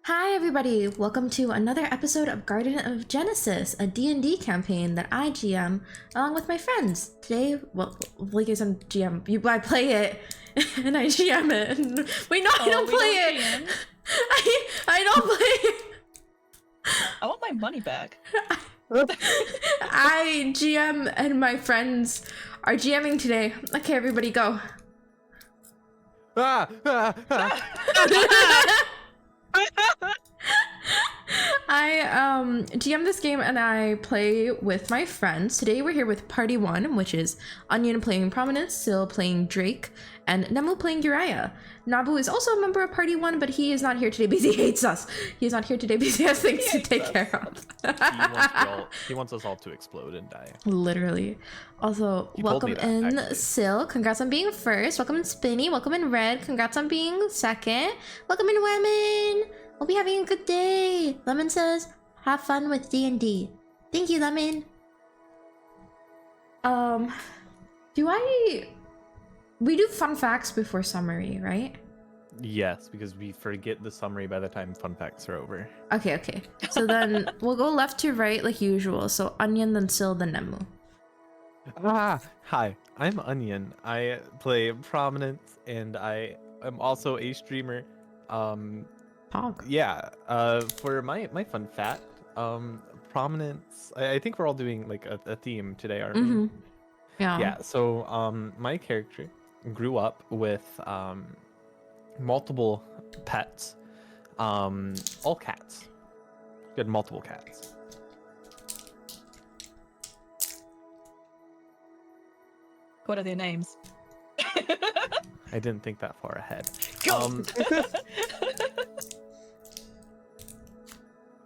Hi everybody, welcome to another episode of Garden of Genesis, a D&D campaign that I GM along with my friends. Today, well, like I said, I play it and I GM it. Wait, no, I don't play it. I don't play it. I want my money back. I GM and my friends are GMing today. Okay, everybody go. I GM this game and I play with my friends. Today we're here with Party 1, which is Onion playing Prominence, Syl playing Drake, and Nemu playing Uriah. Nabu is also a member of Party 1, but he is not here today because he hates us. He is not here today because he has things to take care of. He wants us all to explode and die. Literally. Also, welcome in Syl. Congrats on being first. Welcome in Spinny. Welcome in Red. Congrats on being second. Welcome in Women. We'll be having a good day. Lemon says, have fun with D&D. Thank you, Lemon. We do fun facts before summary, right? Yes, because we forget the summary by the time fun facts are over. Okay. So then we'll go left to right like usual. So Onion, then Syl, then Nemu. Hi, I'm Onion. I play Prominence, and I am also a streamer. Talk. Yeah. For my fun fact, Prominence. I think we're all doing like a theme today, aren't we? Yeah. Yeah. So my character grew up with multiple pets, all cats. He had multiple cats. What are their names? I didn't think that far ahead. Go!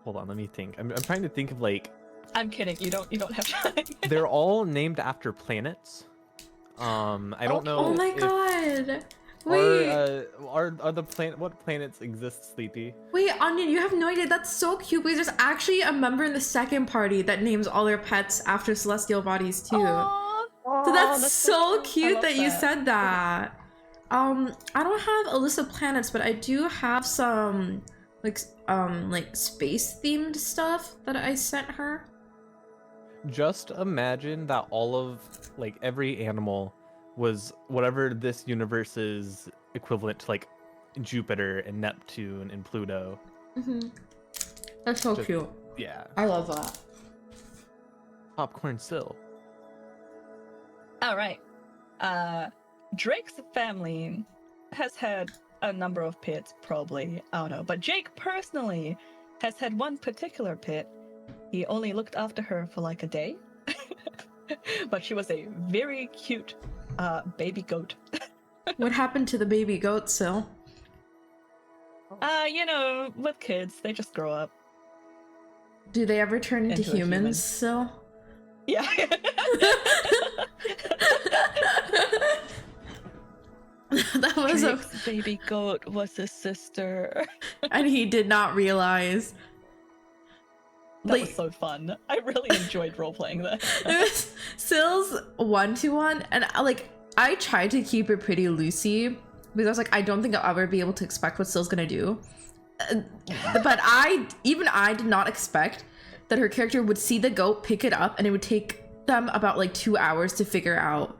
Hold on, let me think. I'm trying to think of like. I'm kidding. You don't have time. They're all named after planets. I don't know. Oh my god. Wait. Are the what planets exist, Sleepy? Wait, Onion, you have no idea. That's so cute because there's actually a member in the second party that names all their pets after celestial bodies too. Aww. So that's so cute that you that. said that. I don't have a list of planets, but I do have some like space themed stuff that I sent her. Just imagine that all of like every animal was whatever this universe's equivalent to like Jupiter and Neptune and Pluto. That's so cute. Yeah. I love that. Popcorn Syl. All right. Drake's family has had a number of pets, probably. I don't know. But Jake personally has had one particular pet. He only looked after her for like a day. But she was a very cute baby goat. What happened to the baby goat, Syl? You know, with kids, they just grow up. Do they ever turn into Into a human. humans, Syl? Yeah. That was Drake's baby goat was his sister. and he did not realize. That was so fun. I really enjoyed role-playing that. It was Syl's 1-to-1, and I tried to keep it pretty loosey because I was like, I don't think I'll ever be able to expect what Syl's gonna do. But I did not expect that her character would see the goat, pick it up, and it would take them about like 2 hours to figure out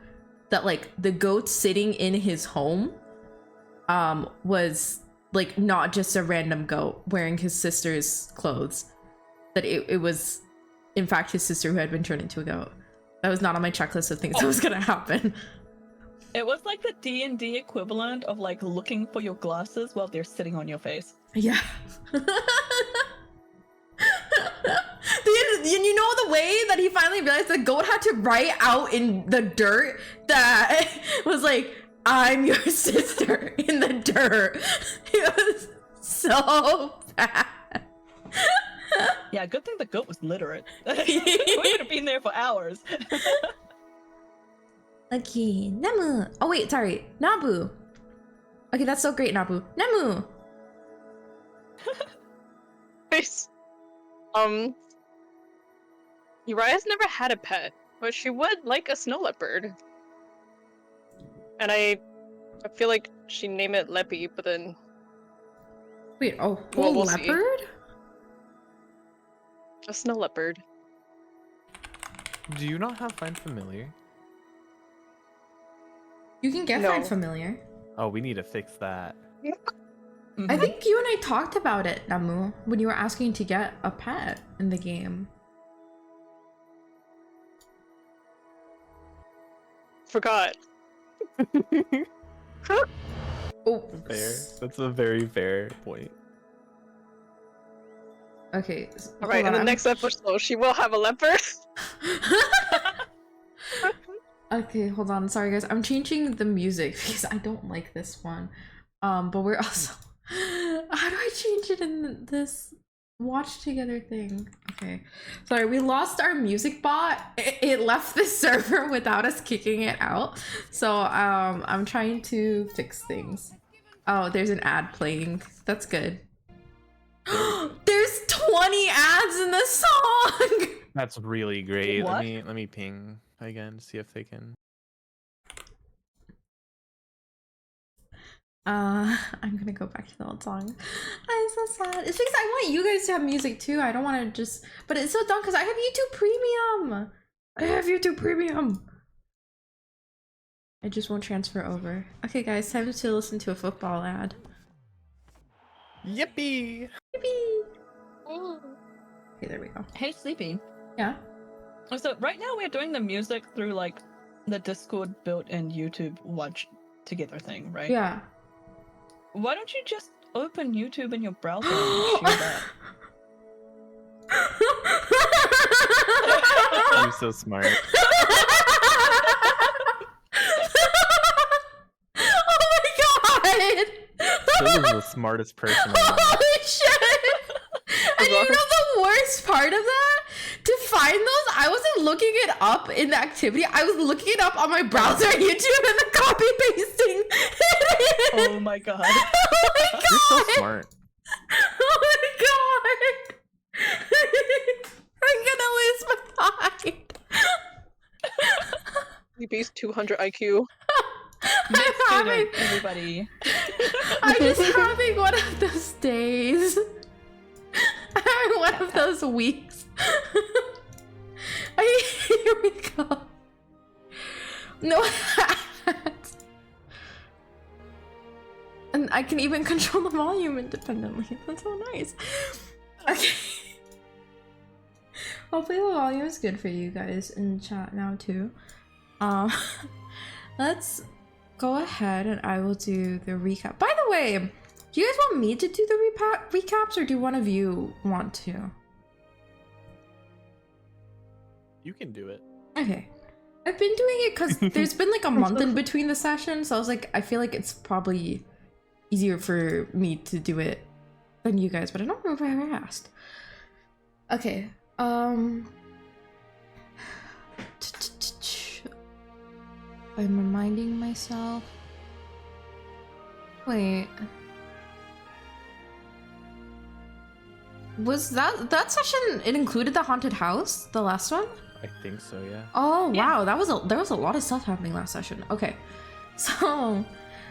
that like the goat sitting in his home was like not just a random goat wearing his sister's clothes. That it was in fact his sister who had been turned into a goat. That was not on my checklist of things that was gonna happen. It was like the D&D equivalent of like looking for your glasses while they're sitting on your face. Yeah. You know the way that he finally realized the goat had to write out in the dirt that was like, I'm your sister in the dirt. It was so bad. Yeah, good thing the goat was literate. We would have been there for hours. Okay, Nemu. Oh wait, sorry, Nabu. Okay, that's so great, Nabu. Nemu. Nice. Uriah's never had a pet, but she would like a snow leopard. And I feel like she'd name it Leppy, but then Wait, oh, Well, we'll see. leopard? A snow leopard. Do you not have Find Familiar? You can get No. Find Familiar. Oh, we need to fix that. I think you and I talked about it, Namu, when you were asking to get a pet in the game. Forgot. Oh, Fair. That's a very fair point. Okay. All right, in the next episode, she will have a leopard. Okay, hold on. Sorry, guys. I'm changing the music because I don't like this one. But we're also. How do I change it in this watch together thing? Okay. Sorry, we lost our music bot. It left the server without us kicking it out. So I'm trying to fix things. Oh, there's an ad playing. That's good. There's 20 ads in the song. That's really great. What? Let me ping again, see if they can. I'm gonna go back to the old song. I'm so sad. It's because I want you guys to have music too. I don't want to just, but it's so dumb because I have YouTube Premium. I have YouTube Premium. I just won't transfer over. Okay, guys, time to listen to a football ad. Yippee! Yippee! Okay, there we go. Hey, Sleepy. Yeah. So right now we're doing the music through like the Discord built-in YouTube watch together thing, right? Yeah. Why don't you just open YouTube in your browser and share that? You're so smart. Oh my god! Phil is the smartest person I know. Holy shit! And you know the worst part of that? To find those, I wasn't looking it up in the activity. I was looking it up on my browser, YouTube, and then copy pasting. Oh my god. Oh my god! You're so smart. Oh my god! I'm gonna lose my mind. Sleepy's 200 IQ. Next I'm student, having, everybody. I'm just having one of those days. I'm having one of those weeks. Here we go. No hats. And I can even control the volume independently. That's so nice. Okay. Hopefully the volume is good for you guys in chat now too. Let's go ahead and I will do the recap. By the way, do you guys want me to do the recaps or do one of you want to? You can do it. Okay. I've been doing it because there's been like a month in between the sessions, so I was like, I feel like it's probably easier for me to do it than you guys, but I don't remember if I ever asked. Okay, I'm reminding myself. Wait. Was that session, it included the haunted house, the last one? I think so, yeah. Oh Yeah. wow, there was a lot of stuff happening last session. Okay, so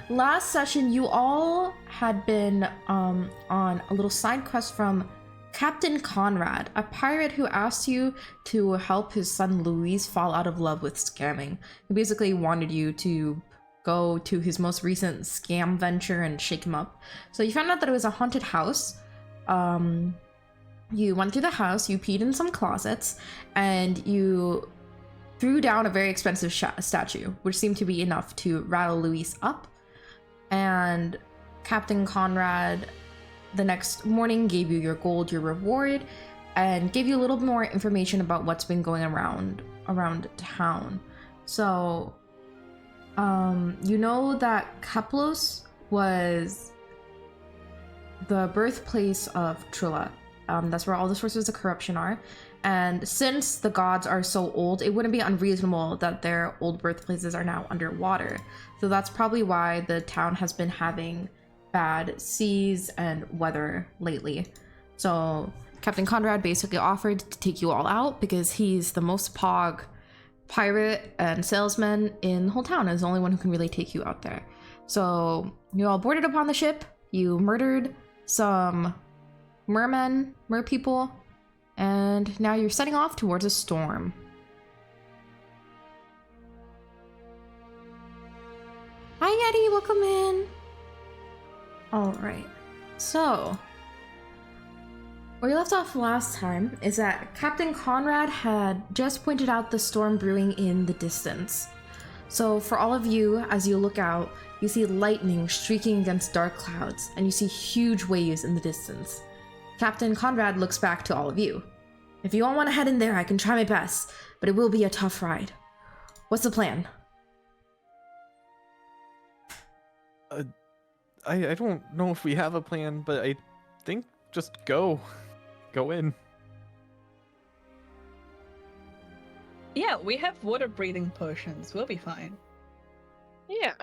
last session you all had been on a little side quest from Captain Conrad, a pirate who asked you to help his son Luis fall out of love with scamming. He basically wanted you to go to his most recent scam venture and shake him up. So you found out that it was a haunted house. You went through the house, you peed in some closets, and you threw down a very expensive statue, which seemed to be enough to rattle Luis up. And Captain Conrad, the next morning, gave you your gold, your reward, and gave you a little more information about what's been going around town. So, you know that Kaplos was the birthplace of Trilla. That's where all the sources of corruption are. And since the gods are so old, it wouldn't be unreasonable that their old birthplaces are now underwater. So that's probably why the town has been having bad seas and weather lately. So Captain Conrad basically offered to take you all out because he's the most pog pirate and salesman in the whole town, and is the only one who can really take you out there. So you all boarded upon the ship, you murdered some mermen, merpeople, and now you're setting off towards a storm. Hi Yeti, welcome in. Alright, so where you left off last time is that Captain Conrad had just pointed out the storm brewing in the distance. So for all of you, as you look out, you see lightning streaking against dark clouds, and you see huge waves in the distance. Captain Conrad looks back to all of you. If you all want to head in there, I can try my best, but it will be a tough ride. What's the plan? I don't know if we have a plan, but I think just go in. Yeah, we have water breathing potions. We'll be fine. Yeah.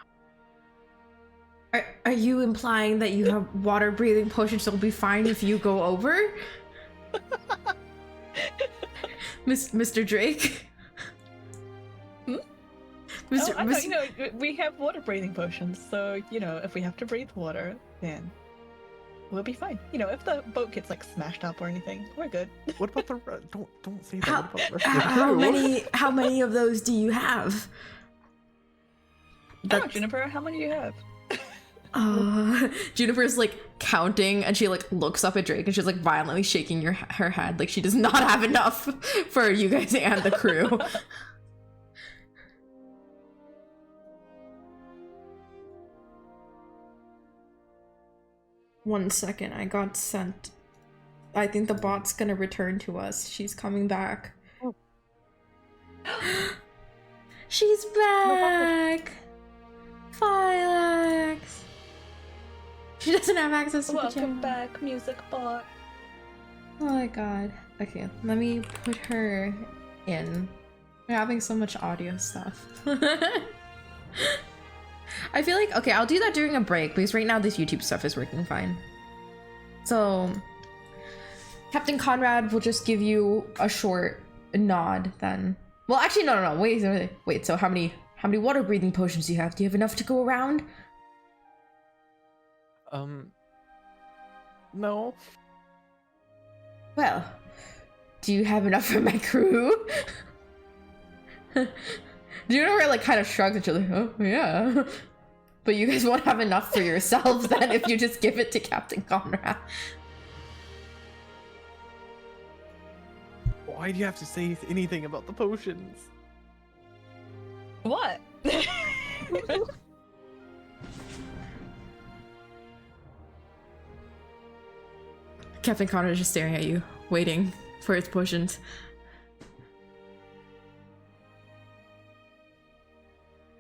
Are you implying that you have water breathing potions, so it'll be fine if you go over? Mr. Drake? Hmm? Mr. Oh, I thought, we have water breathing potions, so, if we have to breathe water, then we'll be fine. If the boat gets, smashed up or anything, we're good. What about the don't say that? How, What about the rest of the crew? how many of those do you have? Oh, Juniper, how many do you have? Juniper's counting, and she looks up at Drake, and she's violently shaking her head, like she does not have enough for you guys and the crew. One second, I got sent. I think the bot's gonna return to us. She's coming back. Oh. She's back! Phylax! She doesn't have access to the Welcome channel. back, music bot. Oh my god. Okay, let me put her in. We're having so much audio stuff. I feel like, okay, I'll do that during a break because right now this YouTube stuff is working fine. So, Captain Conrad will just give you a short nod then. Well, actually, no, wait, so how many water breathing potions do you have? Do you have enough to go around? No. Well, do you have enough for my crew? Do you know where kind of shrugs at you like, oh yeah. But you guys won't have enough for yourselves then if you just give it to Captain Conrad. Why do you have to say anything about the potions? What? Captain Conrad is just staring at you, waiting for his potions.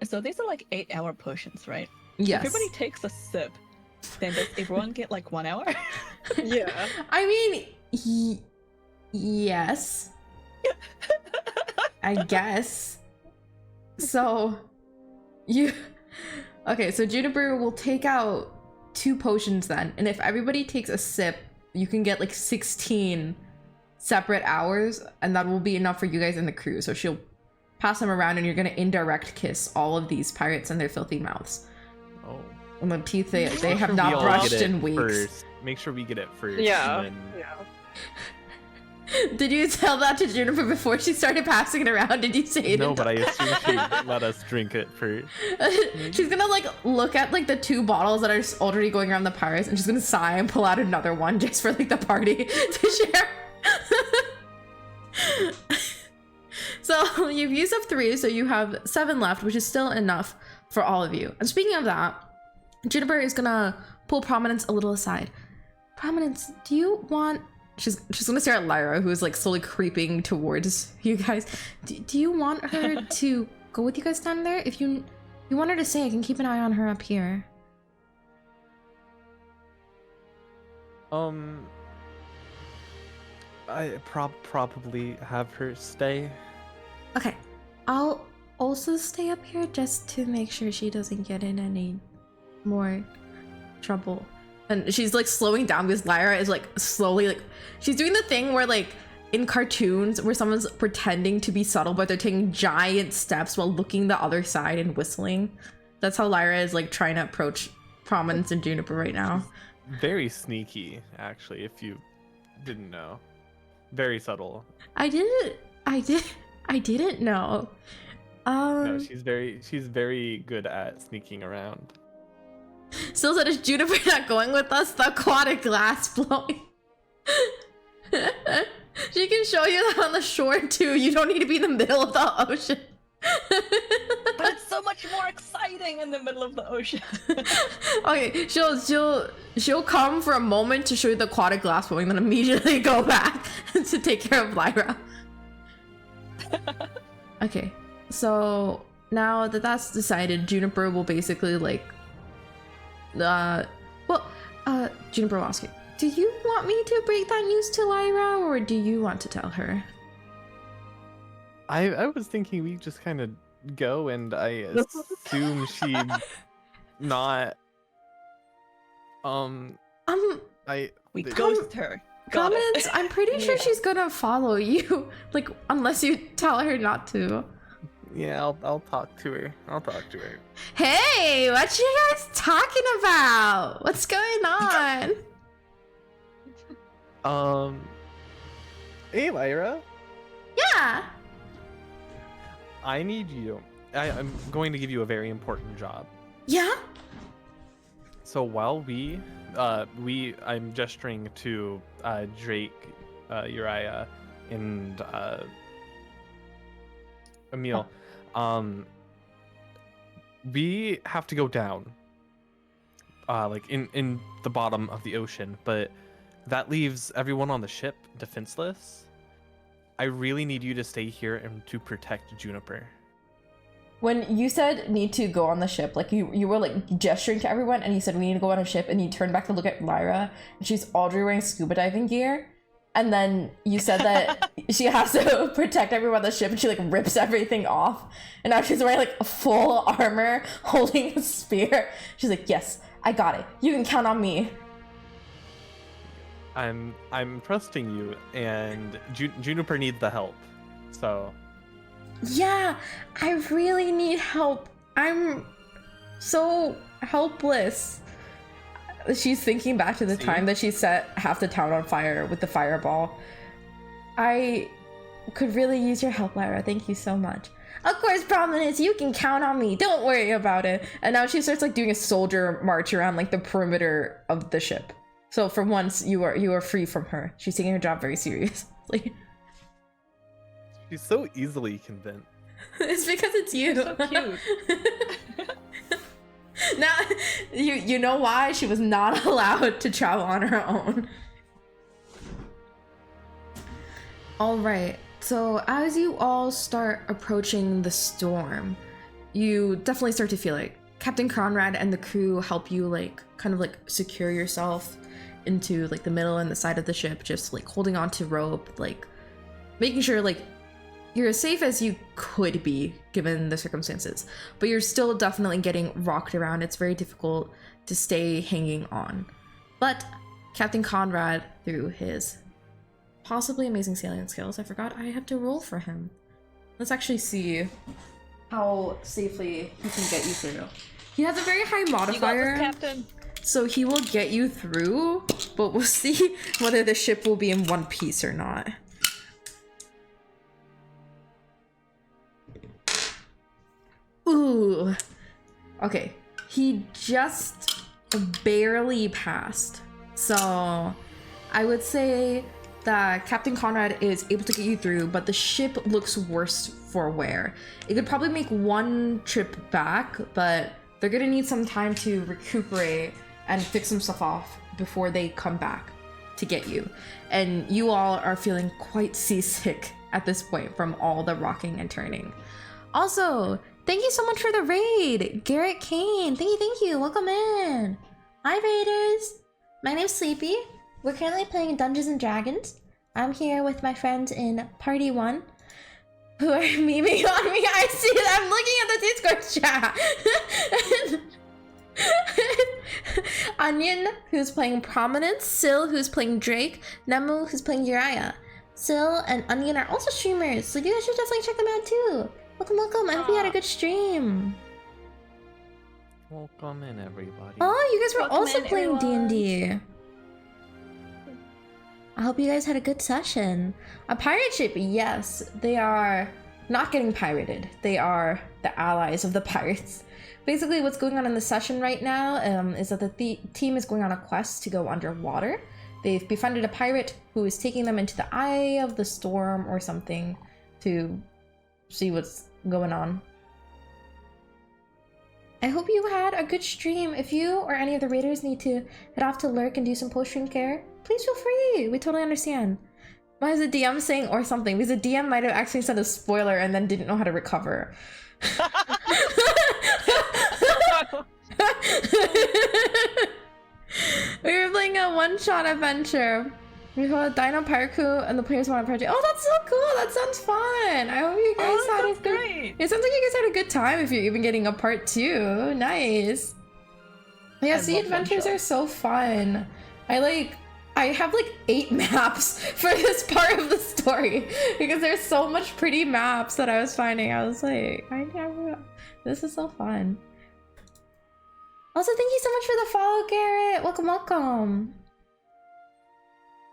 So these are 8-hour potions, right? Yes. If everybody takes a sip, then does everyone get 1 hour? Yeah. I mean, yes. I guess. So, okay, so Juniper will take out 2 potions then, and if everybody takes a sip, you can get 16 separate hours, and that will be enough for you guys and the crew. So she'll pass them around, and you're gonna indirect kiss all of these pirates in their filthy mouths. Oh. And the teeth they Make have sure we not all brushed get it in weeks. first. Make sure we get it first. Yeah. And then... Yeah. Did you tell that to Juniper before she started passing it around? Did you say it? No, but I assume she'd let us drink it first. She's gonna look at the 2 bottles that are already going around the pirates, and she's gonna sigh and pull out another one just for the party to share. So you've used up 3, so you have 7 left, which is still enough for all of you. And speaking of that, Juniper is gonna pull Prominence a little aside. Prominence, do you want? She's gonna stare at Lyra, who is slowly creeping towards you guys. Do you want her to go with you guys down there? If you want her to stay, I can keep an eye on her up here. I probably have her stay. Okay, I'll also stay up here just to make sure she doesn't get in any more trouble. And she's slowing down because Lyra is slowly she's doing the thing where in cartoons where someone's pretending to be subtle but they're taking giant steps while looking the other side and whistling. That's how Lyra is trying to approach Prominence and Juniper right now. very sneaky, actually, if you didn't know. Very subtle. I didn't know. No, she's very good at sneaking around. Still said, is Juniper not going with us? The aquatic glass blowing. She can show you that on the shore too. You don't need to be in the middle of the ocean. But it's so much more exciting in the middle of the ocean. Okay, she'll come for a moment to show you the aquatic glass blowing, then immediately go back to take care of Lyra. Okay, so now that that's decided, Juniper will basically like, Juniper will ask you, do you want me to break that news to Lyra, or do you want to tell her? I was thinking we just kind of go, and I assume she'd not. We ghost her. Got Comments, it. I'm pretty sure Yeah. she's gonna follow you, like, unless you tell her not to. Yeah, I'll talk to her. I'll talk to her. Hey, what you guys talking about? What's going on? Hey Lyra, Yeah. I need you. I'm going to give you a very important job. Yeah? So while I'm gesturing to Drake, Uriah, and Emil, we have to go down, like in the bottom of the ocean, but that leaves everyone on the ship defenseless. I really need you to stay here and to protect Juniper. When you said need to go on the ship, like you were like gesturing to everyone and you said we need to go on a ship, and you turned back to look at Lyra and she's already wearing scuba diving gear, and then you said that she has to protect everyone on the ship, and she like rips everything off, and now she's wearing like a full armor holding a spear. She's like, yes, I got it, you can count on me. I'm trusting you, and Juniper needs the help. So Yeah, I really need help. I'm so helpless. She's thinking back to the time that she set half the town on fire with the fireball. I could really use your help, Lyra. Thank you so much. Of course, Prominence, you can count on me. Don't worry about it. And now she starts like doing a soldier march around like the perimeter of the ship. So for once, you are free from her. She's taking her job very seriously. she's so easily convinced. It's because it's you. So cute. Now, you know why she was not allowed to travel on her own. All right. So as you all start approaching the storm, you definitely start to feel like Captain Conrad and the crew help you like kind of like secure yourself into like the middle and the side of the ship, just like holding on to rope, like making sure like you're as safe as you could be given the circumstances, but you're still definitely getting rocked around. It's very difficult to stay hanging on. But Captain Conrad, through his possibly amazing sailing skills, I forgot I have to roll for him. Let's actually see how safely he can get you through. He has a very high You got modifier, this, Captain. so he will get you through, but we'll see whether the ship will be in one piece or not. Ooh. Okay. He just barely passed. So I would say that Captain Conrad is able to get you through, but the ship looks worse for wear. It could probably make one trip back, but they're gonna need some time to recuperate and fix some stuff off before they come back to get you. And you all are feeling quite seasick at this point from all the rocking and turning. Also, thank you so much for the raid, Garrett Kane. Thank you. Welcome in. Hi, Raiders. My name's Sleepy. We're currently playing Dungeons and Dragons. I'm here with my friends in Party 1 who are memeing on me. I see that. I'm looking at the Discord chat. Onion, who's playing Prominence. Syl, who's playing Drake. Nemu, who's playing Uriah. Syl and Onion are also streamers, so you guys should definitely check them out too. Welcome. I hope you had a good stream. Welcome in, everybody. Oh, you guys were Welcome also in, playing everyone. D&D. I hope you guys had a good session. A pirate ship, yes, they are not getting pirated. They are the allies of the pirates. Basically, what's going on in the session right now is that the team is going on a quest to go underwater. They've befriended a pirate who is taking them into the eye of the storm or something to see what's going on. I hope you had a good stream. If you or any of the raiders need to head off to lurk and do some post-stream care, please feel free. We totally understand. Why is the DM saying or something? Because the DM might have actually said a spoiler and then didn't know how to recover. We were playing a one-shot adventure. We call it Dino Pirate Crew and the players want a project. Oh, that's so cool. That sounds fun. I hope you guys had a good... Great. It sounds like you guys had a good time if you're even getting a part 2. Nice. Yeah, I sea love adventures are one-shots. so fun. I have like 8 maps for this part of the story because there's so much pretty maps that I was finding. I was like, this is so fun. Also, thank you so much for the follow, Garrett. Welcome, welcome.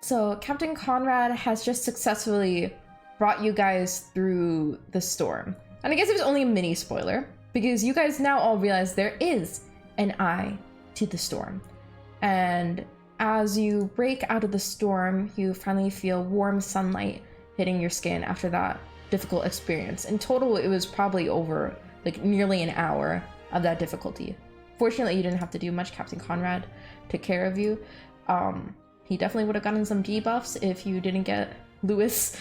So, Captain Conrad has just successfully brought you guys through the storm. And I guess it was only a mini spoiler, because you guys now all realize there is an eye to the storm. And as you break out of the storm, you finally feel warm sunlight hitting your skin after that difficult experience. In total, it was probably over like nearly an hour of that difficulty. Fortunately, you didn't have to do much. Captain Conrad took care of you. He definitely would have gotten some debuffs if you didn't get Lewis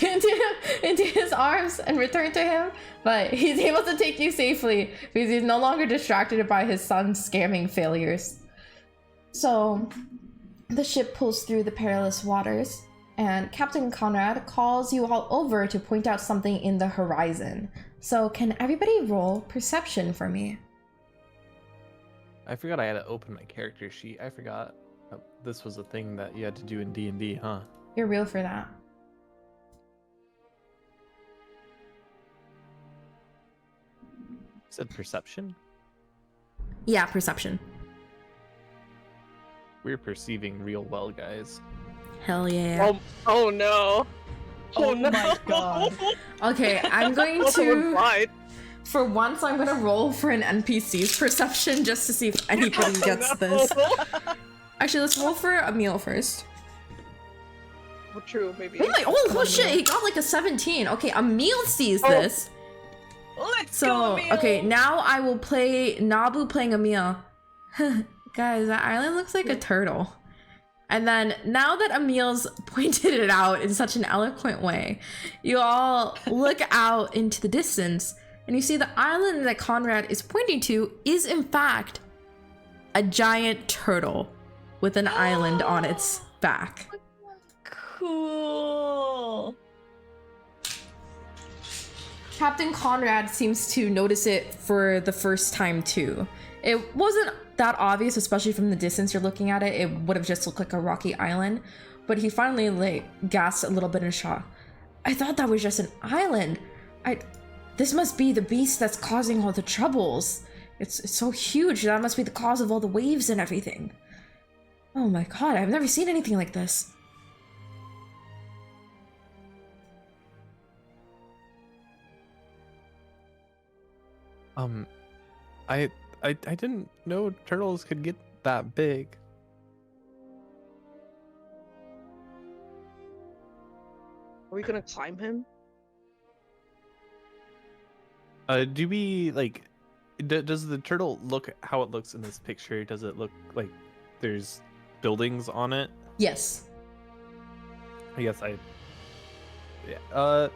into his arms and return to him, but he's able to take you safely because he's no longer distracted by his son's scamming failures. So the ship pulls through the perilous waters, and Captain Conrad calls you all over to point out something in the horizon. So can everybody roll perception for me? I forgot I had to open my character sheet. I forgot this was a thing that you had to do in D&D, huh? You're real for that. Said perception? Yeah, perception. We're perceiving real well, guys. Hell yeah. Oh no. Oh my god. Okay, I'm going Someone to... lied. For once, I'm gonna roll for an NPC's perception just to see if anybody gets this. Actually, let's roll for Emil first. Well, true, maybe. Oh shit, he got like a 17. Okay, Emil sees this. Let's So, go, Emil. okay, now I will play Nabu playing Emil. Guys, that island looks like a turtle. And then, now that Emil's pointed it out in such an eloquent way, you all look out into the distance, and you see the island that Conrad is pointing to is, in fact, a giant turtle with an island on its back. Cool. Captain Conrad seems to notice it for the first time too. It wasn't that obvious, especially from the distance you're looking at it. It would have just looked like a rocky island, but he finally like gasped a little bit in shock. I thought that was just an island. This must be the beast that's causing all the troubles. It's so huge. That must be the cause of all the waves and everything. Oh my god, I've never seen anything like this. I didn't know turtles could get that big. Are we gonna climb him? Do we like? Does the turtle look how it looks in this picture? Does it look like there's buildings on it? Yes. I guess I. Yeah.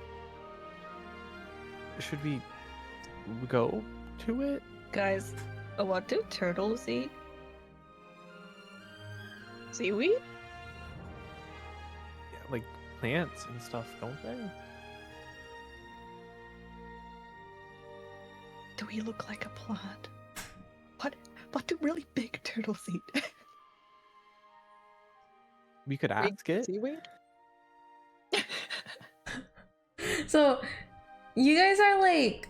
Should we go to it? Guys, what do turtles eat? Seaweed? Yeah, like plants and stuff, don't they? Do we look like a plant? What do really big turtles eat? We could ask it. Seaweed? So, you guys are like...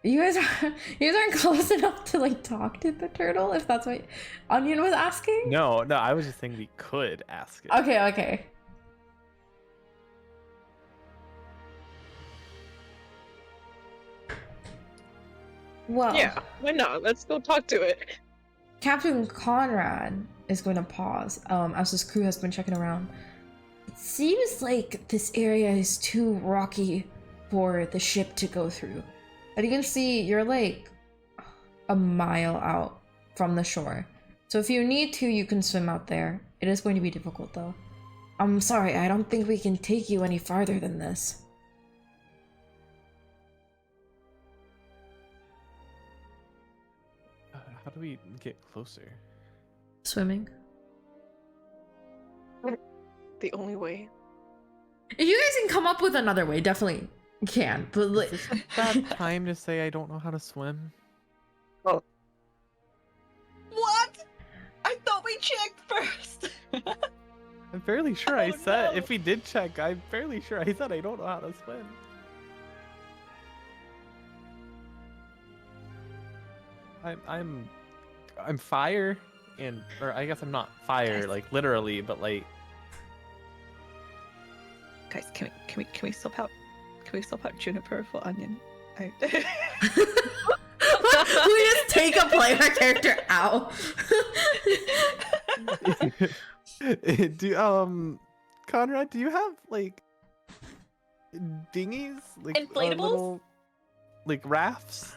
You guys aren't close enough to like talk to the turtle, if that's what Onion was asking? No, I was just saying we could ask it. Okay. Well, Yeah, why not? Let's go talk to it. Captain Conrad is going to pause as his crew has been checking around. It seems like this area is too rocky for the ship to go through. And you can see you're like a mile out from the shore. So if you need to, you can swim out there. It is going to be difficult though. I'm sorry, I don't think we can take you any farther than this. How do we get closer? Swimming. The only way. If you guys can come up with another way, definitely can. But like, Is this a bad time to say I don't know how to swim? What? I thought we checked first. I'm fairly sure Oh, I said no. if we did check, I'm fairly sure I said I don't know how to swim. I'm fire or I guess I'm not fire Guys. like literally, but like Guys, can we swap out Juniper for Onion? we just take a player character out. Conrad, do you have like dinghies? Like Inflatables? little, like rafts?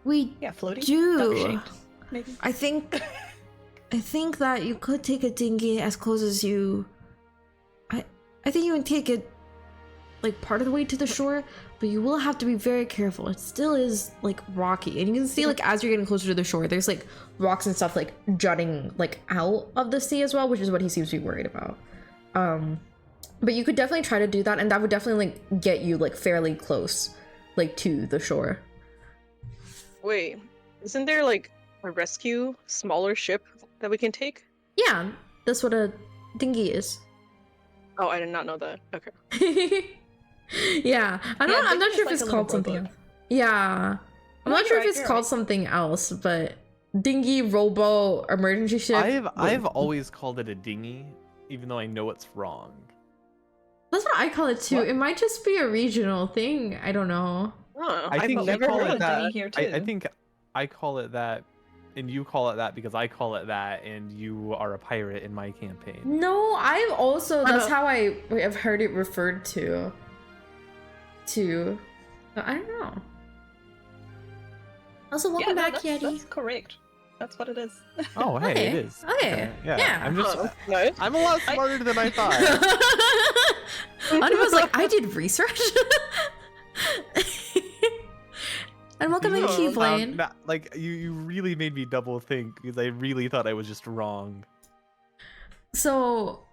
We Yeah, floating. do. Duck-shaped, maybe. I think that you could take a dinghy as close as you. I think you can take it like part of the way to the shore, but you will have to be very careful. It still is like rocky, and you can see like as you're getting closer to the shore, there's like rocks and stuff like jutting like out of the sea as well, which is what he seems to be worried about. But you could definitely try to do that, and that would definitely like get you like fairly close, like to the shore. Wait, isn't there like a rescue smaller ship that we can take? Yeah, that's what a dinghy is. Oh, I did not know that. Okay. Yeah, I'm not dinghy sure is if like it's a called little something rowboat. else. Yeah, I'm No, not sure you're if right, it's you're called right. something else, but dinghy, rowboat, emergency ship. I've always called it a dinghy, even though I know it's wrong. That's what I call it too. What? It might just be a regional thing. I don't know. Oh, I think I've we never call heard it of that. dinghy here, I too. think I call it that, and you call it that because I call it that, and you are a pirate in my campaign. No, I've also. That's Uh-huh. how I have heard it referred to. But I don't know. Also, welcome back, that's, Yeti. That's correct. That's what it is. Oh, hey, Okay, it is. okay, yeah. I'm just. Oh, nice. I'm a lot smarter than I thought. Anya was like, I did research. And welcome in, Oh, Keyblade. Like you really made me double think because I really thought I was just wrong. So,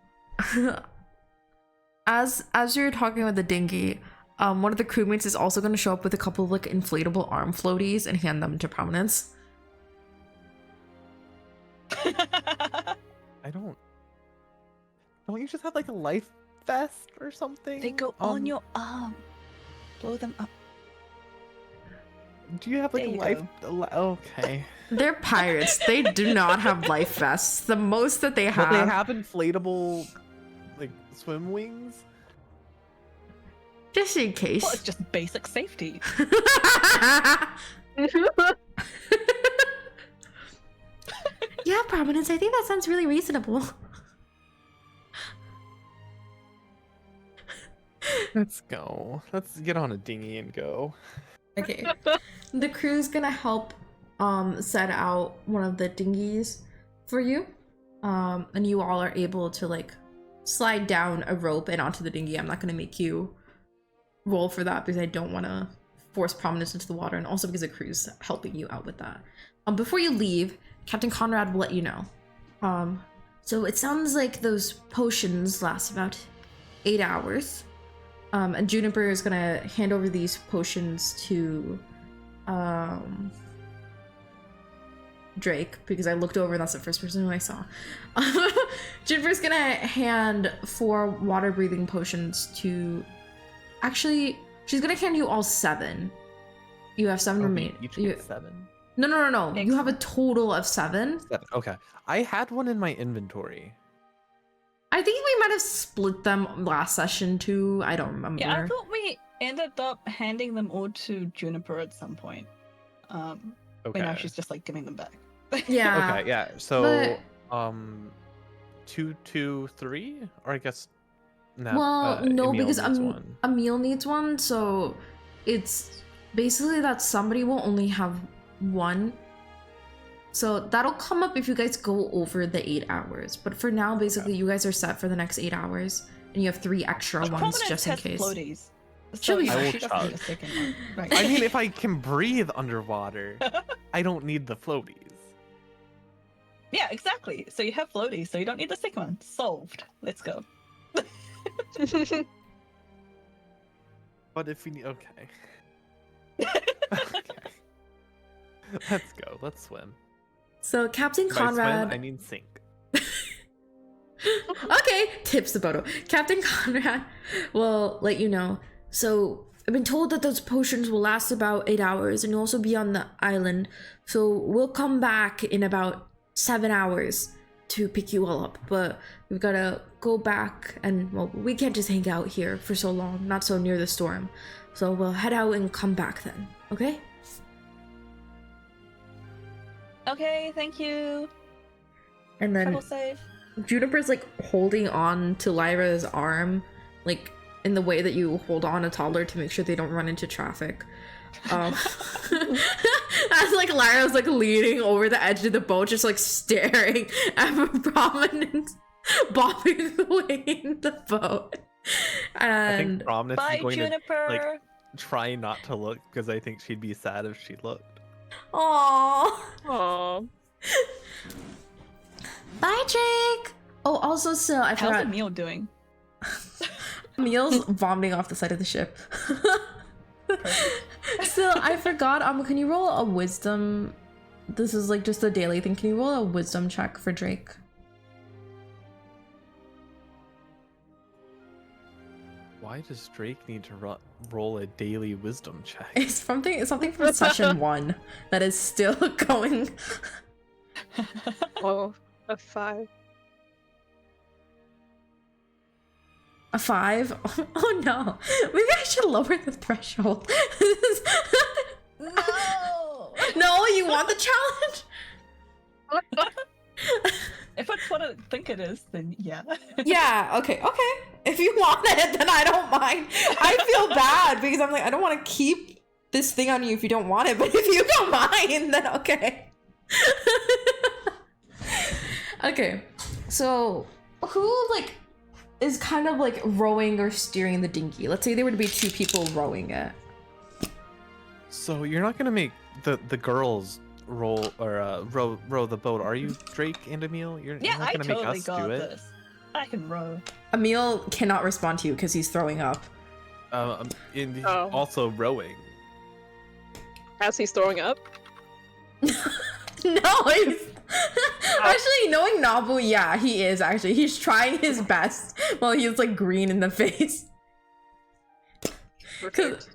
as you're talking with the dinghy, one of the crewmates is also going to show up with a couple of like inflatable arm floaties and hand them to Prominence. I don't. Don't you just have like a life vest or something? They go on your arm. Blow them up. Do you have like There a you life? Okay. They're pirates. They do not have life vests. The most that they But have. they have inflatable, like swim wings. Just in case. Well, it's just basic safety. Yeah, Prominence. I think that sounds really reasonable. Let's go. Let's get on a dinghy and go. Okay. The crew's gonna help set out one of the dinghies for you. And you all are able to like slide down a rope and onto the dinghy. I'm not gonna make you roll for that because I don't wanna force Prominence into the water, and also because the crew's helping you out with that. Before you leave, Captain Conrad will let you know. So it sounds like those potions last about 8 hours. And Juniper is gonna hand over these potions to Drake, because I looked over and that's the first person who I saw. Juniper's gonna hand 4 water breathing potions to. Actually, She's gonna hand you all 7. You have 7 Oh, we remain. each You... get 7. No. You have a total of 7. 7. Okay. I had one in my inventory. I think we might have split them last session too. I don't remember. Yeah, I thought we ended up handing them all to Juniper at some point. Okay. But now she's just like giving them back. Yeah. Okay, yeah. So, But- 2, 2, 3, or I guess. No, Well, no, Emil because needs one. Emil needs one, so it's basically that somebody will only have 1. So that'll come up if you guys go over the 8 hours. But for now, basically, you guys are set for the next 8 hours, and you have 3 extra ones Prominence just in has case. floaties. So She'll be yeah, fine. she doesn't need a second one. Right. I mean, if I can breathe underwater, I don't need the floaties. Yeah, exactly. So you have floaties, so you don't need the second one. Solved. Let's go. But if we need, okay. Okay. Let's go. Let's swim. So Captain By swim, Conrad. I mean sink. Okay, tips the Bodo. Captain Conrad will let you know. So I've been told that those potions will last about 8 hours and you'll also be on the island. So we'll come back in about 7 hours to pick you all up. But we've gotta go back and, well, we can't just hang out here for so long, not so near the storm. So we'll head out and come back then, okay? Okay, thank you. And then Travel safe. Juniper's like holding on to Lyra's arm, like in the way that you hold on a toddler to make sure they don't run into traffic. As like Lyra's like leaning over the edge of the boat, just like staring at her prominence bobbing away in the boat. I And think Prominence Bye, is going Juniper. to try not to look because I think she'd be sad if she looked. aww. Aw. Bye, Jake. Oh, also, so I How's forgot. Emil doing? Emil's vomiting off the side of the ship. So I forgot. Can you roll a wisdom? This is like just a daily thing. Can you roll a wisdom check for Drake? Why does Drake need to roll a daily wisdom check? It's something from session 1 that is still going. Oh, a 5. A 5? Oh no. Maybe I should lower the threshold. No! No, you want the challenge? If it's what I think it is, then yeah. Yeah, okay. If you want it, then I don't mind. I feel bad because I'm like, I don't want to keep this thing on you if you don't want it, but if you don't mind, then okay. Okay, so who like is kind of like rowing or steering the dinghy? Let's say there would be 2 people rowing it. So you're not gonna make the girls roll or row the boat, are you, Drake and Emil? You're Yeah, not I gonna make totally us got do it. this. I can row. Emil cannot respond to you because he's throwing up. And he's Oh. also rowing. As he's throwing up. No, he's actually knowing Nabu. Yeah, he is actually. He's trying his best while he's like green in the face. Perfect.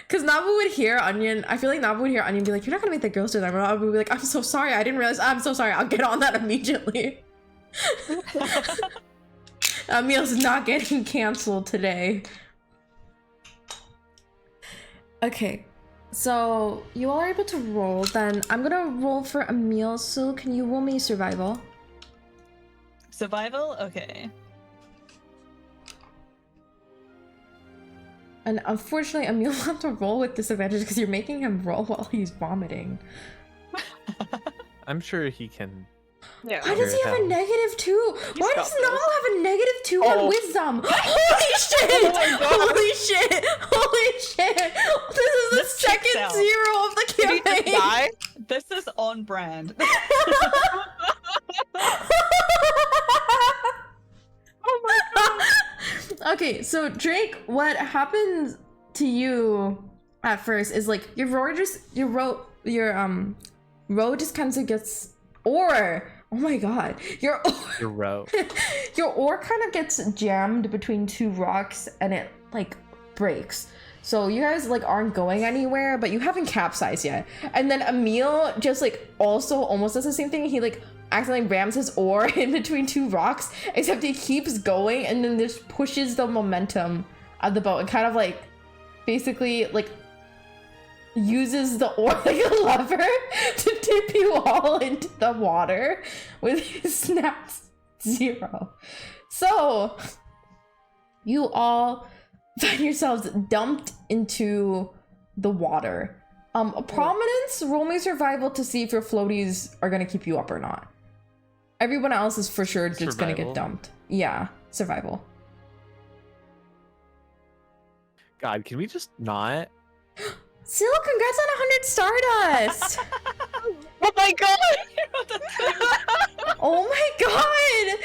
Because Nabu would hear Onion. I feel like Nabu would hear Onion be like, "You're not gonna make the girls do that." And Nabu would be like, "I'm so sorry. I didn't realize. I'm so sorry. I'll get on that immediately." Emil's not getting canceled today. Okay, so you all are able to roll. Then I'm gonna roll for Emil. So can you roll me survival? Survival? Okay. And unfortunately, Emil will have to roll with disadvantage because you're making him roll while he's vomiting. I'm sure he can. Yeah. Why does he have a Hell. -2? Why got does Nala this. have a -2 on Oh. wisdom? Holy shit! Holy shit! Holy shit! This is the This checks second out. 0 of the Did he just campaign. die? This is on brand. Oh my god. Okay, so Drake, what happens to you at first is like your row just kind of gets oh my god, your row. your oar kind of gets jammed between 2 rocks and it like breaks. So you guys like aren't going anywhere, but you haven't capsized yet. And then Emil just like also almost does the same thing. He like accidentally rams his oar in between two rocks, except he keeps going and then just pushes the momentum of the boat and kind of like basically like uses the oar like a lever to tip you all into the water with his snaps 0. So you all find yourselves dumped into the water. Prominence, roll me survival to see if your floaties are gonna keep you up or not. Everyone else is for sure just gonna get Survival. dumped. Yeah, survival. God, can we just not? Sil, congrats on 100 Stardust! Oh my god! Oh my god!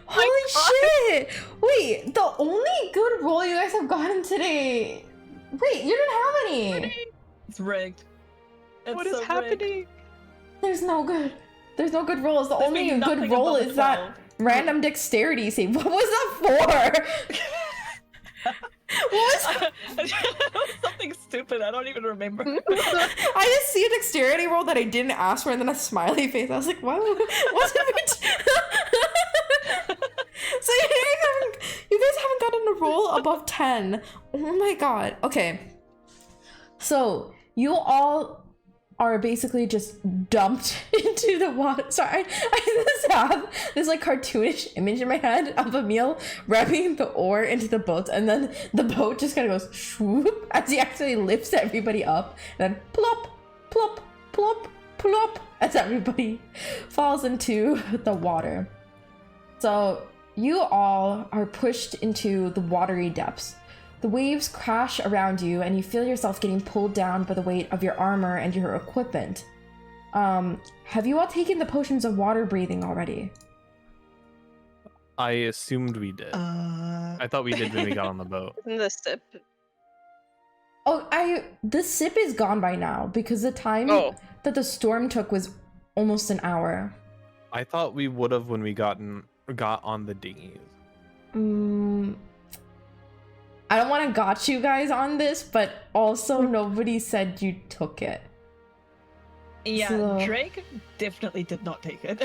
Holy shit! Wait, the only good roll you guys have gotten today. Wait, you didn't have any. It's rigged. It's What is so rigged. happening? There's no good rolls. The There's only been good nothing roll above is that 12. random dexterity save. What was that for? What was Something stupid. I don't even remember. I just see a dexterity roll that I didn't ask for and then a smiley face. I was like, what? What's it? So you guys haven't gotten a roll above 10. Oh my god. Okay. So you all are basically just dumped into the water. Sorry, I just have this like cartoonish image in my head of Emil ramming the oar into the boat, and then the boat just kind of goes swoop as he actually lifts everybody up, and then plop, plop, plop, plop as everybody falls into the water. So you all are pushed into the watery depths. The waves crash around you and you feel yourself getting pulled down by the weight of your armor and your equipment. Have you all taken the potions of water breathing already? I assumed we did. I thought we did when we got on the boat. Isn't the sip? Oh, the sip is gone by now because the time that the storm took was almost an hour. I thought we would have when we got on the dinghies. I don't want to got you guys on this, but also nobody said you took it. Yeah, So- Drake definitely did not take it.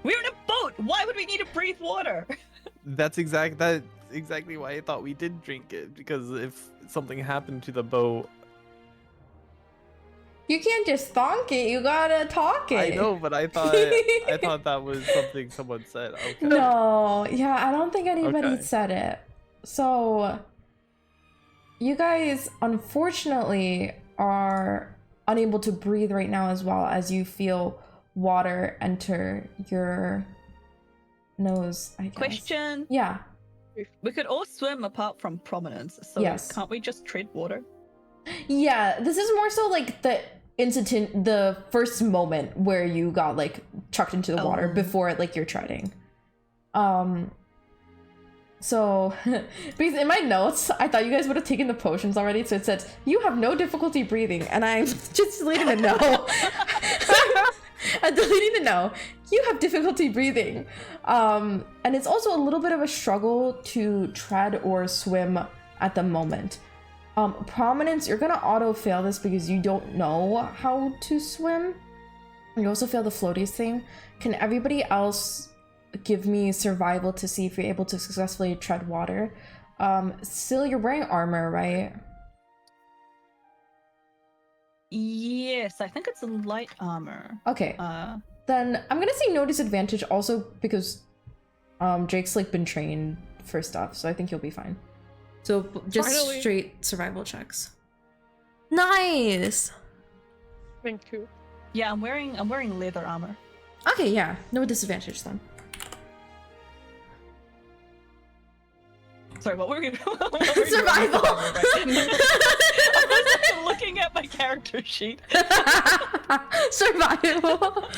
We're in a boat. Why would we need to breathe water? That's exactly why I thought we did drink it, because if something happened to the boat, You can't just thonk it, you gotta talk it. I know, but I thought that was something someone said. Okay. No, yeah, I don't think anybody Okay. said it. So, you guys unfortunately are unable to breathe right now as well as you feel water enter your nose, I guess. Question. Yeah. We could all swim apart from Prominence, so Yes. can't we just tread water? Yeah, this is more so like the first moment where you got like chucked into the water Oh. before like you're treading. So because in my notes I thought you guys would have taken the potions already, so it said you have no difficulty breathing, and I'm just deleting a no. I'm deleting the no. You have difficulty breathing. And it's also a little bit of a struggle to tread or swim at the moment. Prominence, you're gonna auto fail this because you don't know how to swim. You also fail the floaties thing. Can everybody else give me survival to see if you're able to successfully tread water? Still, you're wearing armor, right? Yes, I think it's a light armor. Okay, then I'm gonna say no disadvantage also because Drake's like been trained for stuff, so I think you'll be fine. So just Finally. straight survival checks. Nice. Thank you. Yeah, I'm wearing leather armor. Okay, yeah, no disadvantage then. Sorry, what were we? What were we doing? Survival. I was looking at my character sheet. Survival.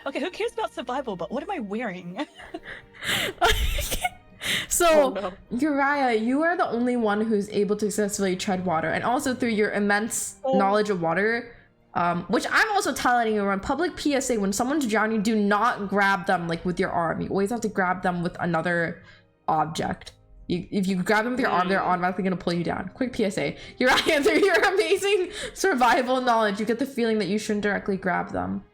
Okay, who cares about survival? But what am I wearing? So, Oh, no. Uriah, you are the only one who's able to successfully tread water, and also through your immense knowledge of water, which I'm also telling you on public PSA, when someone's drowning, do not grab them like with your arm. You always have to grab them with another object. If you grab them with your arm, they're automatically gonna pull you down. Quick PSA. Your amazing survival knowledge. You get the feeling that you shouldn't directly grab them.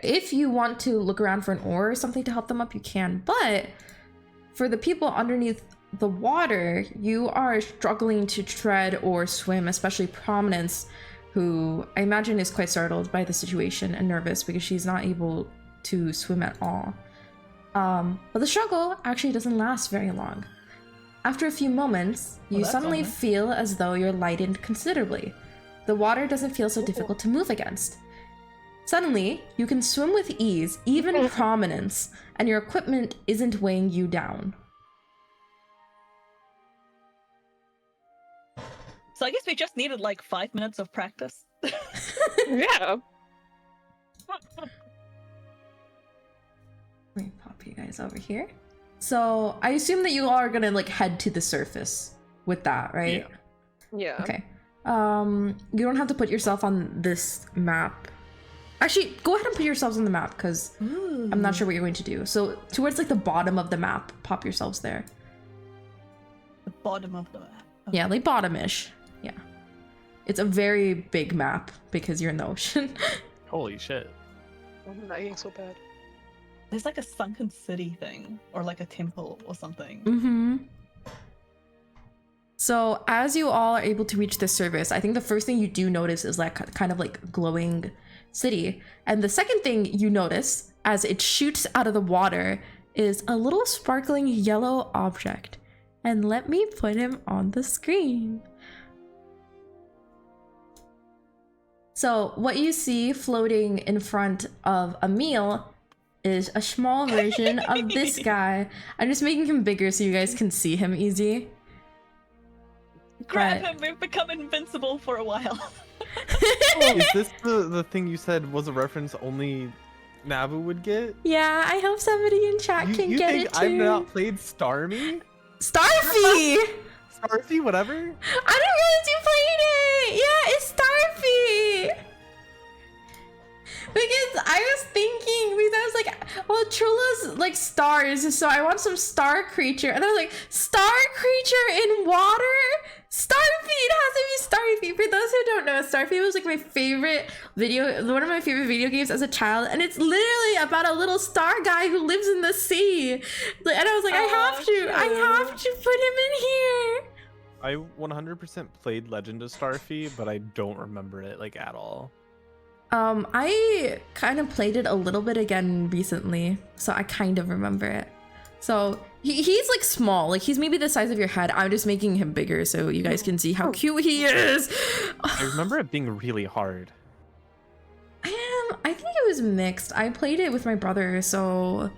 If you want to look around for an oar or something to help them up, you can. But for the people underneath the water, you are struggling to tread or swim, especially Prominence, who I imagine is quite startled by the situation and nervous because she's not able to swim at all. But the struggle actually doesn't last very long. After a few moments, you suddenly feel as though you're lightened considerably. The water doesn't feel so difficult to move against. Suddenly, you can swim with ease, even Prominence, and your equipment isn't weighing you down. So I guess we just needed like 5 minutes of practice. Yeah. Let me pop you guys over here. So I assume that you all are gonna like head to the surface with that, right? Yeah. Okay. You don't have to put yourself on this map. Actually, go ahead and put yourselves on the map because I'm not sure what you're going to do. So towards like the bottom of the map, pop yourselves there. The bottom of the map. Yeah, like bottom-ish. Yeah. It's a very big map because you're in the ocean. Holy shit. I'm lagging so bad. There's like a sunken city thing, or like a temple or something. Mm-hmm. So as you all are able to reach the surface, I think the first thing you do notice is like kind of like glowing city. And the second thing you notice as it shoots out of the water is a little sparkling yellow object. And let me put him on the screen. So what you see floating in front of Emil is a small version of this guy. I'm just making him bigger so you guys can see him easy. Grab But- him, we've become invincible for a while. Oh, is this the thing you said was a reference only Nabu would get? Yeah, I hope somebody in chat can You get think it too. I've not played Starmie? Starfy! Starfy, whatever? I didn't realize you played it! Yeah, it's Starfy! Because I was thinking, because I was like, well, Chula's like stars, so I want some star creature. And I was like, star creature in water? Starfy! It has to be Starfy. For those who don't know, Starfy was like my favorite one of my favorite video games as a child. And it's literally about a little star guy who lives in the sea. And I was like, I have to put him in here. I 100% played Legend of Starfy, but I don't remember it like at all. I kind of played it a little bit again recently, so I kind of remember it. So he's like small, like he's maybe the size of your head. I'm just making him bigger so you guys can see how cute he is. I remember it being really hard. I think it was mixed. I played it with my brother, so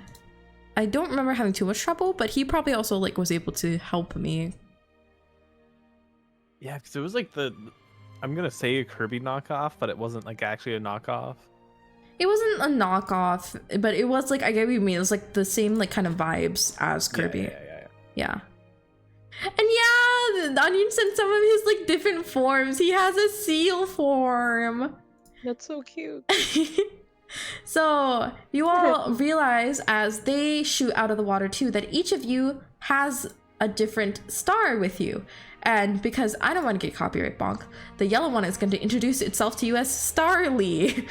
I don't remember having too much trouble, but he probably also like was able to help me. Yeah, because it was like I'm gonna say a Kirby knockoff, but it wasn't like actually a knockoff. It wasn't a knockoff, but it was like, I get what you mean. It was like the same like kind of vibes as Kirby. Yeah. And yeah, the Onion sent some of his like different forms. He has a seal form. That's so cute. So you all realize as they shoot out of the water too that each of you has a different star with you. And because I don't want to get copyright bonk, the yellow one is going to introduce itself to you as Starly.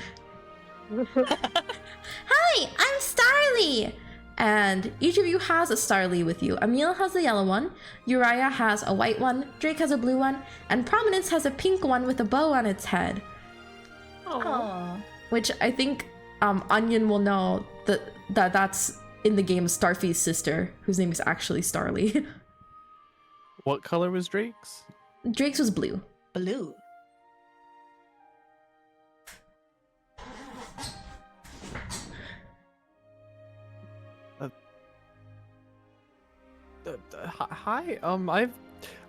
Hi, I'm Starly! And each of you has a Starly with you. Emil has the yellow one, Uriah has a white one, Drake has a blue one, and Prominence has a pink one with a bow on its head. Aww. Which I think Onion will know that's in the game Starfy's sister, whose name is actually Starly. What color was Drake's? Drake's was blue. Blue. Hi,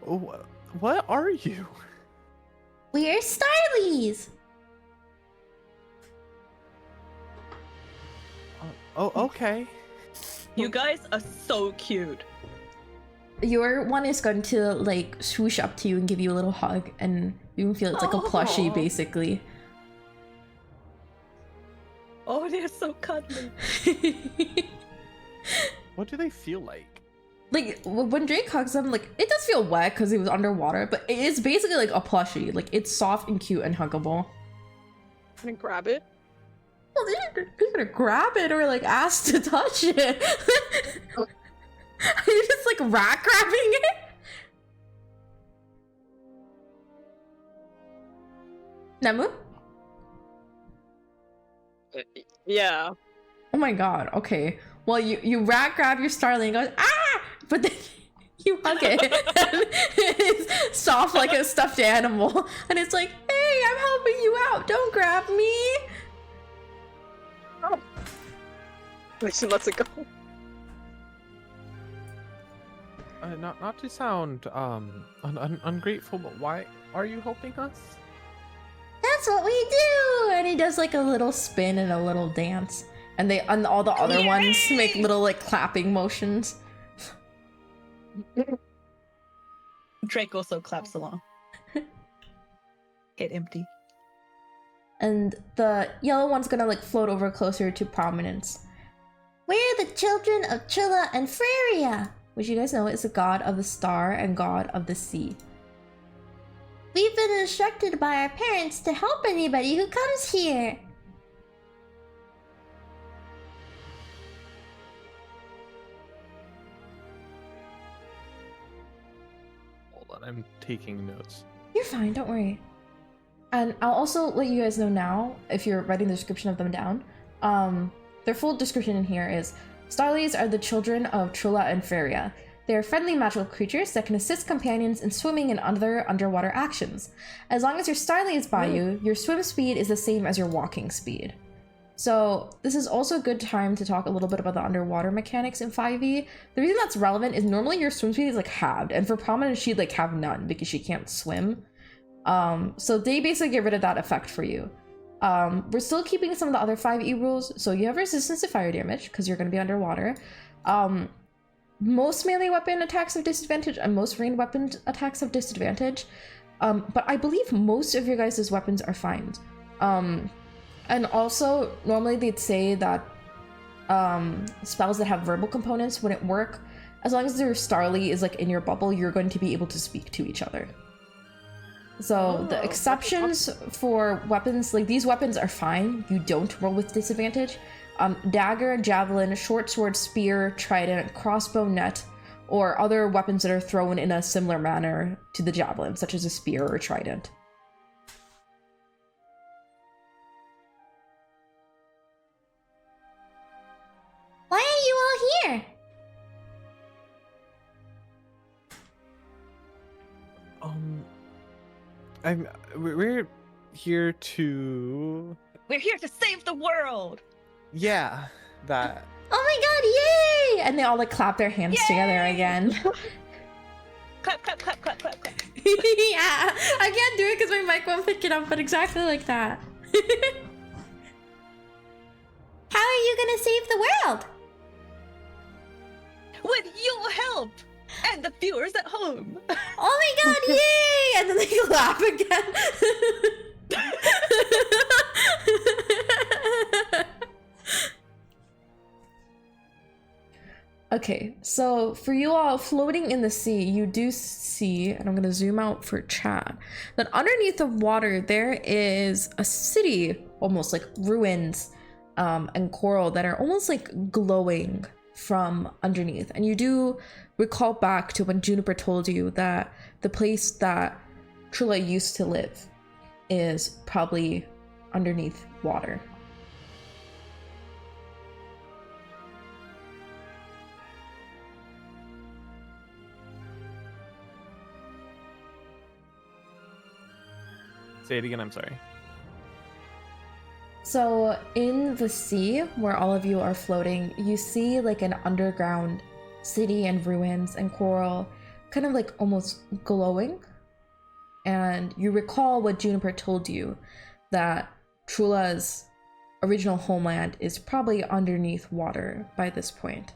what are you? We're Starlies! Oh, okay. You guys are so cute. Your one is going to like swoosh up to you and give you a little hug, and you can feel it's like a plushie Aw. basically. Oh, they're so cuddly. What do they feel like? like when Drake hugs him, like it does feel wet because he was underwater, but it's basically like a plushie. Like it's soft and cute and huggable. Can I grab it? Well, you're gonna grab it or like ask to touch it. Are you just like rat grabbing it? Nemu? Yeah. Oh my god, okay. Well, you rat grab your starling and goes, ah! But then you hug it. And it's soft like a stuffed animal. And it's like, hey, I'm helping you out. Don't grab me. She lets it go. Not to sound ungrateful, but why are you helping us? That's what we do. And he does like a little spin and a little dance. And all the other ones make little like clapping motions. Drake also claps along. Hit empty. And the yellow one's gonna like float over closer to prominence. We're the children of Trilla and Freria, which you guys know is the god of the star and god of the sea. We've been instructed by our parents to help anybody who comes here. Hold on, I'm taking notes. You're fine, don't worry. And I'll also let you guys know now, if you're writing the description of them down, their full description in here is, Starlies are the children of Trilla and Feria. They are friendly magical creatures that can assist companions in swimming and other underwater actions. As long as your Starly is by you, your swim speed is the same as your walking speed. So this is also a good time to talk a little bit about the underwater mechanics in 5e. The reason that's relevant is normally your swim speed is like halved, and for Prominence she'd like have none because she can't swim. So they basically get rid of that effect for you. We're still keeping some of the other 5e rules, so you have resistance to fire damage because you're going to be underwater. Most melee weapon attacks have disadvantage and most ranged weapon attacks have disadvantage. But I believe most of your guys' weapons are fine. And also, normally they'd say that spells that have verbal components wouldn't work. As long as your Starly is like in your bubble, you're going to be able to speak to each other. So the exceptions for weapons, like these weapons are fine. You don't roll with disadvantage. Dagger, javelin, short sword, spear, trident, crossbow, net, or other weapons that are thrown in a similar manner to the javelin, such as a spear or a trident. Why are you all here? We're here to... We're here to save the world! Yeah, that... Oh my god, yay! And they all like clap their hands together again. Clap, clap, clap, clap, clap, clap. Yeah, I can't do it because my mic won't pick it up, but exactly like that. How are you gonna save the world? With your help! And the viewers at home! Oh my god, yay! And then they clap again. Okay, so for you all floating in the sea, you do see, and I'm gonna zoom out for chat, that underneath the water there is a city, almost like ruins and coral that are almost like glowing from underneath. And you do recall back to when Juniper told you that the place that Trilla used to live is probably underneath water. Say it again, I'm sorry. So in the sea, where all of you are floating, you see like an underground city and ruins and coral, kind of like almost glowing. And you recall what Juniper told you, that Trulla's original homeland is probably underneath water by this point.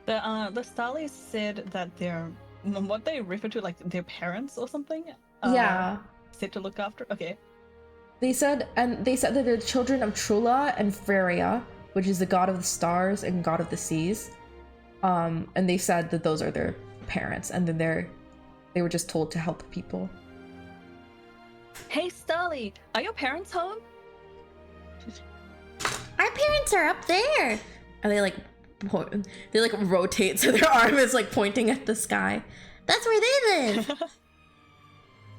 The Starlies said that they're what they refer to like their parents or something. Yeah. Said to look after. Okay. they said that they're the children of Trula and Freya, which is the god of the stars and god of the seas. And they said that those are their parents, and then they were just told to help people. Hey, Starly, are your parents home? Our parents are up there. And they like rotate so their arm is like pointing at the sky. That's where they live.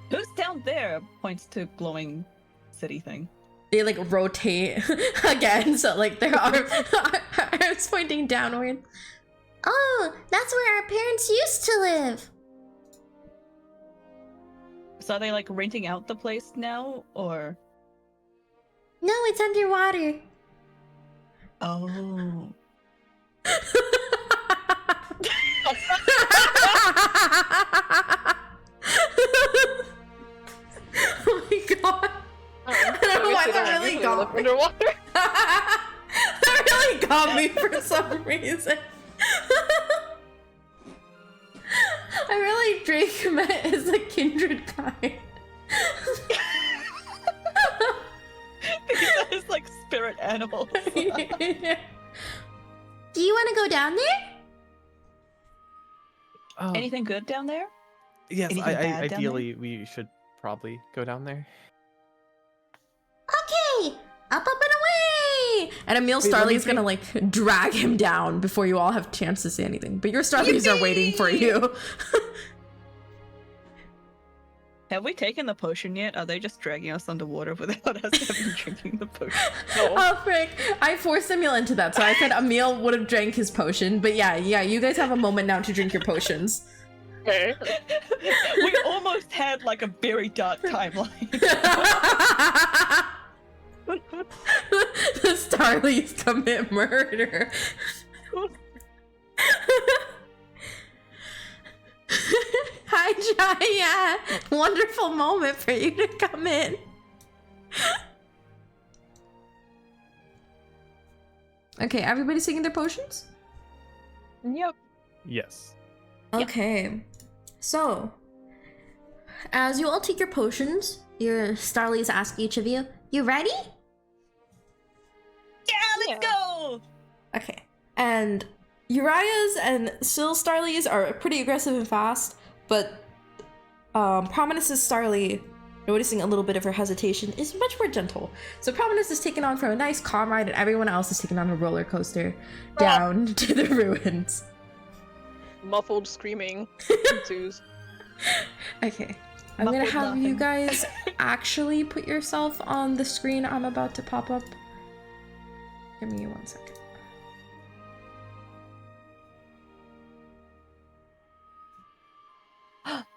Who's down there? Points to glowing city thing. They like rotate again, so like their arms pointing downward. Oh, that's where our parents used to live. So are they like renting out the place now, or? No, it's underwater. Oh. Oh my god. I don't know why that really got me. Underwater. That really got me for some reason. I really Drake met as a kindred kind. These are his like spirit animals. Yeah. Do you want to go down there? Anything good down there? Yes, anything bad down ideally we should probably go down there. Okay, up and away! And Emil Wait, let me Starly's gonna like drag him down before you all have a chance to say anything. But your Starlies are waiting for you. Have we taken the potion yet? Are they just dragging us underwater without us having drinking the potion? Oh frick! I forced Emil into that, so I said Emil would have drank his potion. But yeah, you guys have a moment now to drink your potions. Okay. We almost had like a very dark timeline. The Starlies commit murder. Hi, Jaya. Wonderful moment for you to come in. Okay, everybody's taking their potions? Yep. Yes. Okay. So, as you all take your potions, your Starlies ask each of you, you ready? Yeah, let's go! Okay. And Uriah's and Syl Starlies are pretty aggressive and fast, but Prominence's Starly, noticing a little bit of her hesitation, is much more gentle. So Prominence is taken on from a nice calm ride, and everyone else is taken on a roller coaster down to the ruins. Muffled screaming ensues. Okay. I'm gonna Muffled have you laughing. guys actually put yourself on the screen I'm about to pop up. Give me 1 second.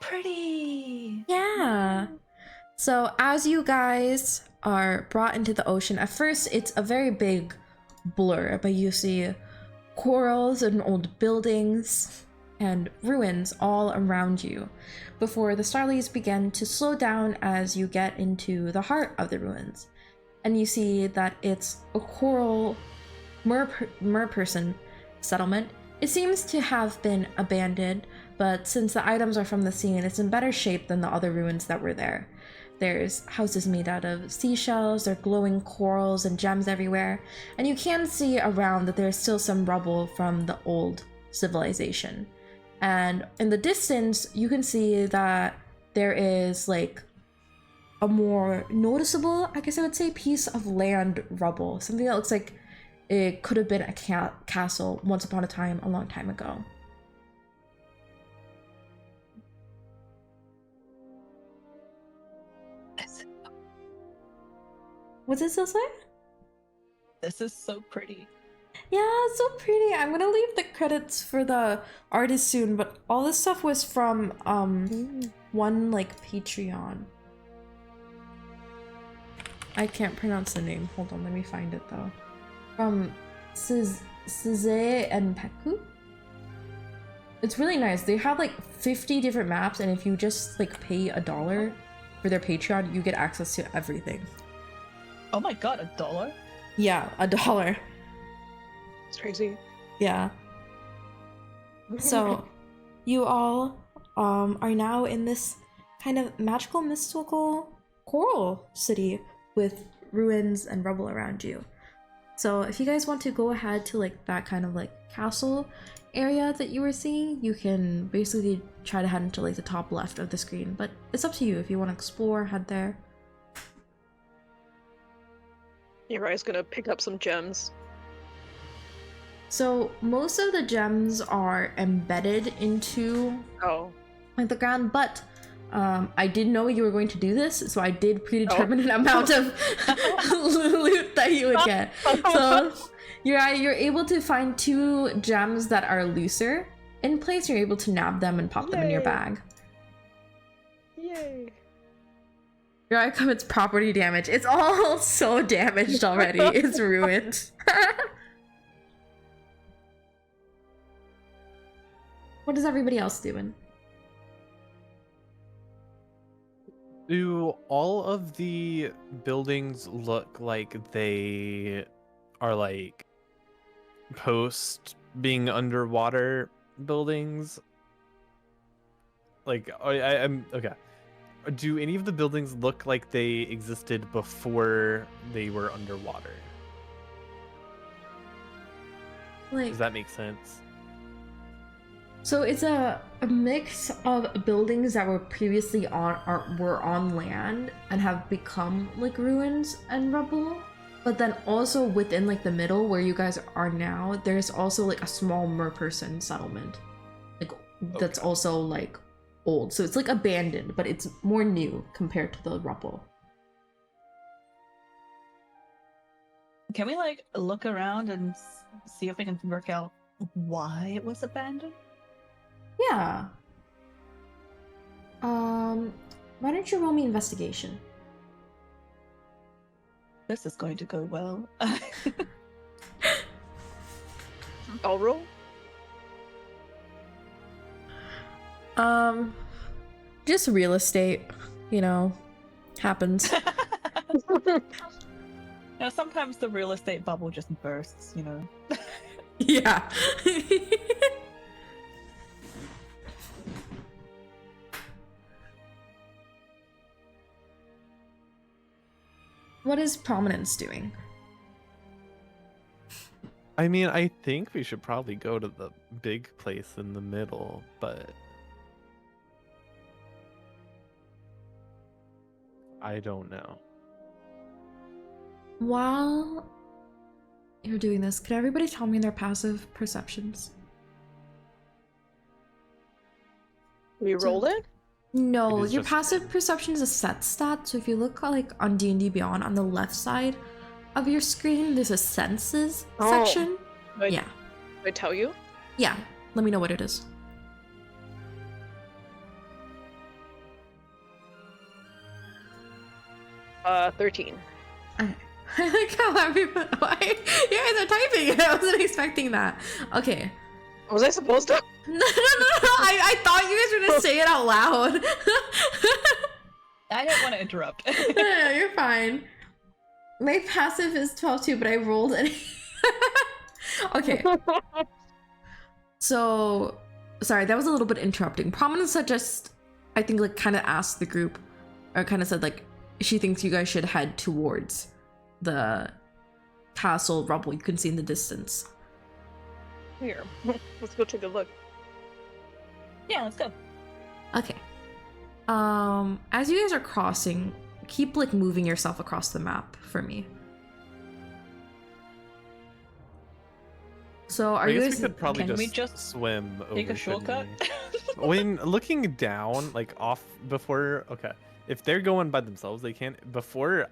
Pretty! Yeah. So as you guys are brought into the ocean, at first it's a very big blur, but you see corals and old buildings and ruins all around you before the Starlies begin to slow down as you get into the heart of the ruins. And you see that it's a coral merperson settlement. It seems to have been abandoned, but since the items are from the scene, it's in better shape than the other ruins that were there. There's houses made out of seashells, there are glowing corals and gems everywhere, and you can see around that there's still some rubble from the old civilization. And in the distance, you can see that there is like a more noticeable, I guess I would say, piece of land rubble. Something that looks like it could have been a castle once upon a time, a long time ago. What's it still say? This is so pretty. Yeah, it's so pretty. I'm gonna leave the credits for the artist soon, but all this stuff was from one like Patreon. I can't pronounce the name. Hold on, let me find it though. From Size and Peku. It's really nice. They have like 50 different maps, and if you just like pay $1 for their Patreon, you get access to everything. Oh my god, $1? Yeah, $1. It's crazy. Yeah. So, you all are now in this kind of magical, mystical coral city with ruins and rubble around you. So if you guys want to go ahead to like that kind of like castle area that you were seeing, you can basically try to head into like the top left of the screen, but it's up to you if you want to explore, head there. Yurai's gonna pick up some gems. So most of the gems are embedded into Oh. like the ground, but I did know you were going to do this, so I did predetermine an amount of loot that you would get. So you're able to find 2 gems that are looser in place. You're able to nab them and pop them in your Yay. bag. Yay. Your eye commits property damage. It's all so damaged already. It's ruined. What is everybody else doing? Do all of the buildings look like they are like post being underwater buildings? Like I'm okay. Do any of the buildings look like they existed before they were underwater? Like, Does that make sense? so it's a mix of buildings that were previously were on land and have become like ruins and rubble. But then also within like the middle where you guys are now, there's also like a small merperson settlement. Like that's Okay. also like old. So it's like abandoned, but it's more new compared to the rubble. Can we like look around and see if we can work out why it was abandoned? Yeah. Why don't you roll me investigation? This is going to go well. I'll roll. Just real estate, you know, happens. Now, sometimes the real estate bubble just bursts, you know. Yeah. What is Prominence doing? I mean, I think we should probably go to the big place in the middle, but I don't know. While you're doing this, can everybody tell me their passive perceptions? We rolled it? No, It is your just- passive perception is a set stat. So if you look like on D&D Beyond on the left side of your screen, there's a senses Oh. section. Did Yeah, I tell you? yeah. Let me know what it is. 13. Okay. I like how everybody. Why you guys are typing? I wasn't expecting that. Okay. Was I supposed to? No. I thought you guys were gonna say it out loud. I didn't want to interrupt. No, you're fine. My passive is 12 too, but I rolled it. Okay. So, sorry, that was a little bit interrupting. Prominence had just, I think, like, kind of asked the group, or kind of said, like, she thinks you guys should head towards the castle rubble you can see in the distance. Here. Let's go take a look. Yeah, let's go. Okay. As you guys are crossing, keep, like, moving yourself across the map for me. So, are I you guess guys... we could probably can just, we just swim over. Take a shortcut. When looking down, like off before, okay, if they're going by themselves, they can't. Before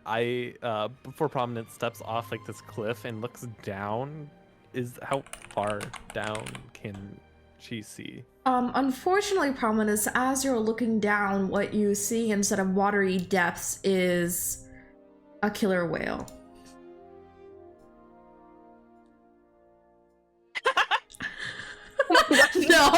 Prominence steps off like this cliff and looks down, is how far down can she see? Unfortunately, Prominence, as you're looking down, what you see instead of watery depths is a killer whale. No,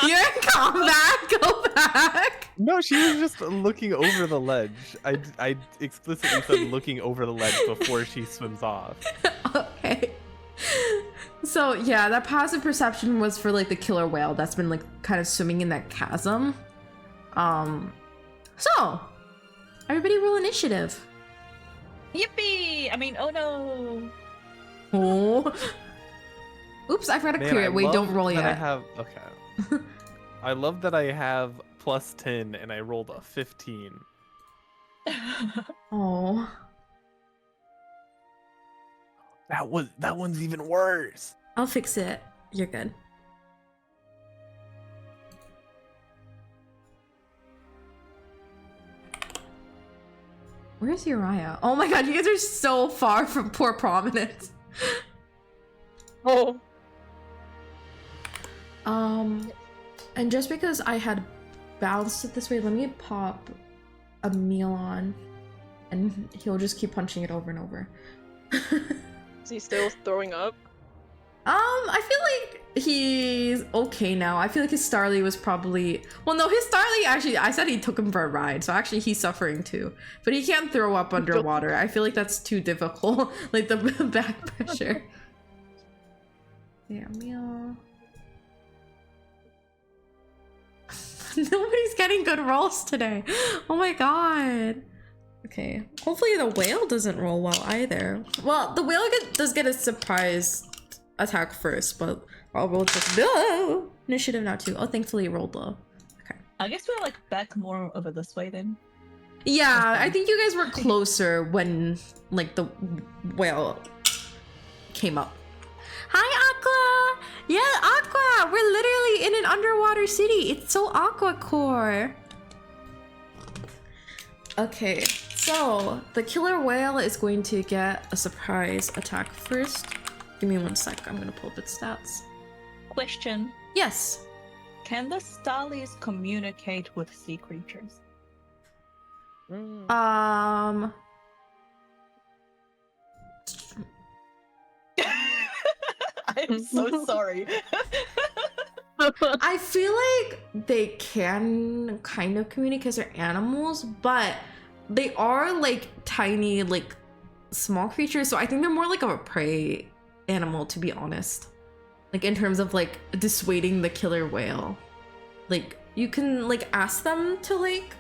you're in combat. Go back. No, she was just looking over the ledge. I explicitly said looking over the ledge before she swims off. Okay. So yeah, that passive perception was for like the killer whale that's been like kind of swimming in that chasm. So everybody roll initiative. Yippee! I mean, oh no. Oh. Oops, I forgot to Man, clear I it. Wait, love don't roll that yet. I have okay. I love that I have plus 10 and I rolled a 15. Oh. That one's even worse. I'll fix it. You're good. Where's Uriah? Oh my god, you guys are so far from poor prominence. Oh, And just because I had balanced it this way, let me pop a meal on, and he'll just keep punching it over and over. is he still throwing up? I feel like he's okay now. I feel like his Starly was probably... Well, no, his Starly, actually, I said he took him for a ride, so actually he's suffering too. But he can't throw up underwater. I feel like that's too difficult, like the back pressure. Yeah, meal. Nobody's getting good rolls today. Oh my god. Okay, hopefully the whale doesn't roll well either. Well, the whale does get a surprise attack first, but I'll roll just no initiative now too. Oh, thankfully it rolled low. Okay. I guess we're like back more over this way then. Yeah, I think you guys were closer when like the whale came up. Hi, Aqua! Yeah, Aqua! We're literally in an underwater city. It's so Aqua core. Okay, so the killer whale is going to get a surprise attack first. Give me 1 sec. I'm gonna pull up its stats. Question. Yes. Can the Starlies communicate with sea creatures? I'm so sorry. I feel like they can kind of communicate because they're animals, but they are like tiny, like small creatures. So I think they're more like of a prey animal, to be honest. Like in terms of like dissuading the killer whale. Like you can like ask them to like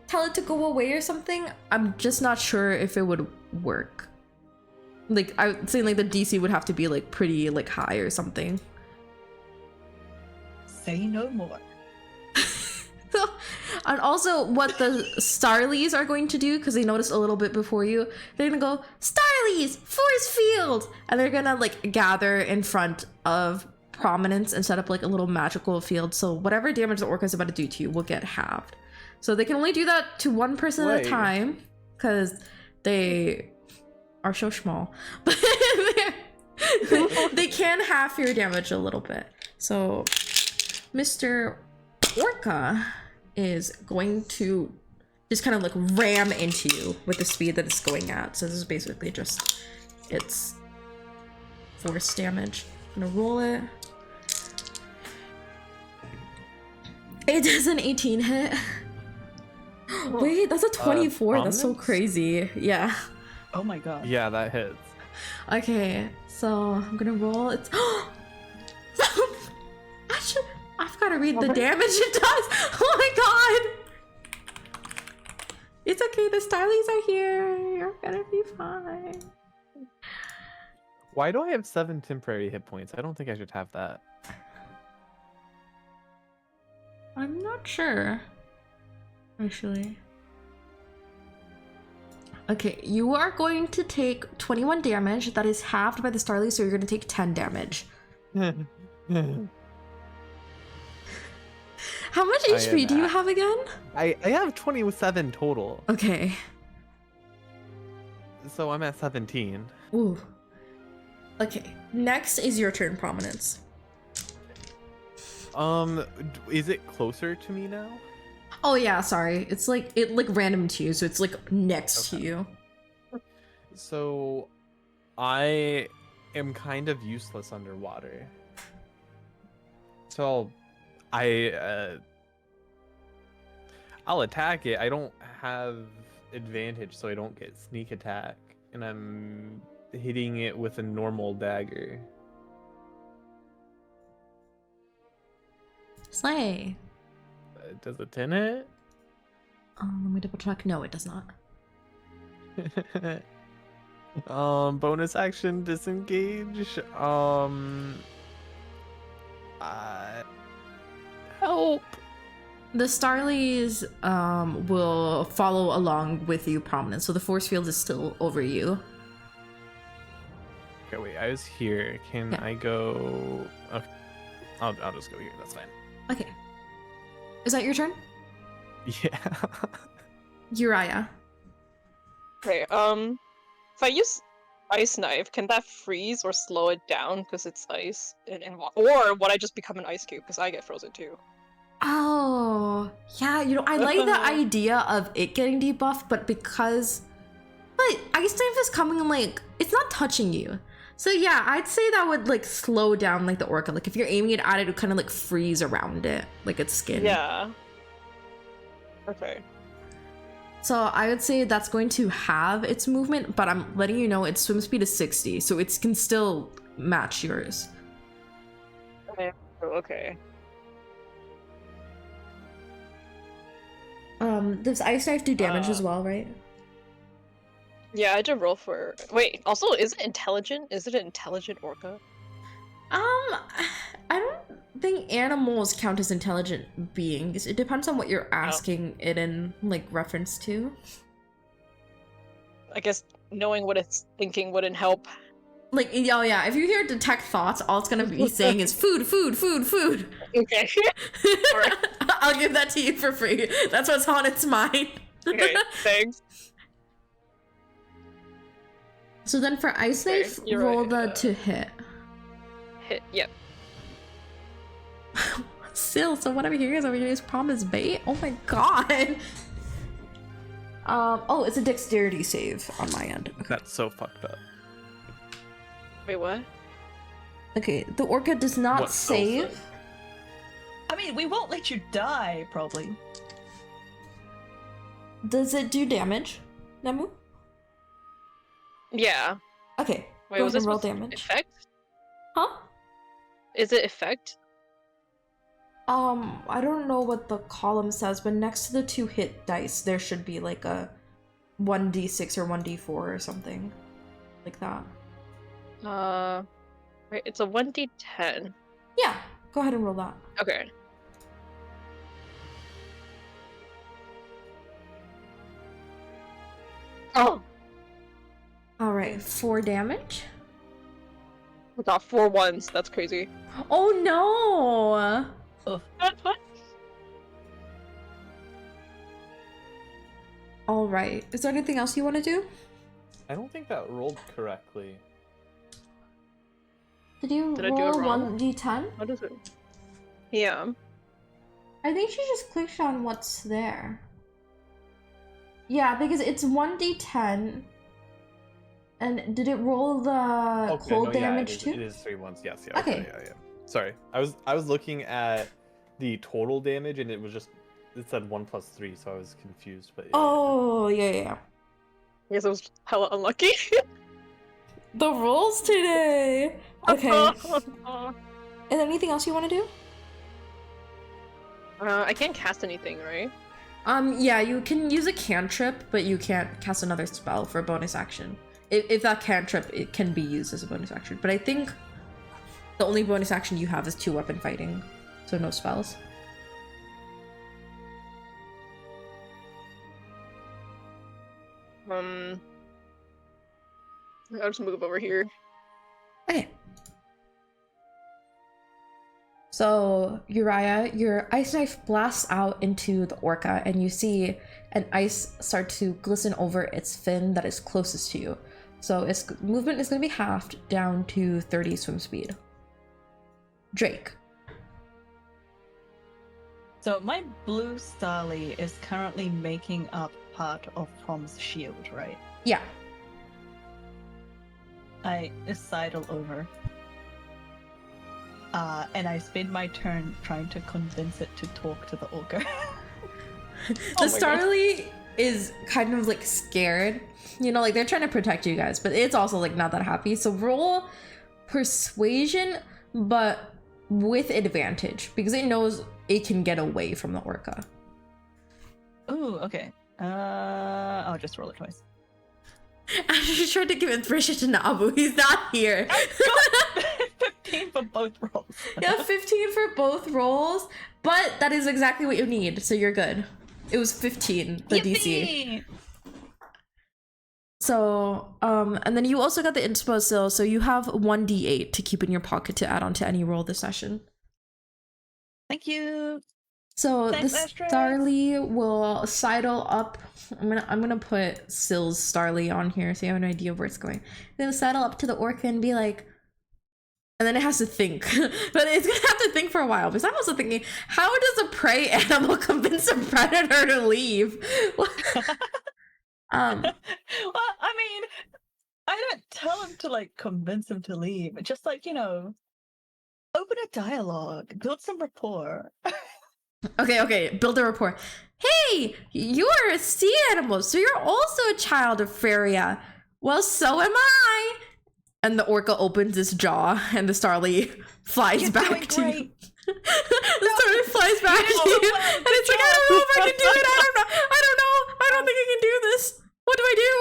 tell it to go away or something. I'm just not sure if it would work. Like I would say like the DC would have to be like pretty like high or something. Say no more. And also what the Starlies are going to do, because they noticed a little bit before you, they're gonna go, Starlies, force field! And they're gonna like gather in front of Prominence and set up like a little magical field. So whatever damage the orca is about to do to you will get halved. So they can only do that to one person at a Wait. time, because they are so small. But they can half your damage a little bit. So Mr. Orca is going to just kind of like ram into you with the speed that it's going at. So this is basically just its force damage. I'm gonna roll it. It does an 18 hit. Wait, that's a 24. That's so Prominence? crazy. Yeah. Oh my god. Yeah, that hits. Okay, so I'm gonna roll. It's I've got to read the damage it does. Oh my god! It's okay. The Starlies are here. You're gonna be fine. Why do I have 7 temporary hit points? I don't think I should have that. I'm not sure. Actually. Okay, you are going to take 21 damage. That is halved by the Starlies, so you're going to take 10 damage. How much I HP am do you at- have again? I have 27 total, Okay. so I'm at 17. Ooh. Okay, next is your turn, Prominence. Is it closer to me now? Oh yeah, sorry. It's like, it like random to you, so it's like next to Okay. you. So, I am kind of useless underwater. So, I'll attack it. I don't have advantage, so I don't get sneak attack, and I'm hitting it with a normal dagger. Slay. Does a 10 Let me double check. No, it does not. hit? Bonus action disengage. Help. The Starlies will follow along with you prominent, so the force field is still over you. Okay, wait. I was here. Can Yeah. I go? Okay. I'll just go here. That's fine. Okay. Is that your turn? Yeah. Uriah. Okay, if I use ice knife, can that freeze or slow it down because it's ice? Or would I just become an ice cube because I get frozen too? Oh, yeah, you know, I like the idea of it getting debuffed, but because... But Ice Knife is coming, like, it's not touching you. So yeah, I'd say that would, like, slow down, like, the orca. Like, if you're aiming it at it, it would kind of, like, freeze around it, like its skin. Yeah. Okay. So I would say that's going to have its movement, but I'm letting you know its swim speed is 60, so it can still match yours. Okay. Does Ice Knife do damage as Uh, well, right? Yeah, I did roll for. Wait, also, is it intelligent? Is it an intelligent orca? I don't think animals count as intelligent beings. It depends on what you're asking it in, like, reference to. I guess knowing what it's thinking wouldn't help. Like, oh yeah, if you hear detect thoughts, all it's gonna be saying is food, food, food, food. Okay. Alright. I'll give that to you for free. That's what's on its mind. Okay, thanks. So then for Ice Okay, Knife, you're roll right, the to hit. Hit. Yep. Still, so whatever here is promise bait. Oh my god. Oh, it's a dexterity save on my end. Okay. That's so fucked up. Wait, what? Okay, the orca does not What's so save. sad? I mean, we won't let you die, probably. Does it do damage, Nemu? Yeah. Okay, Wait, go was ahead this and roll supposed to be damage. effect? Huh? Is it effect? I don't know what the column says, but next to the 2 hit dice, there should be like a 1d6 or 1d4 or something like that. Wait, it's a 1d10. Yeah, go ahead and roll that. Okay. Oh! All right, 4 damage. I got 4 ones. That's crazy. Oh no! What? All right, is there anything else you want to do? I don't think that rolled correctly. Did you Did I do it roll wrong? 1d10? What is it? Yeah. I think she just clicked on what's there. Yeah, because it's 1d10. And did it roll the cold damage too? It is 3 ones. Yes, yeah. Okay. Yeah. Sorry, I was looking at the total damage and it said 1 plus 3, so I was confused. But yeah. Oh, yeah. I guess I was hella unlucky. The rolls today! Okay. Is there anything else you want to do? I can't cast anything, right? Yeah, you can use a cantrip, but you can't cast another spell for a bonus action. If that cantrip, it can be used as a bonus action. But I think the only bonus action you have is 2-weapon fighting, so no spells. I'll just move over here. Okay. So, Uriah, your ice knife blasts out into the orca, and you see an ice start to glisten over its fin that is closest to you. So its movement is going to be halved down to 30 swim speed. Drake. So my blue Starly is currently making up part of Prom's shield, right? Yeah. I sidle over. And I spend my turn trying to convince it to talk to the orca. The Oh my God. Starly is kind of like scared. You know, like they're trying to protect you guys, but it's also like not that happy. So roll persuasion, but with advantage because it knows it can get away from the orca. Ooh, okay. I'll just roll it twice. I just tried to give inspiration to Nabu. He's not here. I got 15 for both rolls. Yeah, 15 for both rolls, but that is exactly what you need, so you're good. It was 15, the DC. Yippee! So, and then you also got the inspo still, so you have 1d8 to keep in your pocket to add on to any roll this session. Thank you. So Thanks, the Astrax. Starly will sidle up. I'm gonna put Sill's Starly on here so you have an idea of where it's going. Then sidle up to the orca and be like, and then it has to think, but it's gonna have to think for a while. Because I'm also thinking, how does a prey animal convince a predator to leave? Well, I mean, I don't tell him to like convince him to leave. It's just like, open a dialogue, build some rapport. Okay, build a rapport. Hey, you are a sea animal, so you're also a child of Feria. Well, so am I. And the orca opens its jaw, and the Starly flies You're back doing to you. great. The Starly flies back to doing you, well. and it's like, I don't know if I can do it. I don't know. I don't think I can do this. What do I do?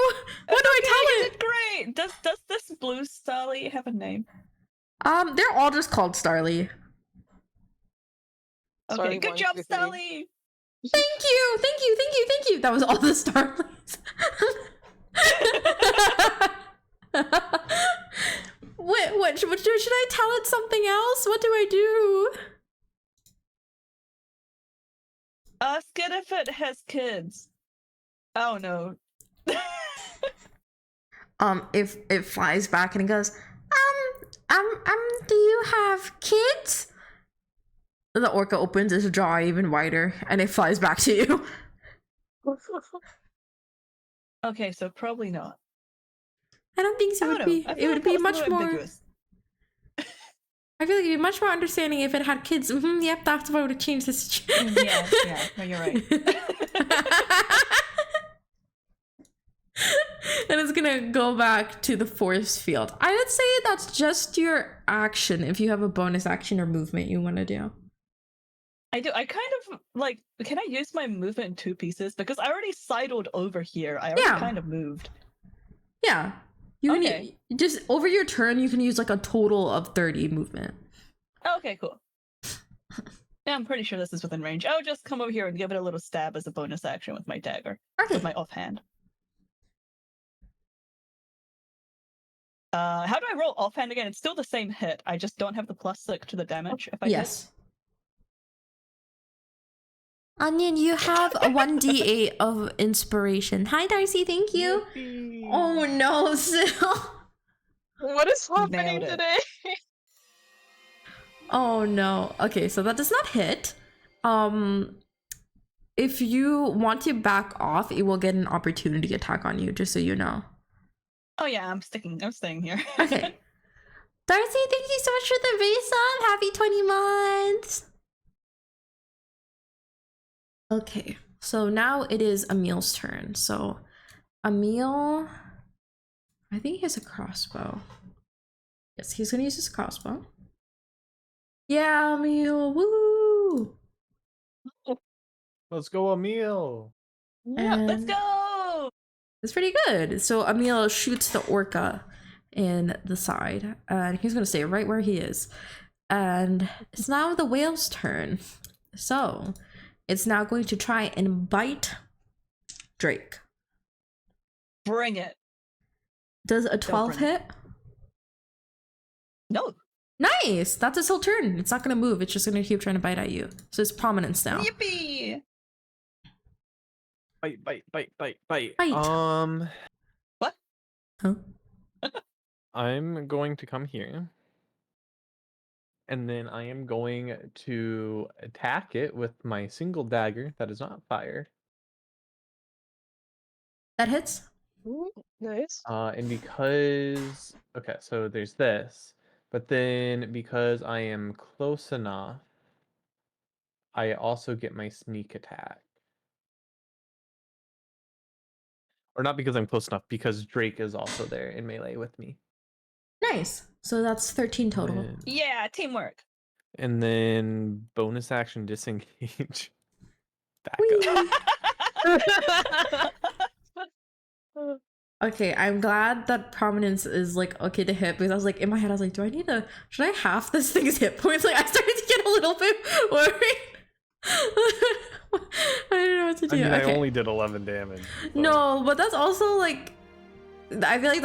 What do I You tell it? did great. Does this blue Starly have a name? They're all just called Starly. Okay, Starly good 1, job, 2, 3. Starly. Thank you. That was all the Starlys. What should I tell it something else? What do I do? Ask it if it has kids. Oh no. If it flies back and it goes, do you have kids? The orca opens its jaw even wider and it flies back to you. Okay, so probably not. I don't think so. I don't know. I It feel would like be that was a much little more. ambiguous. I feel like it'd be much more understanding if it had kids. Yep, that's what would have changed the situation. Yeah, no, you're right. And it's gonna go back to the force field. I would say that's just your action if you have a bonus action or movement you want to do. I do. I kind of like. Can I use my movement in 2 pieces? Because I already sidled over here. I already Yeah. kind of moved. Yeah. You can Okay. just over your turn you can use like a total of 30 movement. Okay, cool. Yeah, I'm pretty sure this is within range. I'll just come over here and give it a little stab as a bonus action with my dagger, Okay. with my offhand. How do I roll offhand again? It's still the same hit. I just don't have the +6 to the damage if I hit. Yes. Onion, you have a 1d8 of inspiration. Hi Darcy, thank you. Yippee. Oh no, Sil. What is happening Nailed it. today? Oh no. Okay, so that does not hit. If you want to back off, it will get an opportunity attack on you, just so you know. Oh yeah, I'm staying here. Okay. Darcy, thank you so much for the resub. Happy 20 months. Okay, so now it is Emil's turn. So Emil, I think he has a crossbow. Yes, he's gonna use his crossbow. Yeah, Emil, woo! Let's go, Emil. Yeah. And Let's go! it's pretty good. So Emil shoots the orca in the side, and he's gonna stay right where he is. And it's now the whale's turn. So it's now going to try and bite Drake. Bring it. Does a 12 bring it. hit? No. Nice! That's its whole turn. It's not gonna move, it's just gonna keep trying to bite at you. So it's prominence now. Yippee! Bite. Bite. What? Huh? I'm going to come here. And then I am going to attack it with my single dagger that is not fire. That hits? Ooh, nice. And because okay, so there's this, but then because I am close enough, I also get my sneak attack. Or not because I'm close enough, because Drake is also there in melee with me. Nice. So that's 13 total. And, Yeah, teamwork. and then bonus action disengage. Back Whee! up. Okay, I'm glad that Prominence is like okay to hit because I was like in my head I was like, should I half this thing's hit points? Like I started to get a little bit worried. I don't know what to do. I mean, Okay. I only did 11 damage. so- No, but that's also like I feel like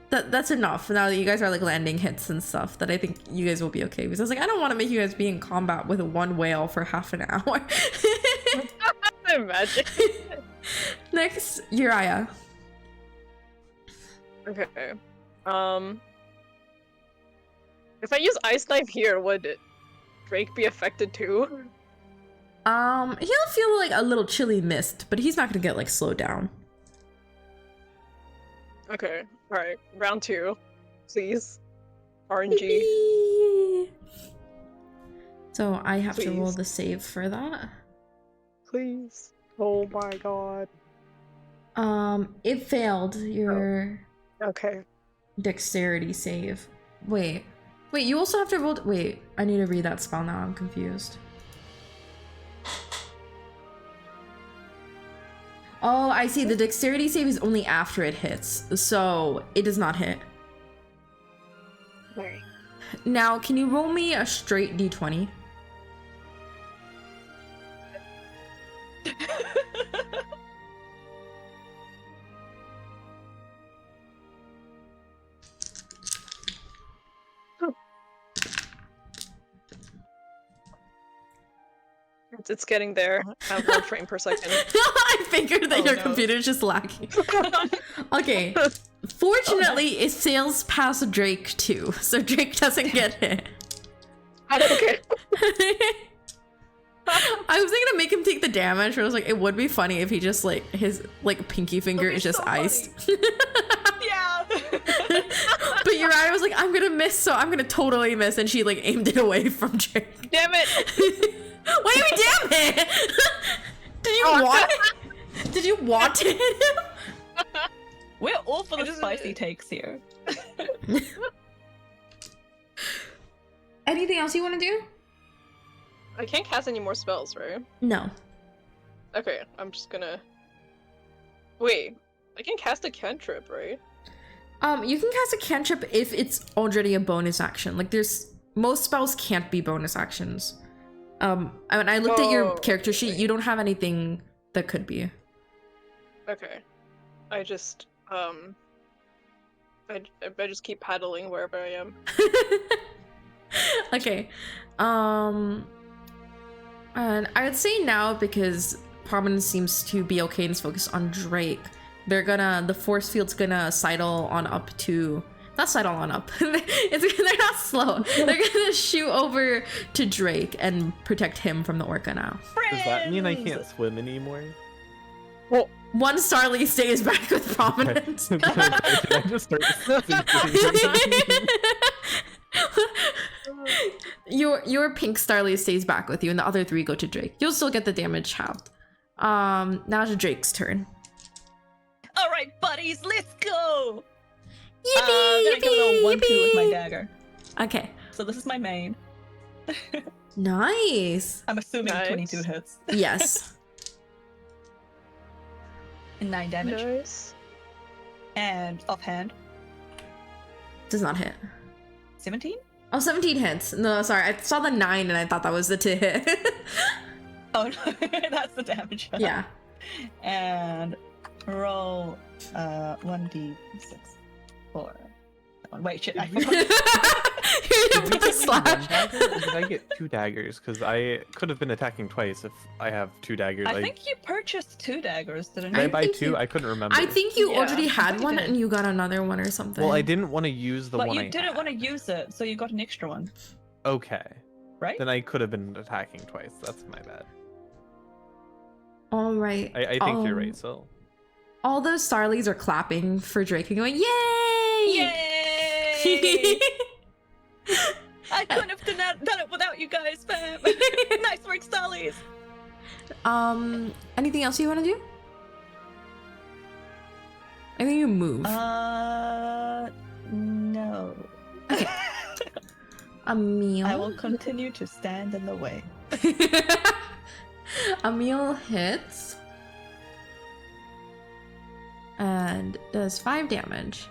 that's enough now that you guys are like landing hits and stuff that I think you guys will be okay because I was like I don't want to make you guys be in combat with one whale for half an hour. Imagine. Next, Uriah. Okay. If I use Ice Knife here, would Drake be affected too? He'll feel like a little chilly mist, but he's not gonna get like slowed down. Okay. Alright. Round 2. Please. RNG. Yippee! So I have to roll Please. the save for that. Please. Oh my god. It failed your Okay. dexterity save. Wait, you also have to roll. Wait, I need to read that spell now. I'm confused. Oh, I see. The dexterity save is only after it hits, so it does not hit. Alright. Now, can you roll me a straight d20? It's getting there at 1 frame per second. I figured that Oh, your no. computer's just lagging. Okay. Fortunately, it sails past Drake too, so Drake doesn't get hit. Okay. I was gonna make him take the damage, but I was like, it would be funny if he just like his like pinky finger be is just so iced. Yeah. But Uriah was like, I'm gonna miss, so I'm gonna totally miss, and she like aimed it away from Drake. Damn it! What do you mean, damn it? Did you want it? Did you want to hit him? We're all for I the just- spicy takes here. Anything else you want to do? I can't cast any more spells, right? No. Okay, I'm just gonna... Wait, I can cast a cantrip, right? You can cast a cantrip if it's already a bonus action. Like most spells can't be bonus actions. When I looked at your Oh, character sheet, okay. you don't have anything that could be. Okay. I just, I just keep paddling wherever I am. Okay. And I would say now, because Prominence seems to be okay and is focused on Drake, the force field's gonna sidle on up to, not sidle on up, they're not slow. They're gonna shoot over to Drake and protect him from the orca now. Does that mean I Friends! can't swim anymore? One Starly stays back with Prominence. Did I just start Your pink Starly stays back with you, and the other 3 go to Drake. You'll still get the damage halved. Now it's Drake's turn. All right, buddies, let's go. Yippee! I'm gonna go a little 1-2 with my yippee! dagger. Okay, So this is my main. nice. I'm assuming Nice. 22 hits Yes. and 9 damage. Nice. And offhand, Does not hit. 17. Oh, 17 hits. No, sorry. I saw the 9 and I thought that was the to hit. Oh no, that's the damage. Yeah. And roll 1d6 4. Wait, shit. I You're forgot. gonna put the slash. Did I get 2 daggers? Because I could have been attacking twice if I have 2 daggers. I think you purchased 2 daggers, didn't Did I you? buy think 2? you- I couldn't remember. I think you Yeah, already I had think you one did. and you got another one or something. Well, I didn't want to use the But one you I didn't had. want to use it, so you got an extra one, Okay. right? Then I could have been attacking twice. That's my bad. All right. I think you're right, so. All those Starlies are clapping for Drake and going, yay! Yay! I couldn't have done it without you guys, fam. Nice work, Stollies. Anything else you want to do? I think you move. No. A meal. I will continue to stand in the way. A meal hits. and does 5 damage.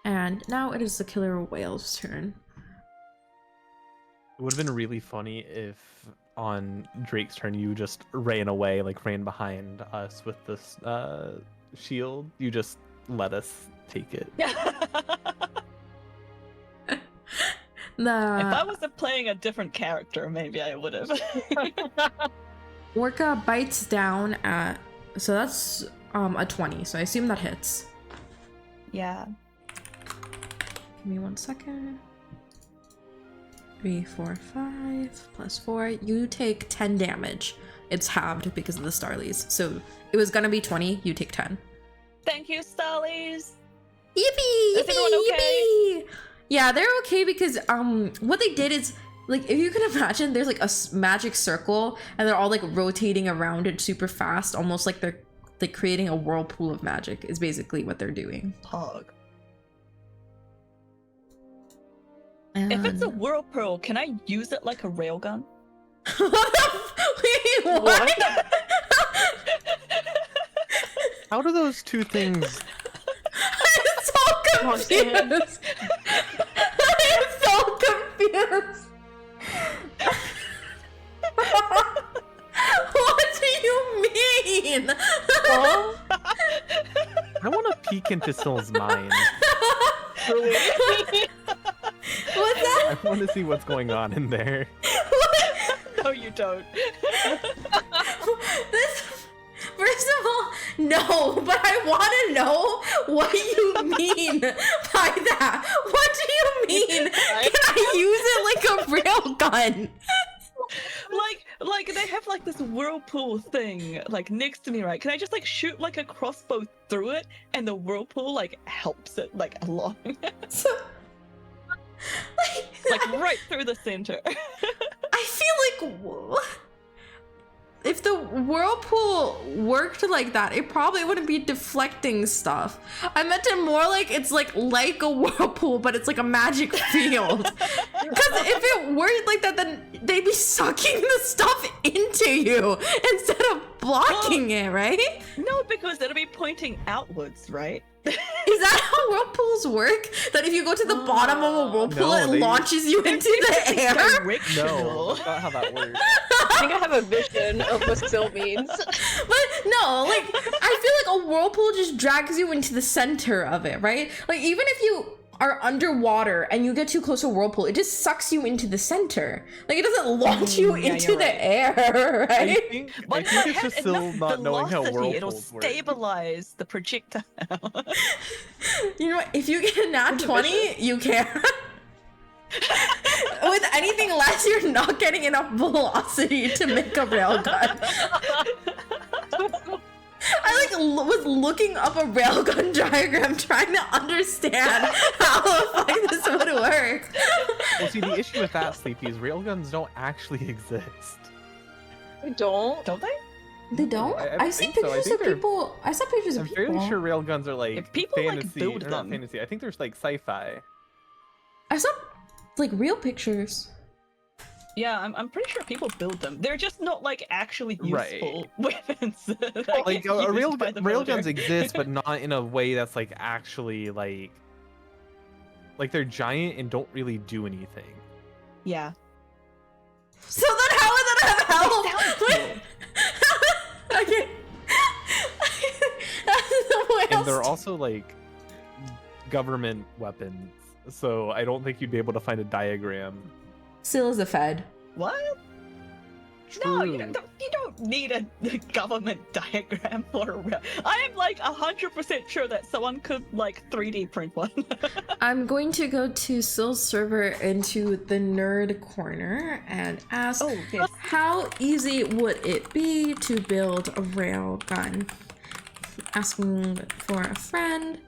And now it is the killer whale's turn. It would have been really funny if on Drake's turn you just ran away, like ran behind us with this shield. You just let us take it. If I was playing a different character, maybe I would have. Orca bites down at, so that's a 20, so I assume that hits. Yeah. Give me 1 second. 3, 4, 5 plus 4. You take 10 damage. It's halved because of the Starlies. So it was gonna be 20, you take 10. Thank you, Starlies. Yippee! Is everyone okay? Yippee! Yeah, they're okay because what they did is, like, if you can imagine, there's like a magic circle and they're all like rotating around it super fast, almost like they're like creating a whirlpool of magic is basically what they're doing. Pog. And... If it's a whirlpool, can I use it like a railgun? Wait, what? How do those two things? I'm so confused. I'm so confused. What do you mean? I want to peek into Syl's mind. What's that? I want to see what's going on in there. No, you don't. This, first of all, no, but I want to know what you mean by that. What do you mean? Can I use it like a railgun? Like they have like this whirlpool thing like next to me, right? Can I just like shoot like a crossbow through it and the whirlpool like helps it like along? So, Like right through the center. I feel like if the whirlpool worked like that, it probably wouldn't be deflecting stuff. I meant it more like it's like a whirlpool, but it's like a magic field. Because if it worked like that, then they'd be sucking the stuff into you instead of blocking it, right? No, because it'll be pointing outwards, right? Is that how whirlpools work? That if you go to the bottom of a whirlpool, No, it launches you into the air? No, Directional. that's not how that works. I think I have a vision of what Syl means. But no, like, I feel like a whirlpool just drags you into the center of it, right? Like, even if you are underwater and you get too close to a whirlpool, it just sucks you into the center. Like, it doesn't launch you yeah, into you're the right. air, I right? think But it's if it just had Syl enough not knowing how velocity, it'll whirlpools work. stabilize the projectile. You know what? If you get a nat 20, you can. With anything less, you're not getting enough velocity to make a railgun. I like was looking up a railgun diagram trying to understand how the fuck this would work. Well, see, the issue with that, Sleepy, is railguns don't actually exist. I don't. Don't they? They don't? I I see think so. I pictures think of they're- people. I saw pictures of I'm people. fairly sure railguns are like If people, like, fantasy, build or not them. fantasy. I think there's like sci-fi. I saw like real pictures. Yeah, I'm pretty sure people build them. They're just not like actually Right. useful weapons. that Like get used by the railguns military. exist, but not in a way that's like actually like they're giant and don't really do anything. Yeah. So then how would that have help? sound Okay. What And else they're also like government weapons, so I don't think you'd be able to find a diagram. Syl is a Fed. What? No, you True. don't need a government diagram for a rail. I am like 100% sure that someone could like 3D print one. I'm going to go to Syl's server into the nerd corner and ask yes. how easy would it be to build a railgun? Asking for a friend.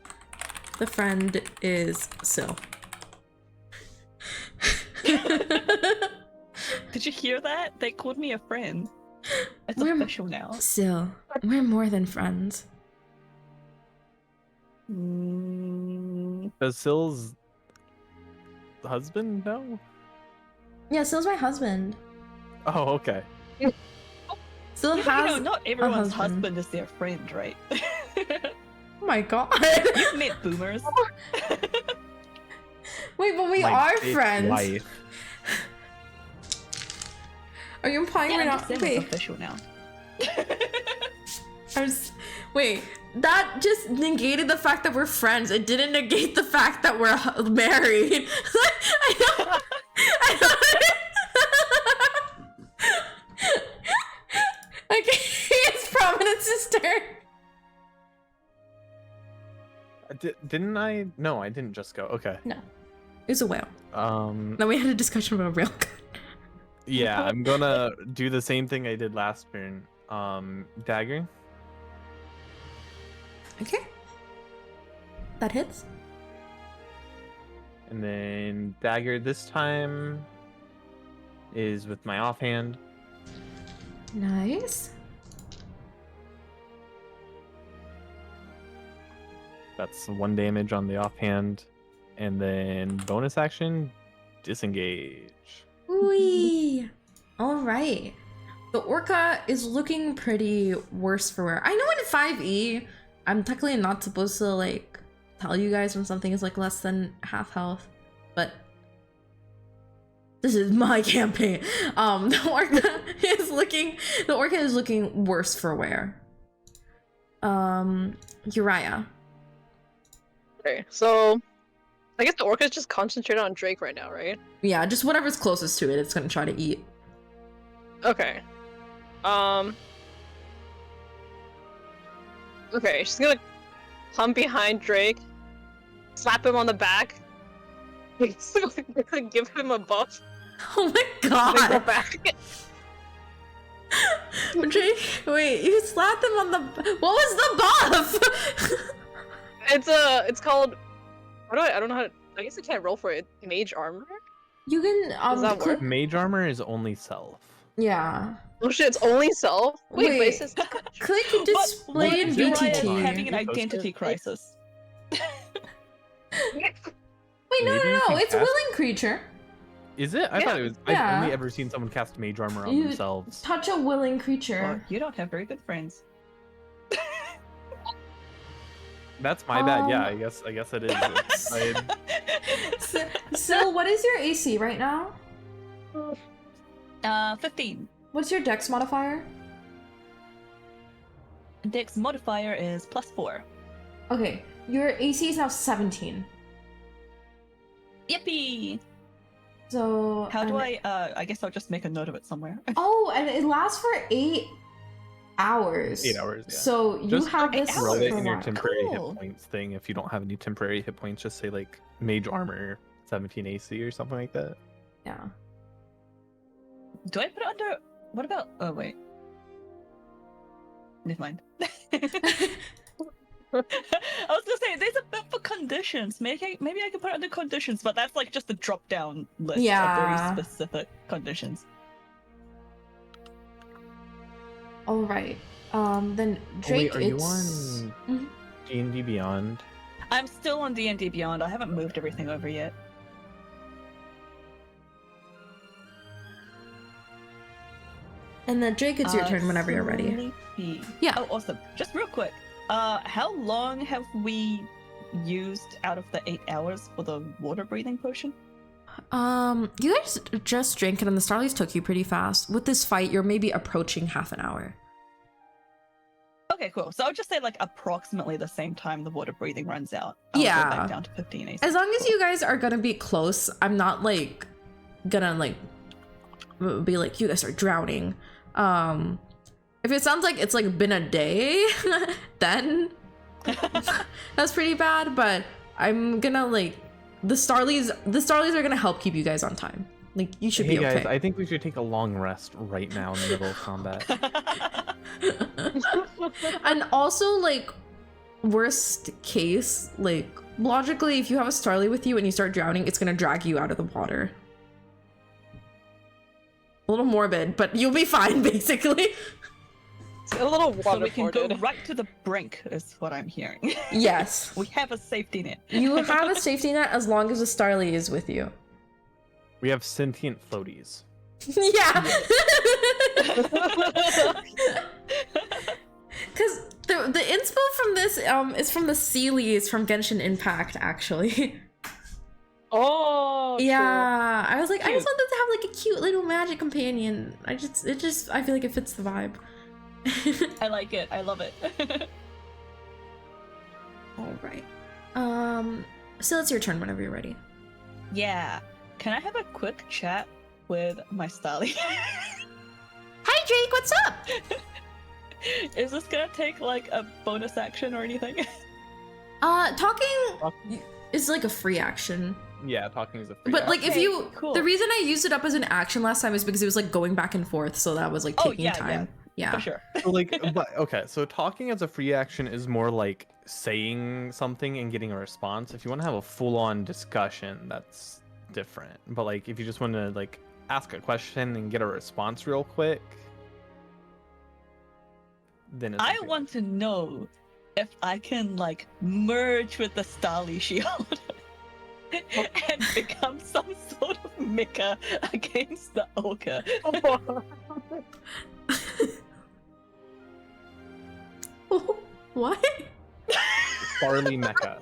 The friend is Syl. Did you hear that? They called me a friend. It's We're- official now. Syl, we're more than friends. Does Syl's husband know? Yeah, Syl's my husband. Oh, okay. still Yeah, but, has you know, not everyone's husband. husband is their friend, right? Oh my god. You've met boomers. Wait, but we My are bitch friends. wife. Are you implying Yeah, we're I'm not? just saying Wait, it's official now. wait. That just negated the fact that we're friends. It didn't negate the fact that we're married. I don't. Okay, it's prominent sister. Didn't I? No, I didn't just go. Okay. It's a whale. Then we had a discussion about railgun. Yeah, I'm gonna do the same thing I did last turn. Dagger. Okay. That hits. And then dagger this time is with my offhand. Nice. That's 1 damage on the offhand. And then bonus action, disengage. Wee. All right. The orca is looking pretty worse for wear. I know in 5e, I'm technically not supposed to like tell you guys when something is like less than half health, but this is my campaign. The orca is looking worse for wear. Uriah. Okay, so I guess the orca is just concentrated on Drake right now, right? Yeah, just whatever's closest to it, it's gonna try to eat. Okay. Okay, she's gonna come behind Drake, slap him on the back, give him a buff, Oh my then go god! back. Drake, wait, you slapped him on the. What was the buff? It's called. I don't know how to. I guess I can't roll for it. Mage armor? You can Does that click. work? Mage armor is only self. Yeah, Oh shit, it's only self? Wait, but Wait. it says click display in What? Uriah Uriah is BTT. having an You posted identity it? crisis. Wait, no, Maybe you no, can it's cast- willing creature. Is it? I Yeah. thought it was. Yeah. I've only ever seen someone cast mage armor on You themselves. touch a willing Well, creature. you don't have very good friends. That's my bad. Yeah, Um, I guess it is. Sil, what is your AC right now? 15. What's your dex modifier? Dex modifier is +4. Okay, your AC is now 17. Yippee! So How do I guess I'll just make a note of it somewhere. Oh, and it lasts for 8 hours. 8 hours. Yeah. So you Just have eight this Roll hours. it for in your what? temporary Cool. hit points thing. If you don't have any temporary hit points, just say like mage armor 17 AC or something like that. Yeah. Do I put it under... What about... Oh, wait. Never mind. I was gonna say, there's a bit for conditions. Maybe I can put it under conditions, but that's like just a drop-down list Yeah. of very specific conditions. All right. Then Oh, Drake, wait, are you it's on Mhm. D&D Beyond? I'm still on D&D Beyond. I haven't moved everything over yet. And then Drake, it's your turn whenever you're ready. Sleepy. Yeah. Oh, awesome. Just real quick. How long have we used out of the 8 hours for the water breathing potion? You guys just drank it and the Starlies took you pretty fast. With this fight, you're maybe approaching half an hour. Okay, cool. So I'll just say like approximately the same time the water breathing runs out. I'll Yeah. Go back down to 15 AC. As long as you guys are gonna be close, I'm not like gonna like be like you guys are drowning. If it sounds like it's like been a day, then that's pretty bad. But I'm gonna like the Starlies are gonna help keep you guys on time. Like you should Hey be guys, okay. I think we should take a long rest right now in the middle of combat. And also like worst case, like logically, if you have a Starly with you and you start drowning, it's gonna drag you out of the water. A little morbid, but you'll be fine basically. it's a little So we can go waterboarded. right to the brink, is what I'm hearing. Yes. We have a safety net. You have a safety net as long as a Starly is with you. We have sentient floaties. Yeah. Because the inspo from this is from the Sealies from Genshin Impact, actually. Oh, Yeah, I was like, I just Cute. wanted to have like a cute little magic companion. I feel like it fits the vibe. I like it. I love it. All right. So it's your turn whenever you're ready. Yeah. Can I have a quick chat with my Starly? Hi Drake, what's up? Is this gonna take like a bonus action or anything? Talking is like a free action. Yeah, talking is a free. But like if Okay, you cool. the reason I used it up as an action last time is because it was like going back and forth, so that was like Oh, taking yeah, time. Yeah. For sure. So, like, but okay, so talking as a free action is more like saying something and getting a response. If you want to have a full-on discussion, that's different. But like, if you just want to like ask a question and get a response real quick, then it's I okay. want to know if I can like merge with the Starly Shield and become some sort of mecha against the Ogre. What? Barley Mecha.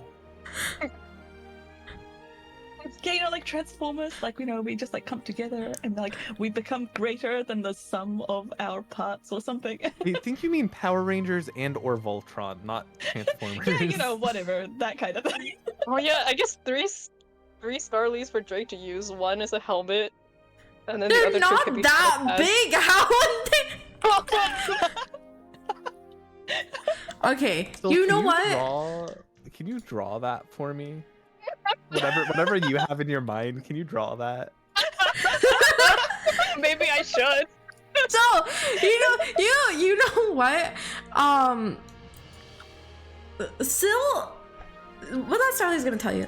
Yeah, you know, like Transformers, like, you know, we just like come together and like we become greater than the sum of our parts or something. I think you mean Power Rangers and or Voltron, not Transformers. Yeah, you know, whatever, that kind of thing. Oh yeah, I guess three Starlies for Drake to use. One is a helmet, and then the They're other two not could be that as- big. How would they? Okay, So you know can what? Can you draw that for me? Whatever you have in your mind, can you draw that? Maybe I should. So you know what? Syl, what that Starly's gonna tell you?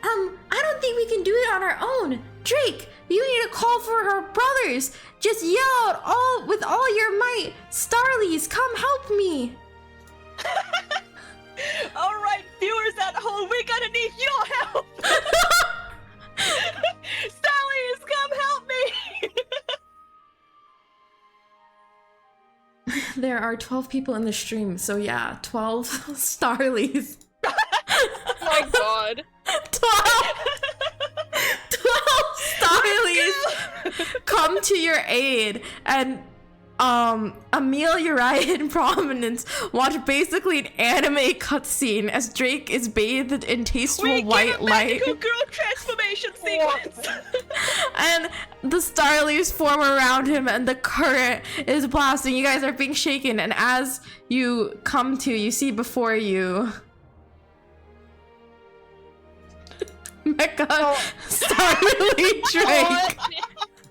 I don't think we can do it on our own. Drake, you need to call for our brothers. Just yell out with all your might. Starlies, come help me. All right, viewers at home, we're gonna need your help. Starlies, come help me. There are 12 people in the stream, so yeah, 12 Starlies. Oh my god. 12 Starlies come to your aid, and Amelia in Prominence watch basically an anime cutscene as Drake is bathed in tasteful We white get a light, magical girl transformation sequence. and the Starlies form around him, and the current is blasting. You guys are being shaken, and as you come to, you see before you Mecha Starly Drake.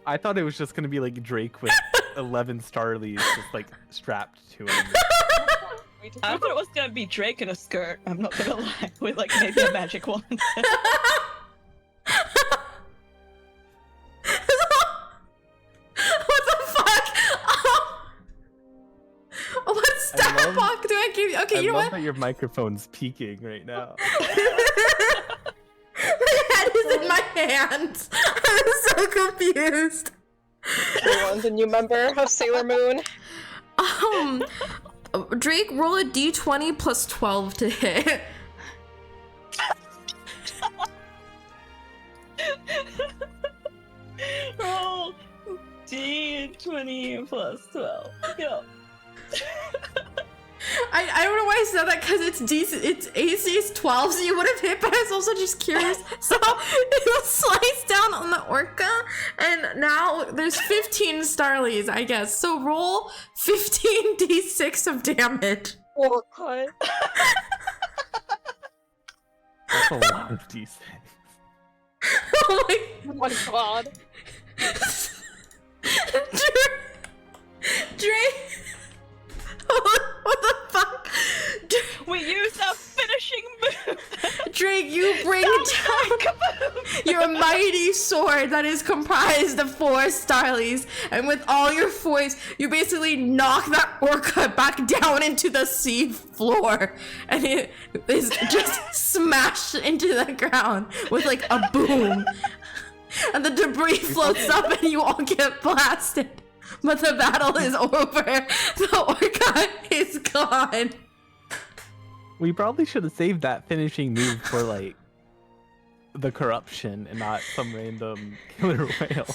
I thought it was just gonna be like Drake with 11 Starlies just like strapped to him. I thought it was gonna be Drake in a skirt. I'm not gonna lie, with like maybe a magic wand. What the fuck? What stat block do I give you? Okay, I you know love what? that your microphone's peaking right now. My head is in my hands. I'm so confused. Everyone's a new member of Sailor Moon. Drake, roll a d20 plus 12 to hit. Roll D20 plus 12. Yo. I don't know why I said that, because it's AC is 12, so you would have hit, but I was also just curious. So it'll slice down on the orca, and now there's 15 Starlies, I guess. So roll 15 d6 of damage. Oh god. That's a lot of D6. Oh my Oh my god. Drake. What the fuck? We used our finishing move. Drake, you bring down your mighty sword that is comprised of 4 Starlies, and with all your force, you basically knock that orca back down into the sea floor, and it is just smashed into the ground with like a boom. and the debris floats up and you all get blasted. But the battle is over. The orca is gone. We probably should have saved that finishing move for like the corruption and not some random killer whale.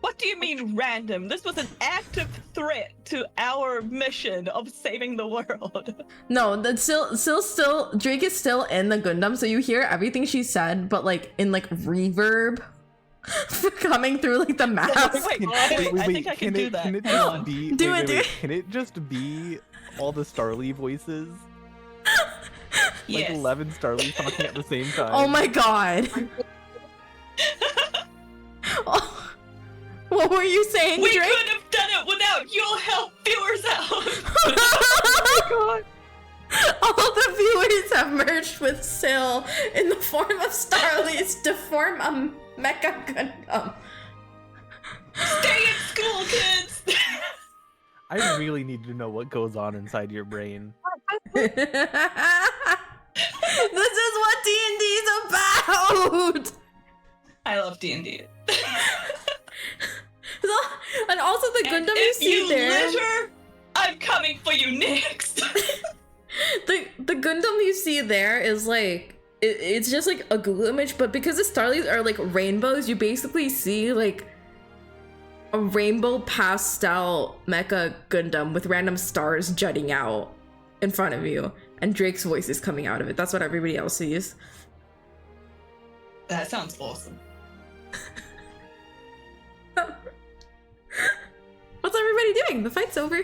What do you mean random? This was an active threat to our mission of saving the world. No, that's still Drake is still in the Gundam, so you hear everything she said, but like in like reverb coming through like the mask. Wait, I think I can do that. Can it Hang on. just be? Do it. Can it just be all the Starly voices? Like Yes. 11 Starly talking at the same time. Oh my god. Oh, what were you saying, We Drake? could have done it without your help, viewers out. Oh all the viewers have merged with Syl in the form of Starlies to form a Mecha Gundam. Stay in school, kids. I really need to know what goes on inside your brain. This is what D&D is about. I love D&D. And also the And Gundam you if see you there. litter, I'm coming for you next. The Gundam you see there is like it's just like a Google image, but because the Starlies are like rainbows, you basically see like a rainbow pastel mecha Gundam with random stars jutting out in front of you, and Drake's voice is coming out of it. That's what everybody else sees. That sounds awesome. What's everybody doing? The fight's over.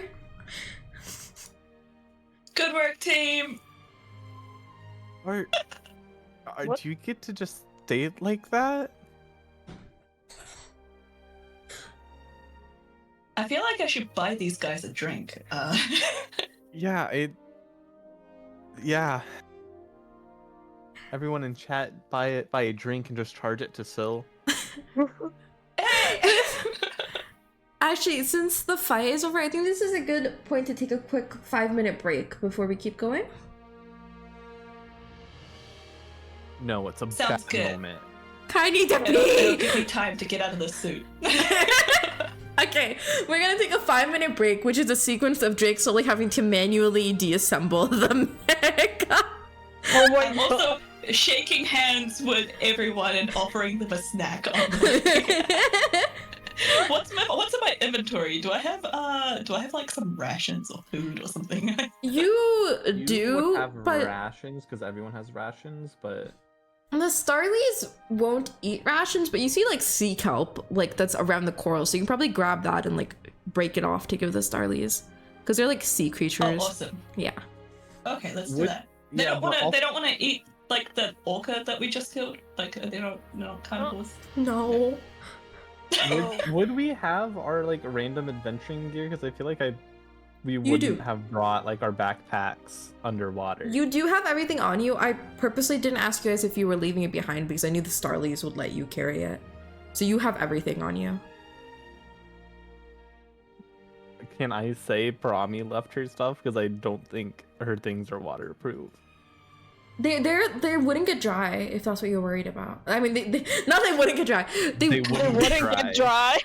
Good work, team. Or What? do you get to just stay like that? I feel like I should buy these guys a drink. Yeah, yeah. Everyone in chat buy a drink and just charge it to Syl. Hey! Actually, since the fight is over, I think this is a good point to take a quick 5-minute break before we keep going. No, it's a Sounds bad good. moment. I need to It'll pee. give me time to get out of the suit. Okay, we're gonna take a 5-minute break, which is a sequence of Drake slowly having to manually deassemble the mecha. Oh my I'm also shaking hands with everyone and offering them a snack on the way. What's in my inventory? Do I have like some rations or food or something? You do, would have but rations because everyone has rations, but the Starlies won't eat rations, but you see like sea kelp, like that's around the coral, so you can probably grab that and like break it off to give the Starlies. Because they're like sea Oh, creatures. awesome. Yeah. Okay, let's do Would- that. They yeah, don't but want to. also- They don't want to eat like the orca that we just killed. Like they don't. No cannibals. No. would we have our like random adventuring gear? Because I feel like we You wouldn't do. have brought like our backpacks underwater. You do have everything on you. I purposely didn't ask you guys if you were leaving it behind because I knew the Starlies would let you carry it. So you have everything on you. Can I say Parami left her stuff? Because I don't think her things are waterproof. They wouldn't get dry if that's what you're worried about. I mean, not they wouldn't get dry. They They It wouldn't wouldn't dry. get dry.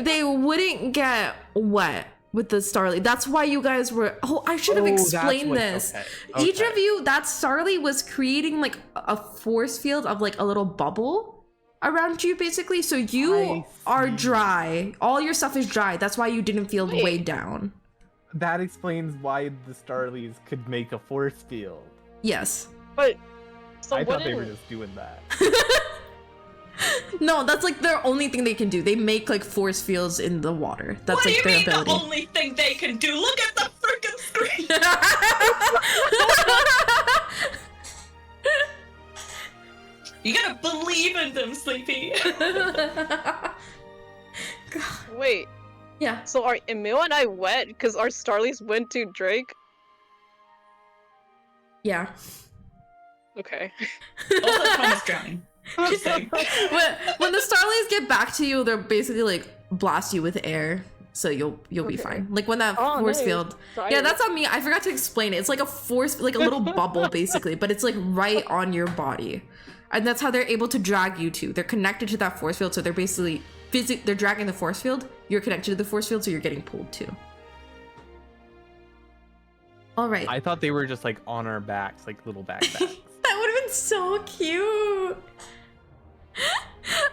they wouldn't get wet with the Starly. That's why you guys were. Oh, I should have Oh, that's explained what- this. okay. Each of Okay. you, that Starly was creating like a force field of like a little bubble around you, basically. So you I are see. dry. All your stuff is dry. That's why you didn't feel Wait. weighed down. That explains why the Starlies could make a force field. Yes. But so I thought they were wouldn't- just doing that. No, that's like their only thing they can do. They make like force fields in the water. That's what like do you their mean ability. the only thing they can do? Look at the freaking screen. You gotta believe in them, Sleepy. Wait, Yeah. so are Emil and I wet because our Starlies went to Drake? Yeah. Okay. Also, Thomas drowning. Just saying. When the Starlies get back to you, they're basically like blast you with air, so you'll be Okay. fine. Like when that Oh, force nice. field. Sorry. Yeah, that's on me. I forgot to explain it. It's like a force, like a little bubble, basically, but it's like right on your body. And that's how they're able to drag you to. They're connected to that force field, so they're basically they're dragging the force field. You're connected to the force field, so you're getting pulled too. All right. I thought they were just like on our backs, like little backpacks. That would have been so cute.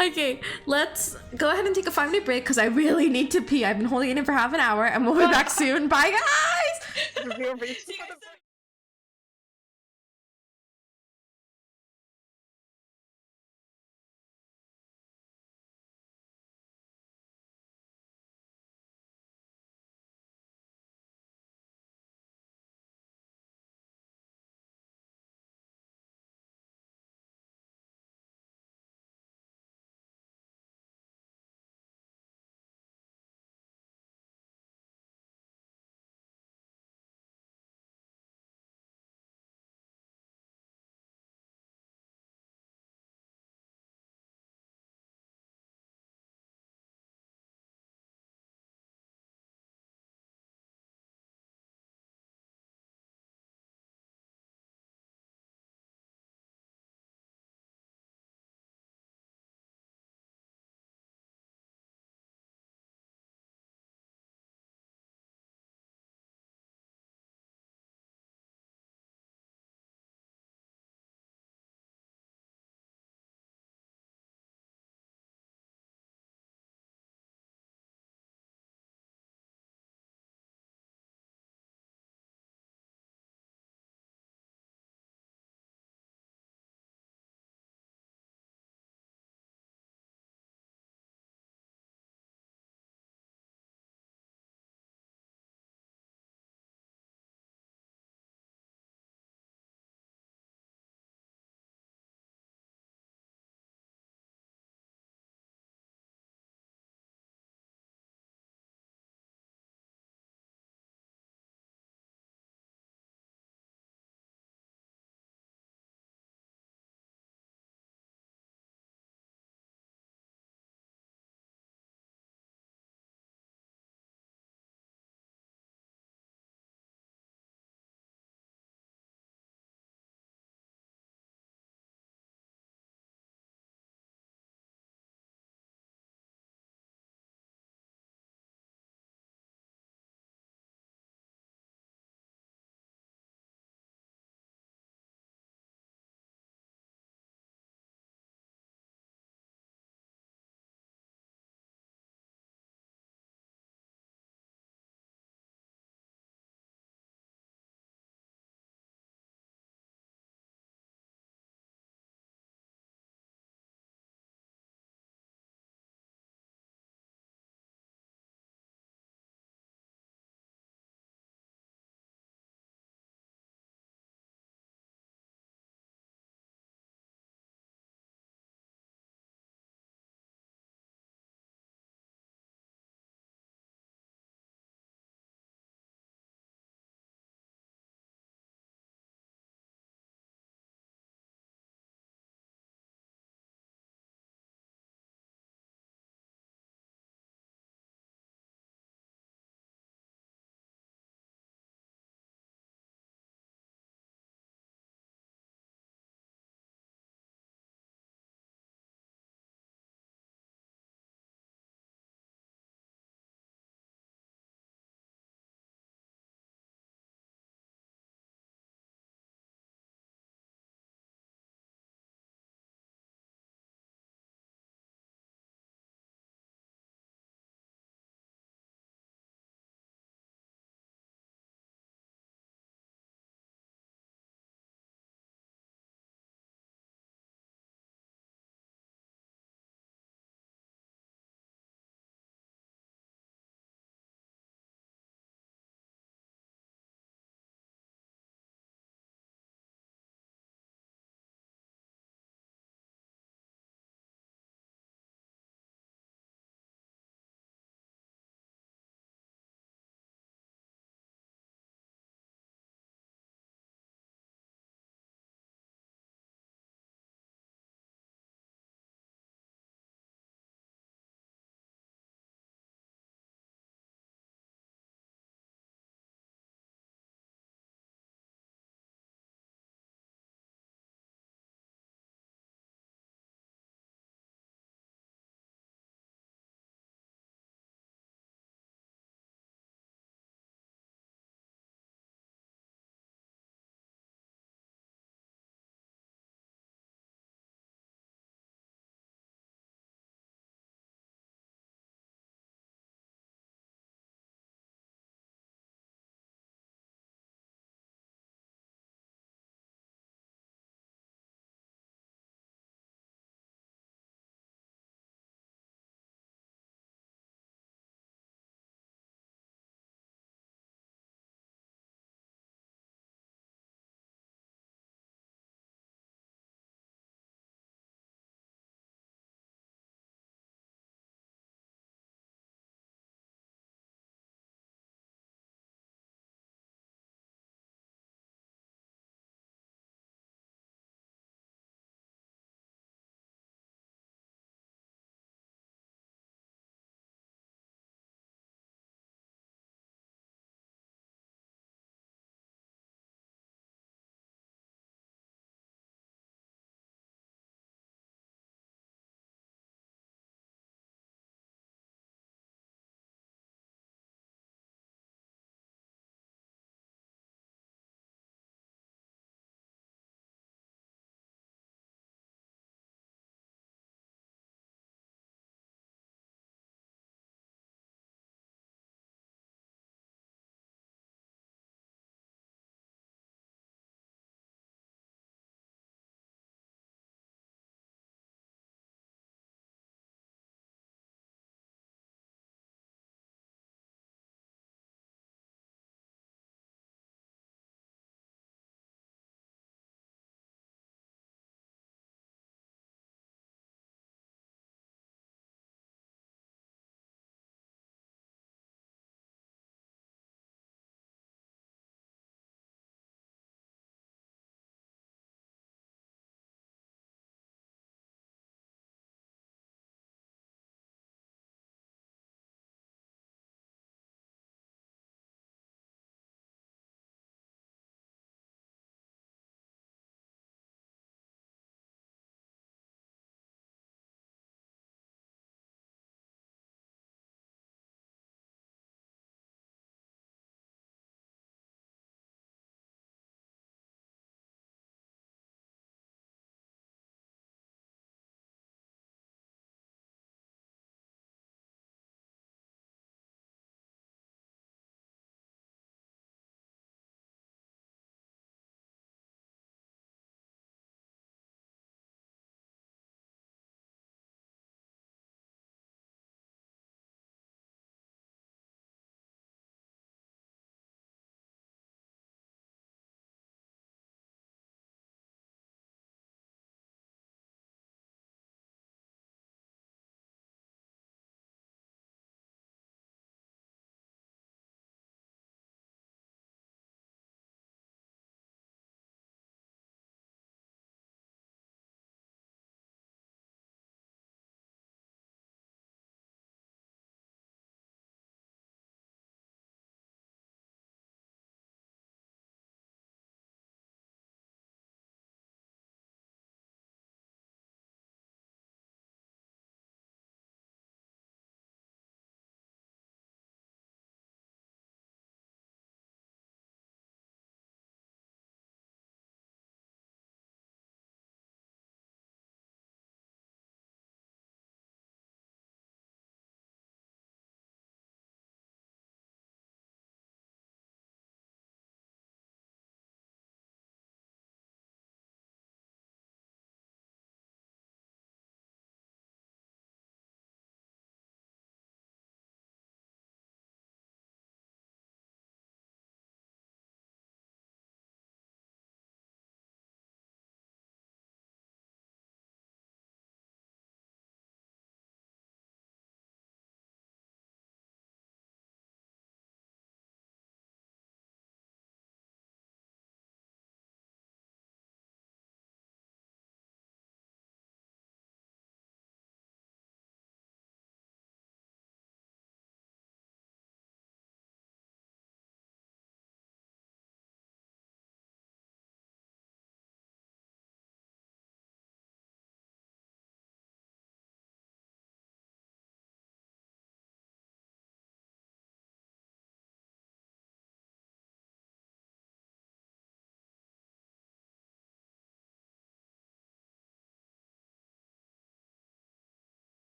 Okay, let's go ahead and take a 5-minute break because I really need to pee. I've been holding it in for half an hour and we'll be back soon. Bye, guys. We're racing for the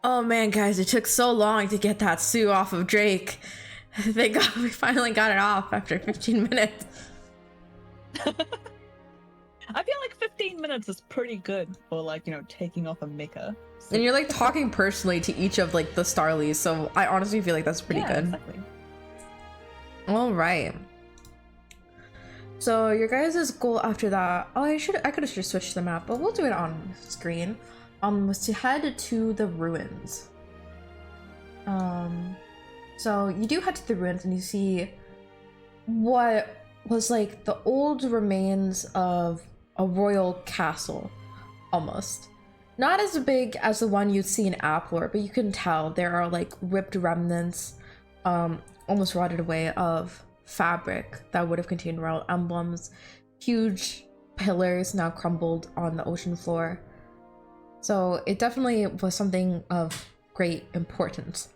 Oh man, guys, it took so long to get that Sue off of Drake. Thank God we finally got it off after 15 minutes. I feel like 15 minutes is pretty good for like, taking off a Mika. And you're like talking personally to each of like the Starlies, so I honestly feel like that's pretty good. Exactly. All right. So your guys' goal after that, I could have just switched the map, but we'll do it on screen. Was to head to the ruins. So you do head to the ruins and you see what was like the old remains of a royal castle, almost. Not as big as the one you'd see in Applor, but you can tell there are like ripped remnants, almost rotted away, of fabric that would have contained royal emblems, huge pillars now crumbled on the ocean floor. So it definitely was something of great importance.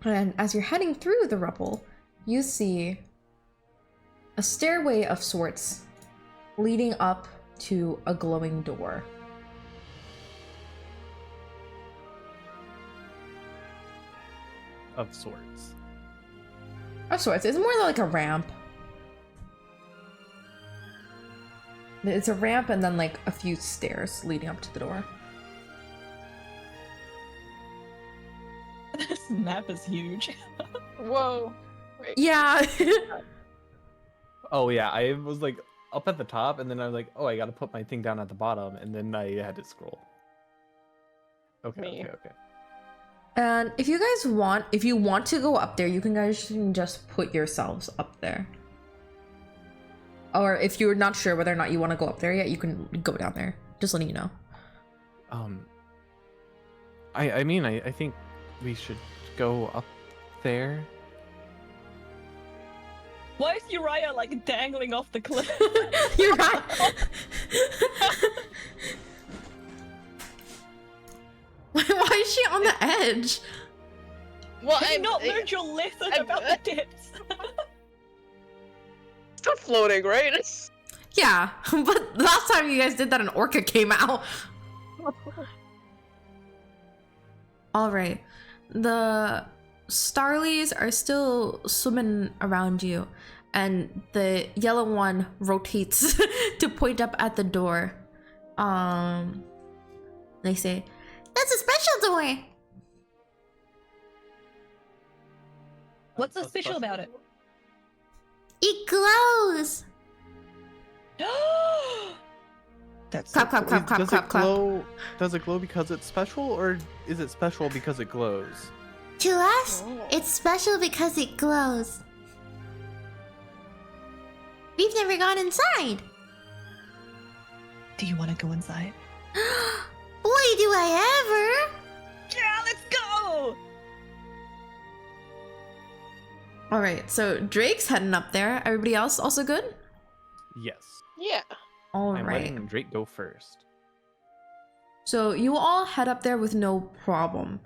And as you're heading through the rubble, you see a stairway of sorts leading up to a glowing door. Of sorts. Of sorts. It's more like a ramp. It's a ramp and then like a few stairs leading up to the door. This map is huge. Whoa. Wait. Yeah. Oh yeah, I was like up at the top, and then I was like, oh, I gotta put my thing down at the bottom, and then I had to scroll. Okay. And if you guys want, if you want to go up there, you can just put yourselves up there. Or if you're not sure whether or not you want to go up there yet, you can go down there. Just letting you know. I mean, I think we should go up there. Why is Uriah like dangling off the cliff? You're right. Why is she on the edge? Well, Have you not learned your lesson about the depths? Still floating, right? Yeah, but last time you guys did that, an orca came out. All right, the Starlies are still swimming around you, and the yellow one rotates to point up at the door. They say, "That's a special door." What's so special about it? It glows. That's Clap, clap, clap, clap, Does clap, it clap. glow? Does it glow because it's special, or is it special because it glows? To us, Oh. it's special because it glows. We've never gone inside. Do you want to go inside? Boy, do I ever! Yeah, let's go! All right, so Drake's heading up there. Everybody else also good? Yes. Yeah. All I'm right. letting Drake go first. So you all head up there with no problem.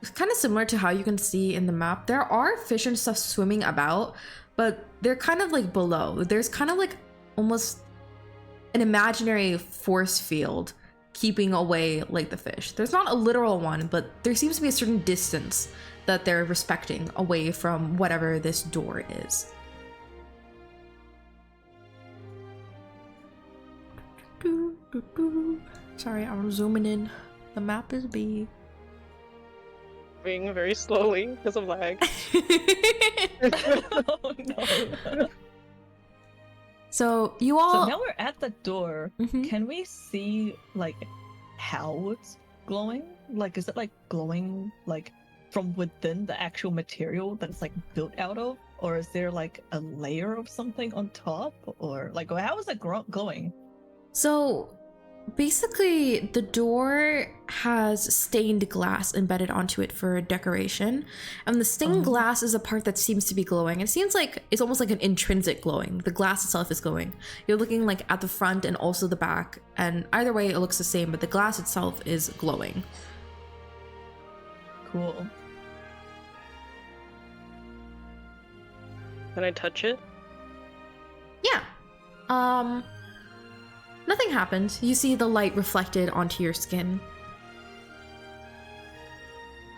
It's kind of similar to how you can see in the map. There are fish and stuff swimming about, but they're kind of like below. There's kind of like almost an imaginary force field keeping away like the fish. There's not a literal one, but there seems to be a certain distance that they're respecting away from whatever this door is. Sorry, I'm zooming in. The map is big. Moving very slowly because of lag. Oh no. So you all. So now we're at the door. Mhm. Can we see like how it's glowing? Like, is it like glowing like from within the actual material that it's like built out of, or is there like a layer of something on top, or like how is it glowing? So basically, the door has stained glass embedded onto it for decoration, and the stained Oh. glass is a part that seems to be glowing. It seems like it's almost like an intrinsic glowing. The glass itself is glowing. You're looking like at the front and also the back, and either way it looks the same, but the glass itself is glowing. Cool. Can I touch it? Yeah. Nothing happens. You see the light reflected onto your skin.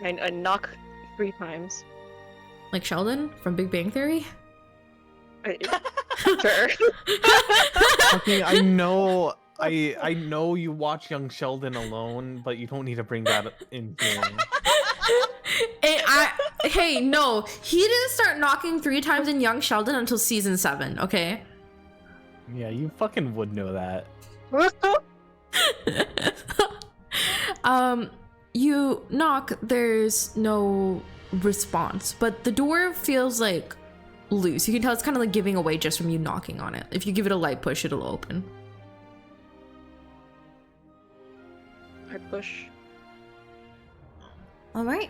I knock 3 times. Like Sheldon from Big Bang Theory? Sure. Okay, I know. I know you watch Young Sheldon alone, but you don't need to bring that in here. Hey, no, he didn't start knocking 3 times in Young Sheldon until season 7, okay? Yeah, you fucking would know that. You knock, there's no response, but the door feels like loose. You can tell it's kind of like giving away just from you knocking on it. If you give it a light push, it'll open. I push. All right.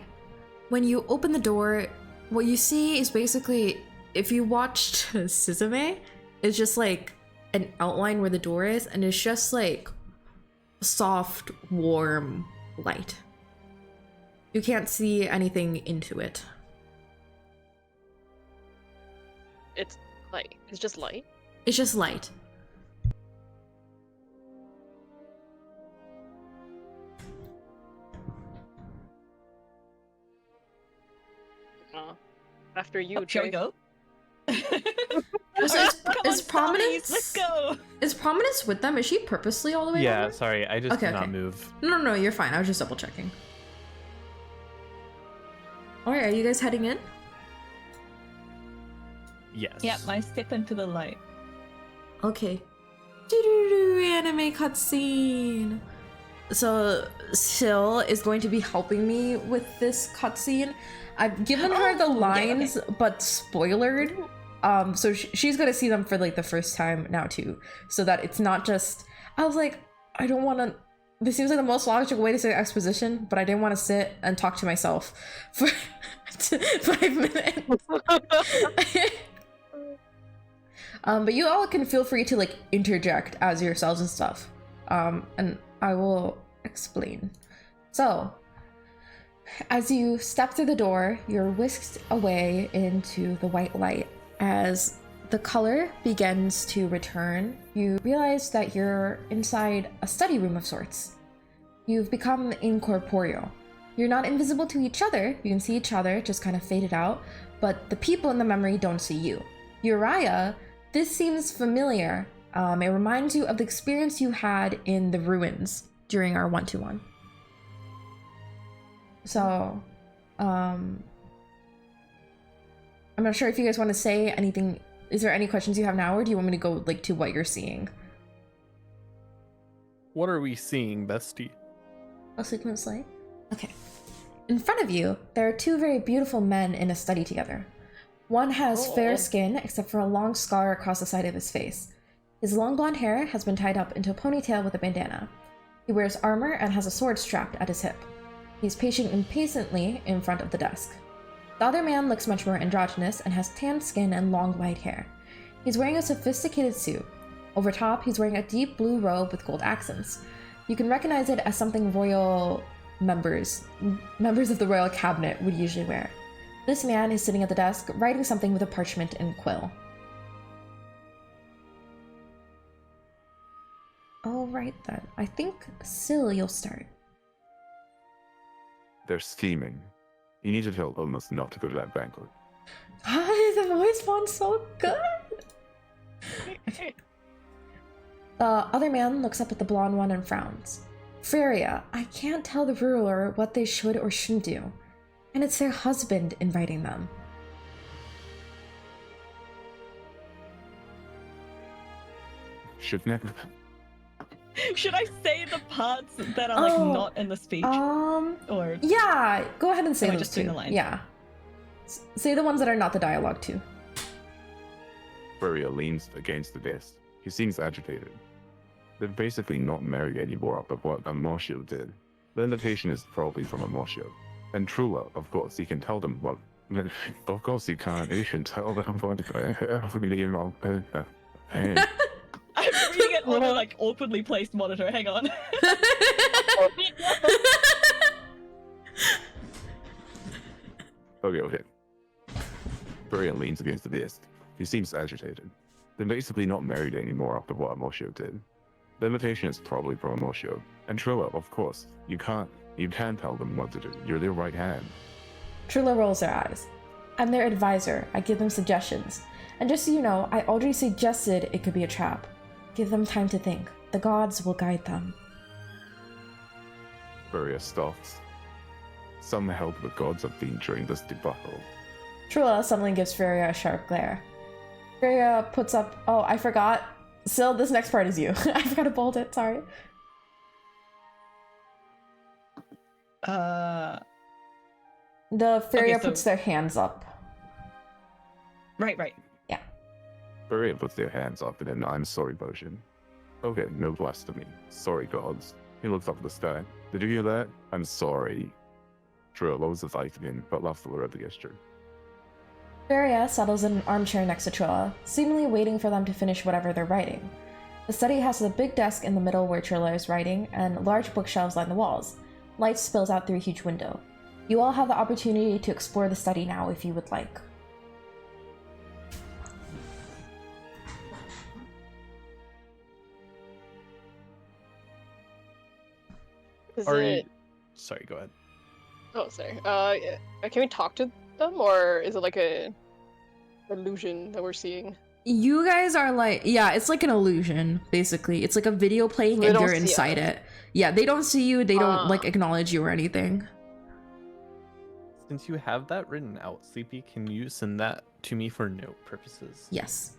When you open the door, what you see is basically, if you watched Suzume, it's just like an outline where the door is, and it's just like soft, warm light. You can't see anything into it. It's light. It's just light. It's just light. After you, Shall we Drake. go? Is Prominence? Let's go. Is Prominence with them? Is she purposely all the way Yeah, over? sorry, I just Okay, did not okay. move. No, you're fine. I was just double checking. Alright, are you guys heading in? Yes. Yep, I step into the light. Okay. Doo-doo-doo, anime cutscene. So Sil is going to be helping me with this cutscene. I've given her the lines, but spoilered. So she's gonna see them for like the first time now too, so that it's not just. I was like, I don't want to. This seems like the most logical way to say exposition, but I didn't want to sit and talk to myself for 5 minutes. But you all can feel free to like interject as yourselves and stuff. And I will explain. So, as you step through the door, you're whisked away into the white light. As the color begins to return, you realize that you're inside a study room of sorts. You've become incorporeal. You're not invisible to each other. You can see each other, just kind of faded out, but the people in the memory don't see you. Uriah, this seems familiar. It reminds you of the experience you had in the ruins during our 1-to-1. So, I'm not sure if you guys want to say anything. Is there any questions you have now, or do you want me to go like to what you're seeing? What are we seeing, bestie? A sequence light? Okay. In front of you, there are 2 very beautiful men in a study together. One has fair skin, except for a long scar across the side of his face. His long blonde hair has been tied up into a ponytail with a bandana. He wears armor and has a sword strapped at his hip. He's pacing impatiently in front of the desk. The other man looks much more androgynous and has tanned skin and long white hair. He's wearing a sophisticated suit. Over top, he's wearing a deep blue robe with gold accents. You can recognize it as something royal members of the royal cabinet would usually wear. This man is sitting at the desk, writing something with a parchment and quill. Alright then, I think Sil, you'll start. They're scheming. You need to tell Olmos not to go to that banquet. The voice sounds so good! The other man looks up at the blonde one and frowns. Feria, I can't tell the ruler what they should or shouldn't do. And it's their husband inviting them. Should never. Should I say the parts that are like not in the speech? Or Yeah, go ahead and say Am I those just doing two. the lines? Yeah. Say the ones that are not the dialogue too. Furia leans against the desk. He seems agitated. They're basically not married anymore after what Amosio did. The invitation is probably from Amosio. And Trula, of course, he can tell them what. Of course he can't. He can tell them what. I'm reading it on a like awkwardly placed monitor. Hang on. Okay. Furia leans against the desk. He seems agitated. They're basically not married anymore after what Amosio did. The invitation is probably from Amosio. And Trilla, of course, you can't. You can tell them what to do. You're their right hand. Trula rolls her eyes. I'm their advisor. I give them suggestions. And just so you know, I already suggested it could be a trap. Give them time to think. The gods will guide them. Furia stops. Some help the gods have been during this debacle. Trula suddenly gives Furia a sharp glare. Furia puts up... Oh, I forgot. Syl, this next part is you. I forgot to bold it, sorry. The Furia Okay, so- puts their hands up. Right. Furia puts their hands up in an I'm sorry motion. Okay, no blasphemy. Sorry, gods. He looks up at the sky. Did you hear that? I'm sorry. Trua lowers his eyes again, but laughs at the gesture. Furia settles in an armchair next to Trilla, seemingly waiting for them to finish whatever they're writing. The study has a big desk in the middle where Trilla is writing, and large bookshelves line the walls. Light spills out through a huge window. You all have the opportunity to explore the study now if you would like. Is Are it? you... Sorry, go ahead. Oh, sorry. Can we talk to them, or is it like a illusion that we're seeing? You guys are like, yeah, it's like an illusion, basically. It's like a video playing They and don't you're see inside us. it. Yeah, they don't see you, they don't like Ah. acknowledge you or anything. Since you have that written out, Sleepy, can you send that to me for note purposes? Yes.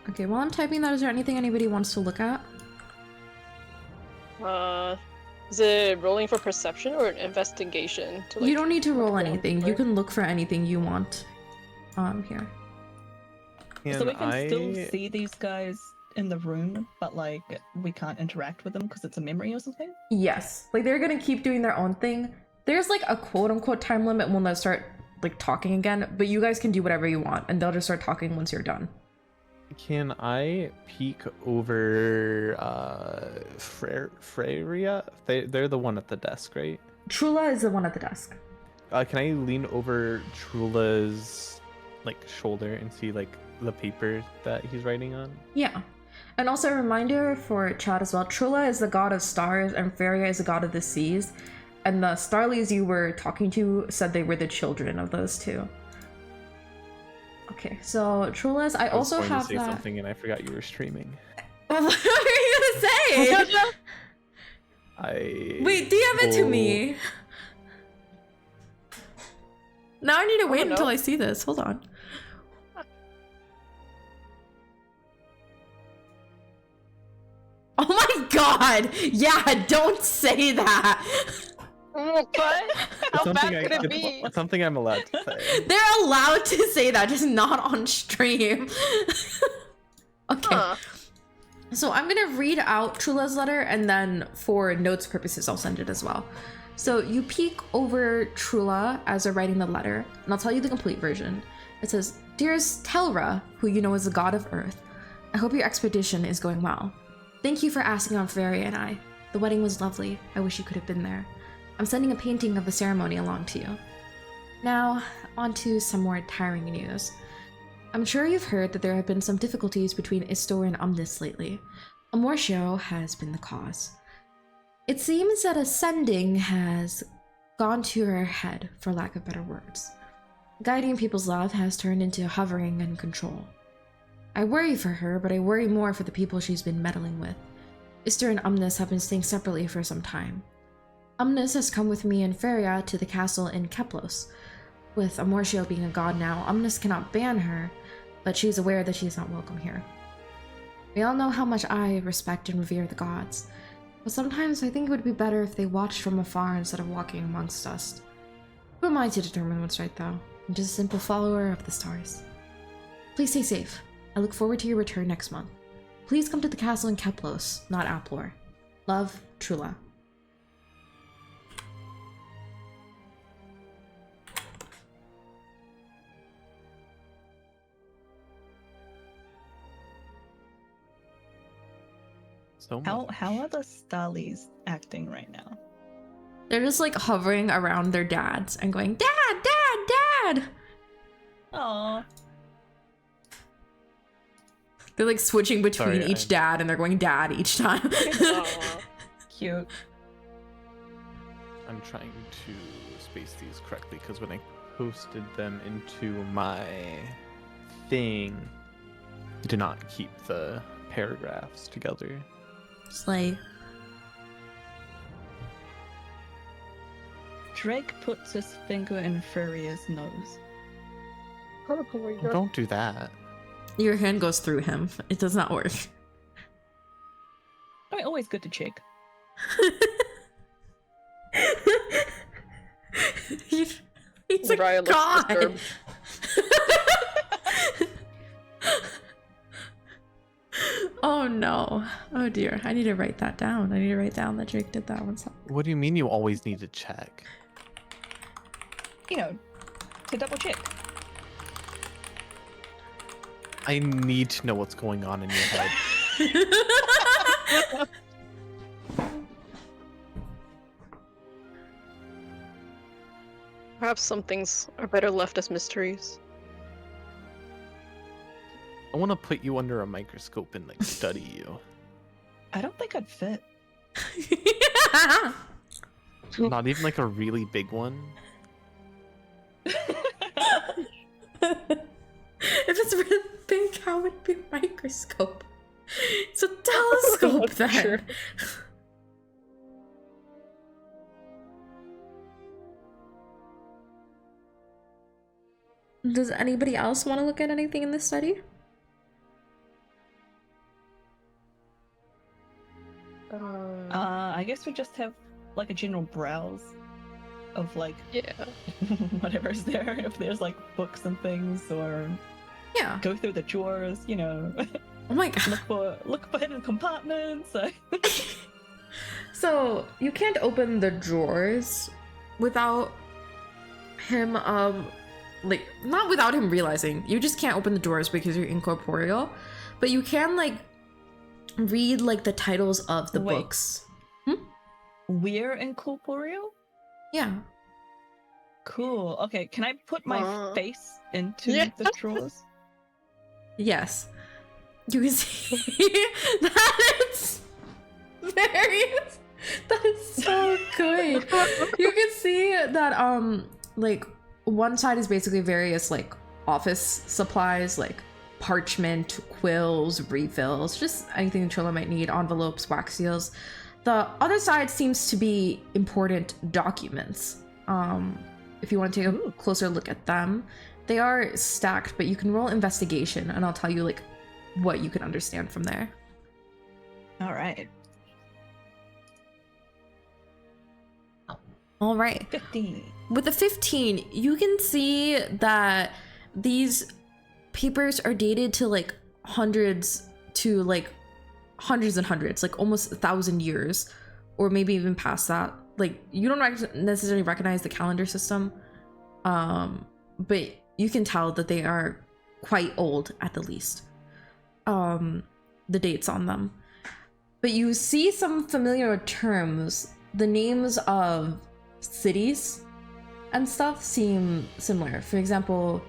Okay, while I'm typing that, is there anything anybody wants to look at? Is it rolling for perception or an investigation? To, You don't need to roll look anything. You for? can look for anything you want. Here. So we Can can still I... see these guys in the room, but like we can't interact with them because it's a memory or something. Yes. Like they're gonna keep doing their own thing. There's like a quote unquote time limit when they'll start like talking again, but you guys can do whatever you want and they'll just start talking once you're done. Can I peek over Freya? They're the one at the desk, right? Trula is the one at the desk. Can I lean over Trula's like shoulder and see like the paper that he's writing on? Yeah. And also a reminder for Chad as well, Trula is the god of stars and Feria is the god of the seas. And the Starlies you were talking to said they were the children of those two. Okay, so Trula's, I was also going have to say that. something and I forgot you were streaming. What were you gonna say? I Wait, DM it to will- me. Now I need to wait no. until I see this. Hold on. Oh my god! Yeah, don't say that! What? How It's bad something could it be? It's something I'm allowed to say. They're allowed to say that, just not on stream. Okay. Huh. So I'm gonna read out Trula's letter and then for notes purposes I'll send it as well. So you peek over Trula as they're writing the letter, and I'll tell you the complete version. It says, "Dearest Telra, who you know is the god of earth, I hope your expedition is going well. Thank you for asking on Feria and I. The wedding was lovely. I wish you could have been there. I'm sending a painting of the ceremony along to you. Now, on to some more tiring news. I'm sure you've heard that there have been some difficulties between Istor and Omnis lately. Amortio has been the cause. It seems that ascending has gone to her head, for lack of better words. Guiding people's love has turned into hovering and control. I worry for her, but I worry more for the people she's been meddling with. Istor and Omnis have been staying separately for some time. Omnis has come with me and Feria to the castle in Keplos. With Amortio being a god now, Omnis cannot ban her, but she's aware that she's not welcome here. We all know how much I respect and revere the gods, but sometimes I think it would be better if they watched from afar instead of walking amongst us. Who am I to determine what's right, though? I'm just a simple follower of the stars. Please stay safe. I look forward to your return next month. Please come to the castle in Keplos, not Aplor. Love, Trula." So much. How are the Starlies acting right now? They're just like hovering around their dads and going, Dad, Dad, Dad! Aw. They're like switching between Sorry, each dad and they're going dad each time. Aw. Cute. I'm trying to space these correctly because when I posted them into my thing, I did not keep the paragraphs together. Slay. Drake puts his finger in Furia's nose. Oh my god. Don't do that. Your hand goes through him. It does not work. I mean, always good to check. He's a Ryan looks god. disturbed. Oh no. Oh dear. I need to write that down. I need to write down that Drake did that one. What do you mean you always need to check? You know, to double check. I need to know what's going on in your head. Perhaps some things are better left as mysteries. I want to put you under a microscope and like study you. I don't think I'd fit. Not even like a really big one. If it's really big, how would it be a microscope? It's a telescope then. Sure. Does anybody else want to look at anything in this study? I guess we just have like a general browse of like Yeah. whatever's there. If there's like books and things, or Yeah. go through the drawers, you know, Oh my god. look for hidden compartments. So you can't open the drawers without him like not without him realizing. You just can't open the drawers because you're incorporeal. But you can like read like the titles of the Wait. books. We're incorporeal? Yeah. Cool. Okay, can I put my Uh. face into Yeah. the drawers? Yes. You can see that it's very that is so good. You can see that like one side is basically various like office supplies like parchment, quills, refills, just anything Trilla might need, envelopes, wax seals. The other side seems to be important documents. If you want to take a closer look at them, they are stacked, but you can roll investigation and I'll tell you like what you can understand from there. All right. All right. 15. With the 15, you can see that these papers are dated to like hundreds and hundreds, like almost 1,000 years, or maybe even past that. Like you don't necessarily recognize the calendar system, but you can tell that they are quite old at the least. The dates on them, but you see some familiar terms. The names of cities and stuff seem similar. For example,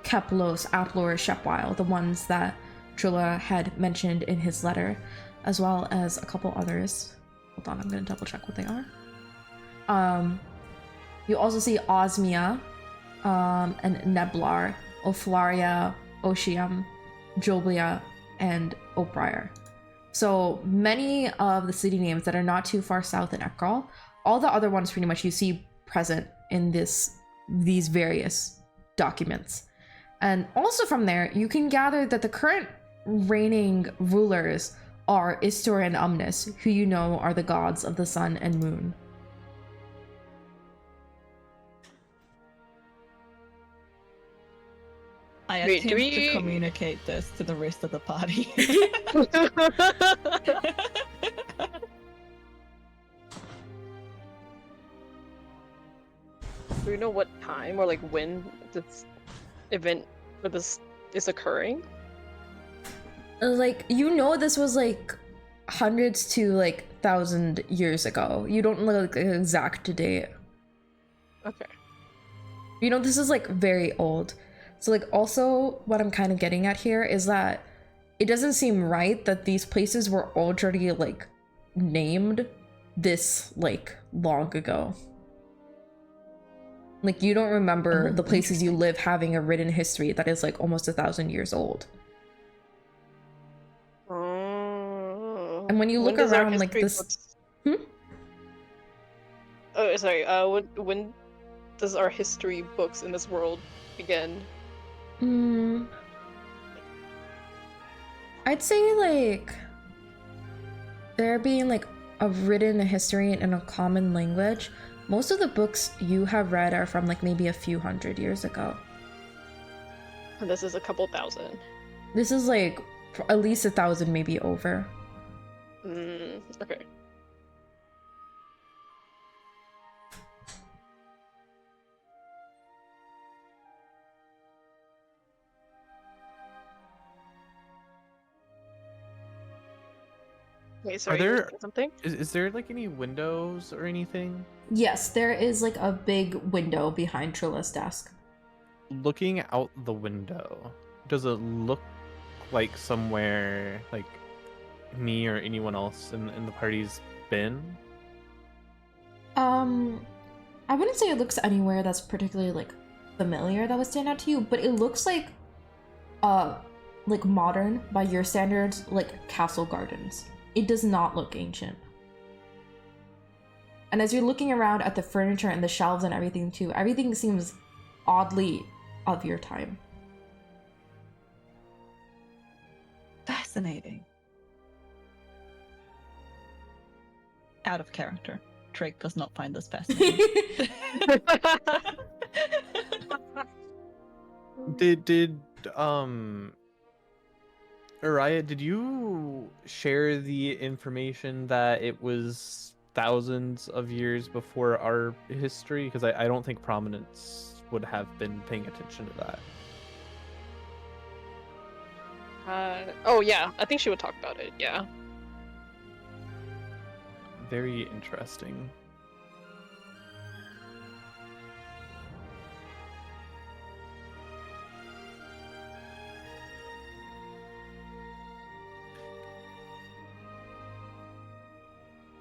Keplos, Aplor, Shepwile, the ones that Trilla had mentioned in his letter, as well as a couple others. Hold on, I'm gonna double check what they are. You also see Osmia, and Neblar, Oflaria, Oceum, Joblia, and Obriar. So many of the city names that are not too far south in Ekral, all the other ones pretty much you see present in these various documents. And also from there, you can gather that the current reigning rulers are Istor and Umnus, who you know are the gods of the sun and moon. I Wait, attempt do we- to communicate this to the rest of the party. Do we know what time or like when this event for this is occurring? Like, you know, this was like hundreds to like 1,000 years ago. You don't know like an exact date. Okay. You know, this is like very old. So like also what I'm kind of getting at here is that it doesn't seem right that these places were already like named this like long ago. Like you don't remember the places you live having a written history that is like almost 1,000 years old. And when you look does our around like history this, books- Hmm? Oh, sorry. When does our history books in this world begin? I'd say like there being like a written history in a common language. Most of the books you have read are from like maybe a few hundred years ago. And this is a couple thousand. This is like at least 1,000, maybe over. Okay. Wait, sorry, you were there- saying something? Is there like any windows or anything? Yes, there is like a big window behind Trilla's desk. Looking out the window, does it look like somewhere like me or anyone else in the party's been? I wouldn't say it looks anywhere that's particularly like familiar that would stand out to you, but it looks like modern by your standards, like castle gardens. It does not look ancient. And as you're looking around at the furniture and the shelves and everything too, everything seems oddly of your time. Fascinating. Out of character. Drake does not find this fascinating. Did Araya, did you share the information that it was thousands of years before our history? Because I don't think Prominence would have been paying attention to that. Oh yeah, I think she would talk about it, yeah. Very interesting.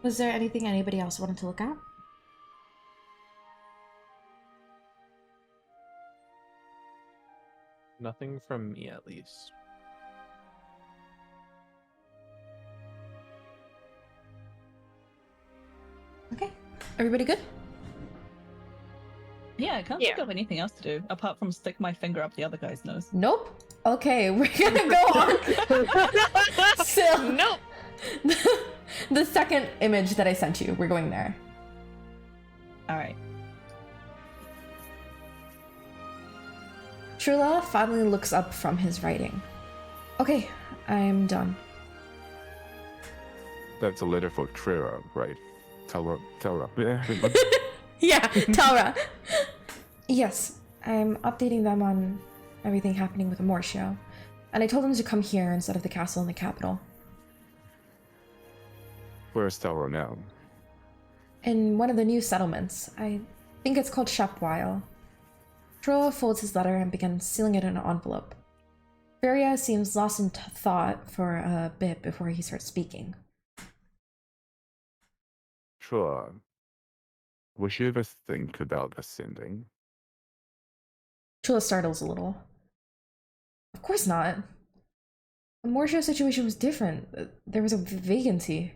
Was there anything anybody else wanted to look at? Nothing from me, at least. Okay. Everybody good? Yeah, I can't think of anything else to do apart from stick my finger up the other guy's nose. Nope. Okay, we're gonna go on. So, Nope. the second image that I sent you, we're going there. All right. Trilla finally looks up from his writing. Okay, I'm done. That's a letter for Trira, right? Tell her. Yeah. Yeah, Talra. Yes, I'm updating them on everything happening with Amortio. And I told them to come here instead of the castle in the capital. Where's Telra now? In one of the new settlements. I think it's called Shepwile. Trilla folds his letter and begins sealing it in an envelope. Feria seems lost in thought for a bit before he starts speaking. Trilla, would you ever think about ascending? Trilla startles a little. Of course not. The Amortio's situation was different. There was a vacancy.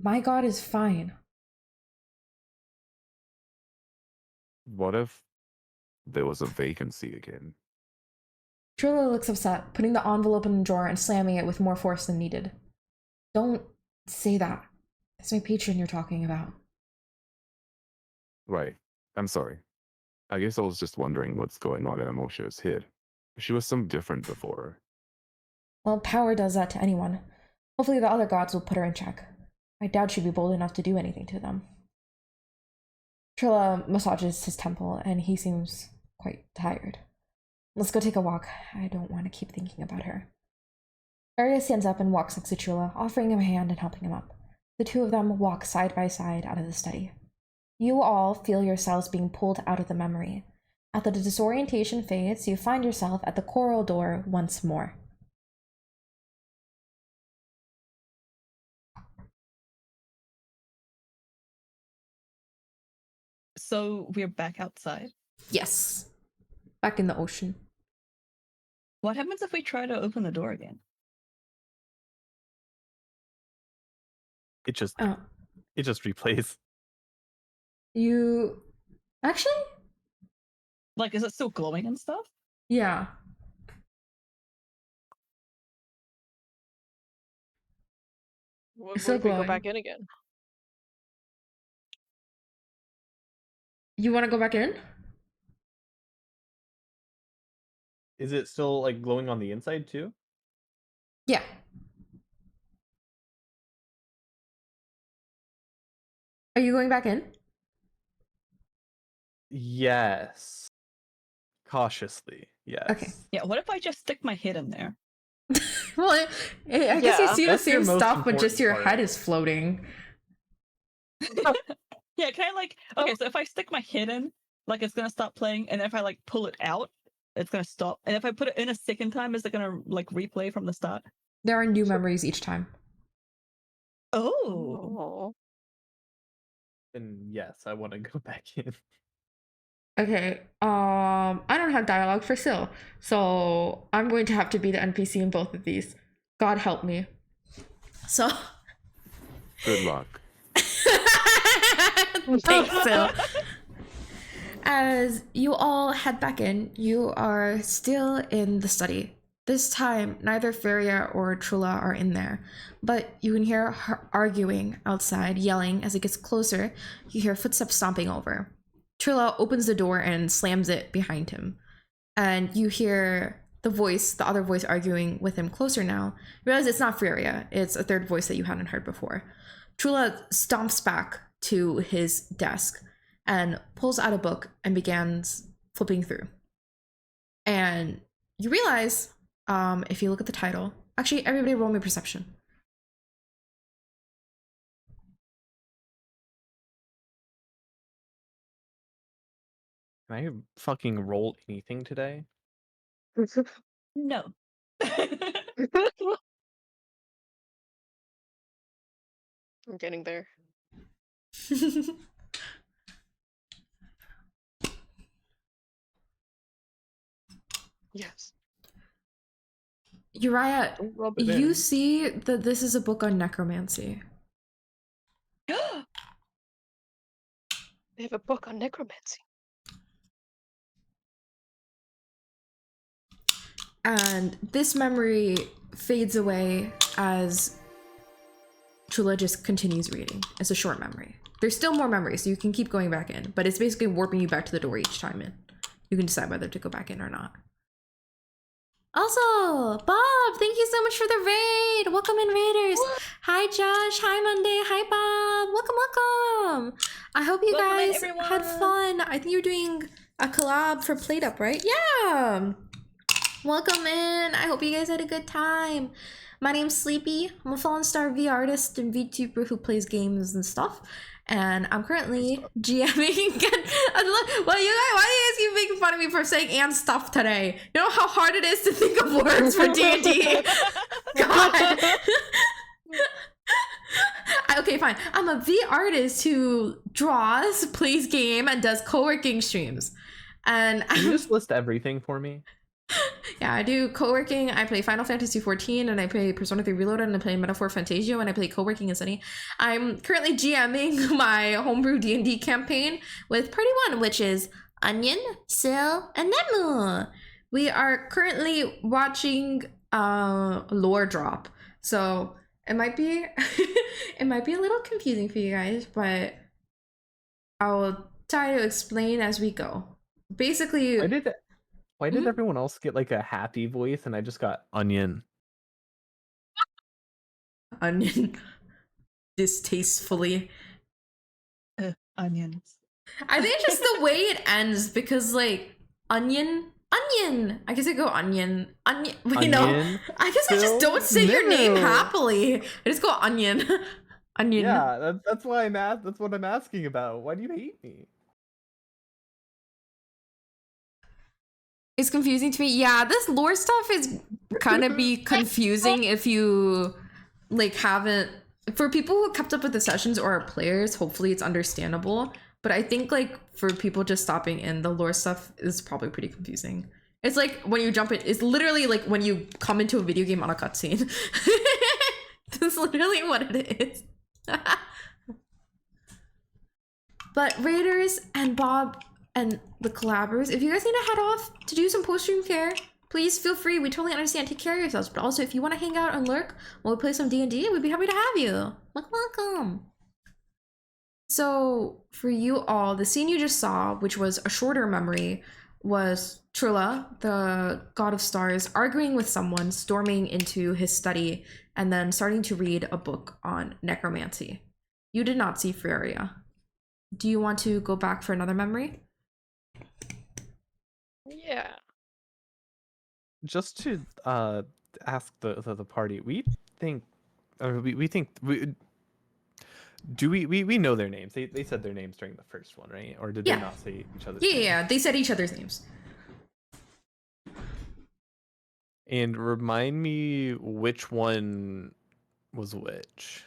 My god is fine. What if there was a vacancy again? Trilla looks upset, putting the envelope in the drawer and slamming it with more force than needed. Don't say that. That's my patron you're talking about. Right. I'm sorry. I guess I was just wondering what's going on in Amortio's head. She was some different before. Well, power does that to anyone. Hopefully the other gods will put her in check. I doubt she'd be bold enough to do anything to them. Trilla massages his temple, and he seems quite tired. Let's go take a walk. I don't want to keep thinking about her. Arya stands up and walks next to Trula, offering him a hand and helping him up. The two of them walk side by side out of the study. You all feel yourselves being pulled out of the memory. As the disorientation fades, you find yourself at the coral door once more. So we're back outside. Yes. Back in the ocean. What happens if we try to open the door again? It just Oh. replays. You... Actually? Like, is it still glowing and stuff? Yeah. What Still if we go glowing. back in again? You want to go back in? Is it still like glowing on the inside too? Yeah. Are you going back in? Yes. Cautiously, yes. Okay. Yeah, what if I just stick my head in there? Well, I guess you Yeah. see the That's your same most stuff, but just important your part. head is floating. Yeah, can I like okay, so if I stick my head in, like it's gonna stop playing, and if I like pull it out, it's gonna stop. And if I put it in a second time, is it gonna like replay from the start? There are new memories each time. Oh. Oh. And yes, I want to go back in. Okay, I don't have dialogue for Syl, so I'm going to have to be the NPC in both of these. God help me. So... Good luck. Thanks, Syl. As you all head back in, you are still in the study. This time, neither Feria or Trula are in there, but you can hear her arguing outside, yelling. As it gets closer, you hear footsteps stomping over. Trilla opens the door and slams it behind him. And you hear the other voice arguing with him closer now. You realize it's not Feria, it's a third voice that you hadn't heard before. Trilla stomps back to his desk and pulls out a book and begins flipping through. And you realize, if you look at the title, actually, everybody roll me perception. Can I fucking roll anything today? No. I'm getting there. Yes. Uriah, Don't rub it you in. see that this is a book on necromancy. They have a book on necromancy. And this memory fades away as Trula just continues reading. It's a short memory. There's still more memories, so you can keep going back in, but it's basically warping you back to the door each time in. You can decide whether to go back in or not. Also, Bob, thank you so much for the raid. Welcome in, Raiders. Hi, Josh. Hi, Monday. Hi, Bob. Welcome, welcome. I hope you Welcome in, guys everyone. had fun. I think you're doing a collab for Plate Up, right? Yeah. Welcome in. I hope you guys had a good time. My name's Sleepy. I'm a Fallen Star V artist and VTuber who plays games and stuff. And I'm currently GMing. Well, you guys, why do you guys keep making fun of me for saying and stuff today? You know how hard it is to think of words for D&D? God. Okay, fine. I'm a V artist who draws, plays game, and does co-working streams. And Can you just list everything for me? yeah, I do co-working. I play Final Fantasy XIV, and I play Persona 3 Reloaded, and I play Metaphor Fantasio, and I play co-working in Sunny. I'm currently GMing my homebrew D&D campaign with Party One, which is Onion, Syl, and Nemu. We are currently watching lore drop, so it might be it might be a little confusing for you guys, but I'll try to explain as we go. Basically, Why did Mhm. everyone else get like a happy voice and I just got onion? Onion distastefully. Onions. I think it's just the way it ends, because like onion Onion. I guess I go onion. Onion. Wait, no. Onion? I guess I just Phil? don't say your name No. happily. I just go onion. Onion. Yeah, that's why that's what I'm asking about. Why do you hate me? It's confusing to me. Yeah, this lore stuff is kind of be confusing if you like haven't. For people who kept up with the sessions or are players, hopefully it's understandable. But I think like for people just stopping in, the lore stuff is probably pretty confusing. It's like when you jump in. It's literally like when you come into a video game on a cutscene. That's literally what it is. But Raiders and Bob and the collabers, if you guys need to head off to do some post-stream care, please feel free. We totally understand. Take care of yourselves. But also, if you want to hang out and lurk while we play some D&D, we'd be happy to have you. Welcome. So, for you all, the scene you just saw, which was a shorter memory, was Trilla, the god of stars, arguing with someone, storming into his study, and then starting to read a book on necromancy. You did not see Freya. Do you want to go back for another memory? Yeah. Just to ask the party, we think we know their names. They said their names during the first one, right? Or did Yeah. they not say each other's Yeah, names? yeah, they said each other's names. And remind me which one was which.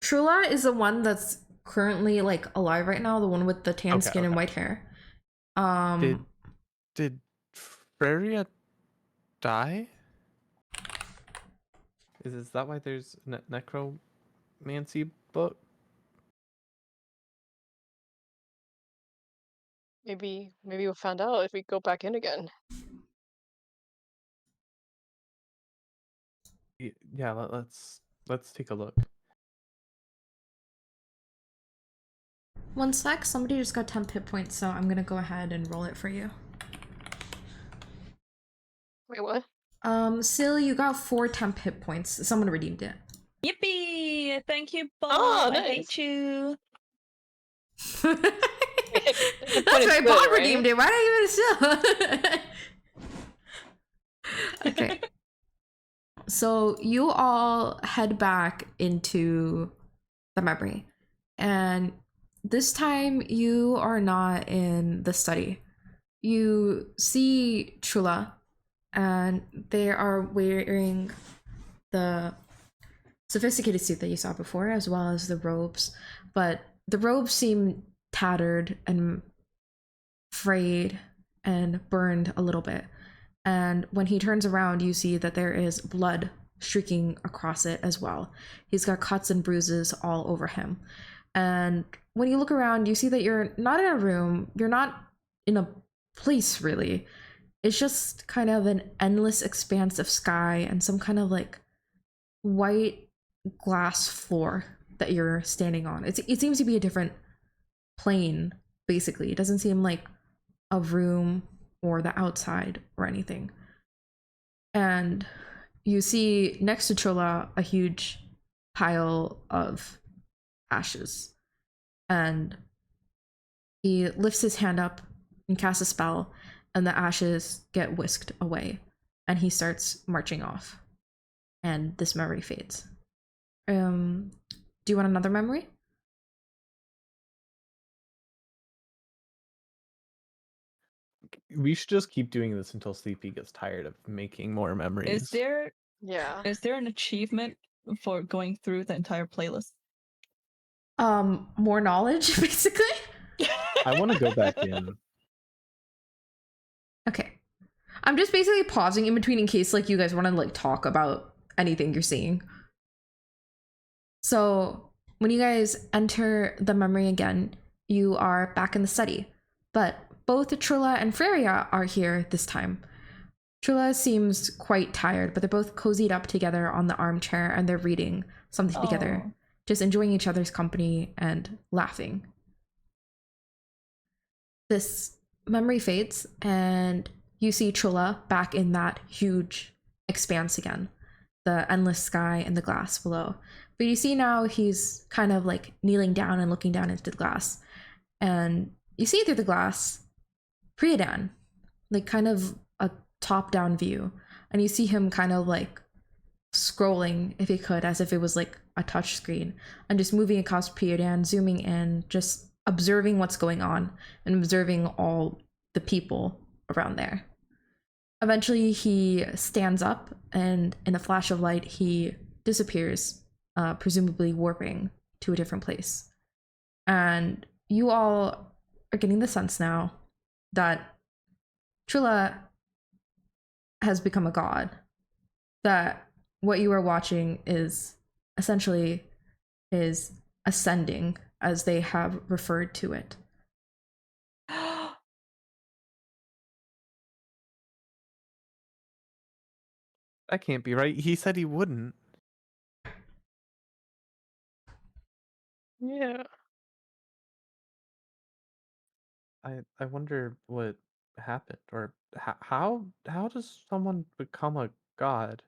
Trula is the one that's currently like alive right now, the one with the tan Okay, skin and okay. white hair. Did Freya die? Is that why there's necromancy book? Maybe we'll find out if we go back in again. Yeah, let's take a look. One sec, somebody just got 10 hit points, so I'm gonna go ahead and roll it for you. Wait, what? Sil, you got 4 temp hit points. Someone redeemed it. Yippee! Thank you, Bob. Oh, I nice. hate you. That's The point is right, good, Bob right? redeemed it. Why not give it to Sil? Okay. So you all head back into the memory, and this time you are not in the study. You see Trula, and they are wearing the sophisticated suit that you saw before, as well as the robes, but the robes seem tattered and frayed and burned a little bit. And when he turns around, you see that there is blood streaking across it as well. He's got cuts and bruises all over him. And when you look around, you see that you're not in a room, you're not in a place really. It's just kind of an endless expanse of sky and some kind of like white glass floor that you're standing on. It seems to be a different plane, basically. It doesn't seem like a room or the outside or anything. And you see next to Trilla a huge pile of ashes. And he lifts his hand up and casts a spell, and the ashes get whisked away. And he starts marching off. And this memory fades. Do you want another memory? We should just keep doing this until Sleepy gets tired of making more memories. Is there Yeah. an achievement for going through the entire playlist? More knowledge, basically. I want to go back in. Okay. I'm just basically pausing in between in case like you guys want to like talk about anything you're seeing. So when you guys enter the memory again, you are back in the study. But both Trilla and Freya are here this time. Trilla seems quite tired, but they're both cozied up together on the armchair and they're reading something together, Oh. just enjoying each other's company and laughing. This memory fades and you see Trilla back in that huge expanse again, the endless sky and the glass below. But you see now he's kind of like kneeling down and looking down into the glass. And you see through the glass Priadan, like kind of a top-down view, and you see him kind of like scrolling, if he could, as if it was like a touch screen, and just moving across Pierdan, zooming in, just observing what's going on and observing all the people around there. Eventually, he stands up, and in a flash of light, he disappears, presumably warping to a different place. And you all are getting the sense now that Trilla has become a god. That what you are watching is essentially is ascending, as they have referred to it. That can't be right. He said he wouldn't. Yeah. I wonder what happened, or how does someone become a god?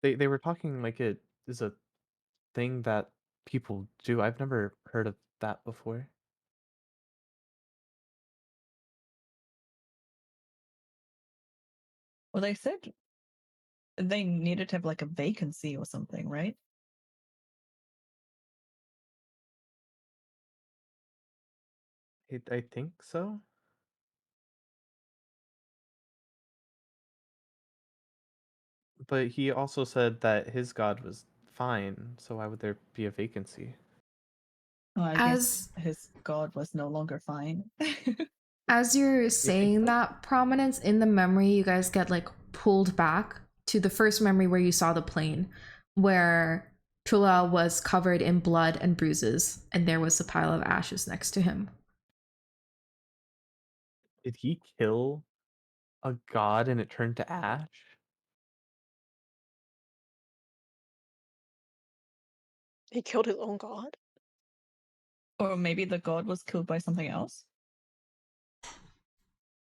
They were talking like it is a thing that people do. I've never heard of that before. Well, they said they needed to have like a vacancy or something, right? I think so. But he also said that his god was fine, so why would there be a vacancy? Well, I As guess his god was no longer fine. as you're think saying so? that prominence in the memory, you guys get like pulled back to the first memory where you saw the plane, where Trilla was covered in blood and bruises, and there was a pile of ashes next to him. Did he kill a god and it turned to ash? He killed his own god? Or maybe the god was killed by something else.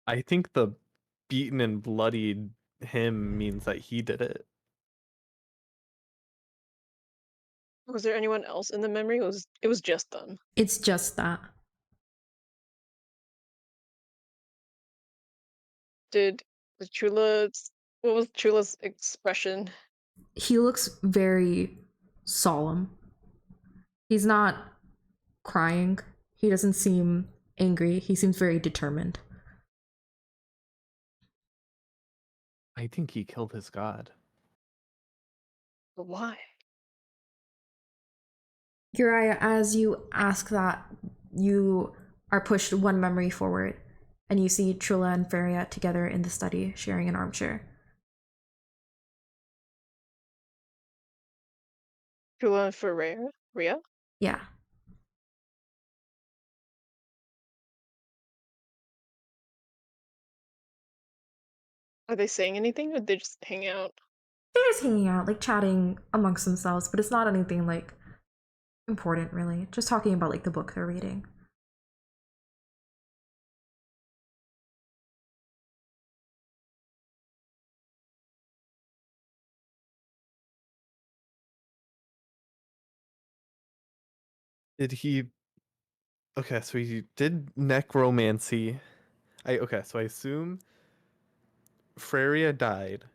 I think the beaten and bloodied him means that he did it. Was there anyone else in the memory? It was just them. It's just that. Did Chula's what was Chula's expression? He looks very solemn. He's not crying. He doesn't seem angry. He seems very determined. I think he killed his god. But why? Uriah, as you ask that, you are pushed one memory forward, and you see Trilla and Feria together in the study, sharing an armchair. Chula and Ferreira? Rhea? Yeah. Are they saying anything or they just hang out? They're just hanging out, like chatting amongst themselves, but it's not anything like important, really. Just talking about like the book they're reading. Did he? Okay, so he did necromancy. So I assume Freya died.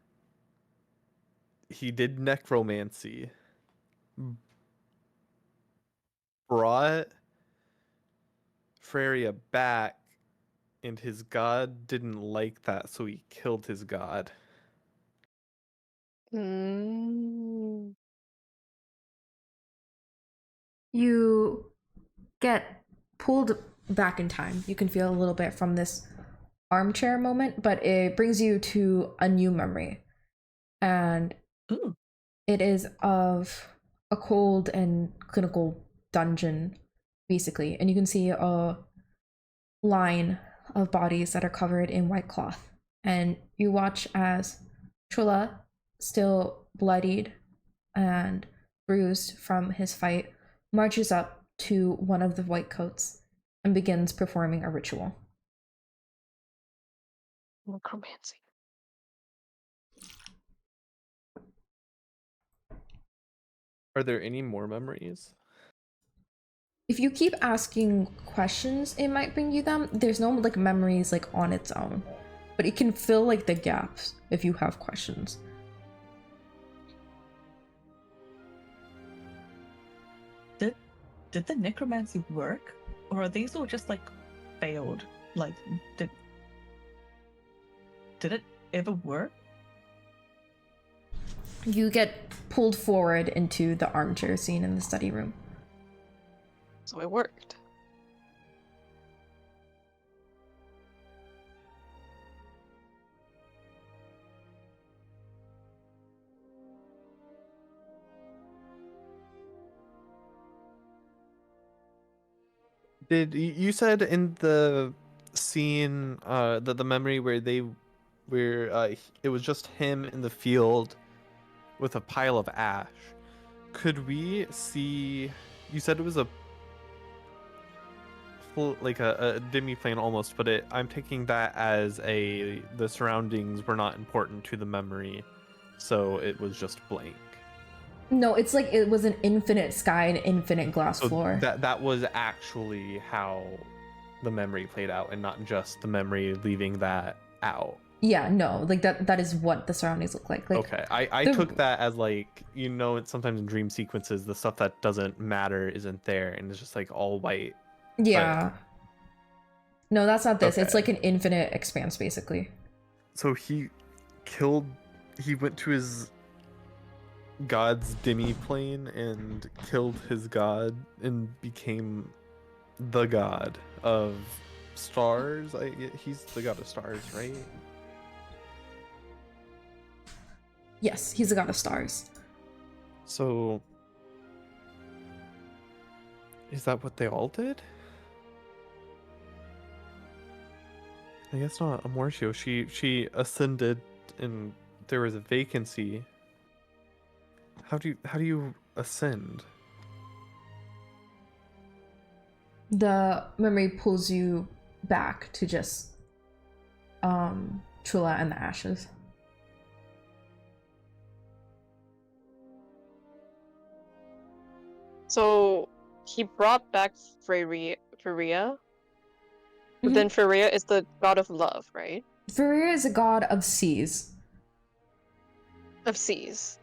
He did necromancy. Brought Freya back, and his god didn't like that, so he killed his god. Mm. You get pulled back in time. You can feel a little bit from this armchair moment, but it brings you to a new memory. And Ooh. it is of a cold and clinical dungeon, basically. And you can see a line of bodies that are covered in white cloth. And you watch as Trilla, still bloodied and bruised from his fight, marches up to one of the white coats and begins performing a ritual. Necromancy. Are there any more memories? if you keep asking questions, it might bring you them. There's no like memories like on its own, but it can fill like the gaps if you have questions. Did the necromancy work, or are these all just like failed? Like, did it ever work? You get pulled forward into the armchair scene in the study room. So it worked. Did you said in the scene, the memory where it was just him in the field with a pile of ash. Could we see? You said it was a demi-plane almost, but I'm taking that as the surroundings were not important to the memory, so it was just blank. No, it's like it was an infinite sky and infinite glass So floor. that was actually how the memory played out, and not just the memory leaving that out. Yeah, no, like that is what the surroundings look like. Like, Okay, I the- took that as like, it's sometimes in dream sequences the stuff that doesn't matter isn't there, and it's just like all white. yeah. No, that's not this. It's Okay. like an infinite expanse, basically. So he went to his god's demi-plane and killed his god and became the god of stars. He's the god of stars, right? Yes, he's a god of stars. So is that what they all did? I guess not. Amortio, she ascended and there was a vacancy. How do you ascend? The memory pulls you back to just Trula and the ashes. So he brought back Freya, but Mhm. then Freya is the god of love, right? Faria is a god of seas. Of seas.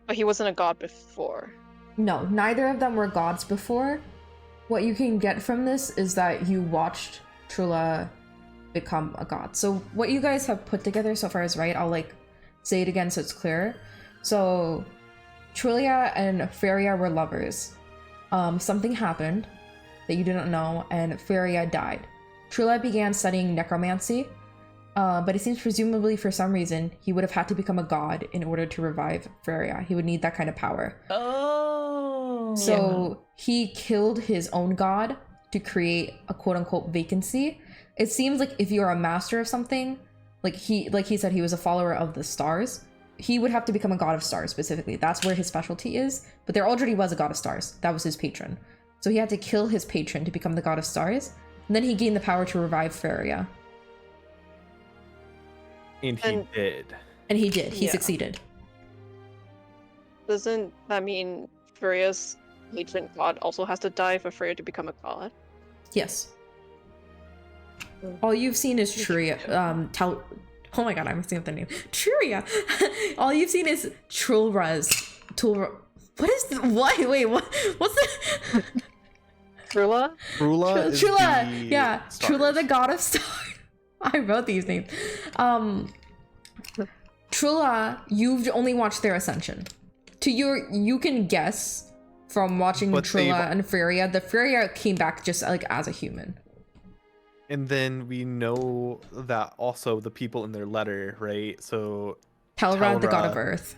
But he wasn't a god before. No, neither of them were gods before. What you can get from this is that you watched Trula become a god. So what you guys have put together so far is right. I'll like say it again so it's clear. So Trulia and Feria were lovers. Something happened that you didn't know, and Feria died. Trula began studying necromancy, but it seems presumably for some reason he would have had to become a god in order to revive Feria. He would need that kind of power. Oh. So he killed his own god to create a quote-unquote vacancy. It seems like if you're a master of something, like he said he was a follower of the stars, he would have to become a god of stars specifically. That's where his specialty is. But there already was a god of stars. That was his patron. So he had to kill his patron to become the god of stars. And then he gained the power to revive Feria. And he And- did. And he did. He Yeah. succeeded. Doesn't that mean Freya's patron god also has to die for Freya to become a god? Yes. All you've seen is Truria. Oh my god, I'm messing up the name. Truria. All you've seen is Trulra's. What is the, what? Wait, what? What's the? Trula? Trula is Trula. the Yeah, Trula, the stars. god of stars. I wrote these names. Trula, you've only watched their ascension. You can guess from watching But they've- Trula and Feria. The Feria came back just like as a human. And then we know that also the people in their letter, right? So Telra, the god of Telra. earth.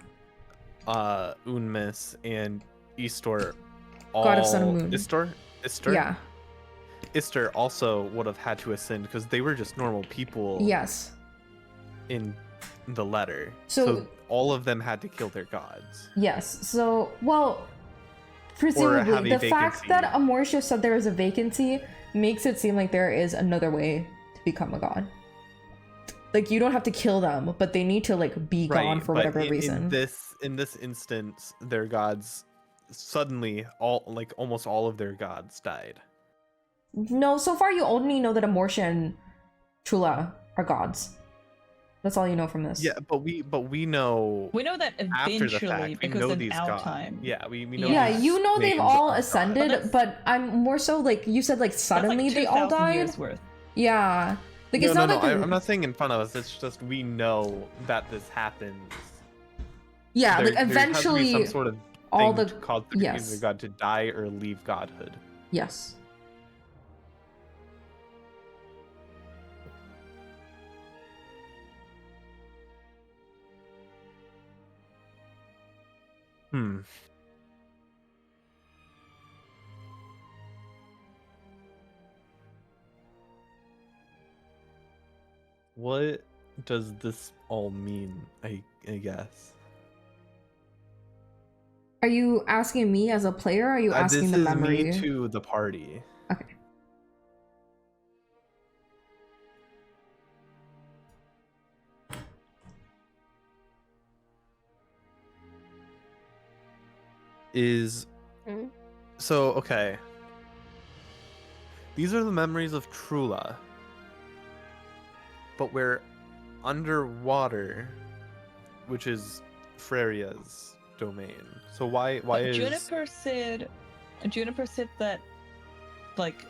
Unmis and Istor all God of sun and moon. Istor? Yeah. Istor also would have had to ascend because they were just normal people Yes. in the letter. So- all of them had to kill their gods. Yes. So, well, presumably, have a the fact vacancy. that Amortia said there is a vacancy makes it seem like there is another way to become a god. Like, you don't have to kill them, but they need to, like, be gone for but whatever reason. In this instance, their gods suddenly almost all of their gods died. No, so far you only know that Amortia and Trula are gods. That's all you know from this. Yeah, but we know We know that after the eventually, fact we because know in these our gods. time. Yeah, we know. Yeah, these you know they've names all are gods. ascended, that's- but I'm more so like you said, like That's suddenly like they all 2,000 died. years worth. Yeah, like No, it's no, not no. like they're- I'm not saying in front of us. It's just we know that this happens. yeah, There like has to be eventually some sort of all thing the to cause the yes. either god to die or leave godhood. yes. Hmm. What does this all mean? I guess. Are you asking me as a player? Or are you asking this the is memory? me to the party. Okay. Is Mhm. so okay. These are the memories of Trula. But we're underwater, which is Freria's domain. So why But is Juniper said that, like,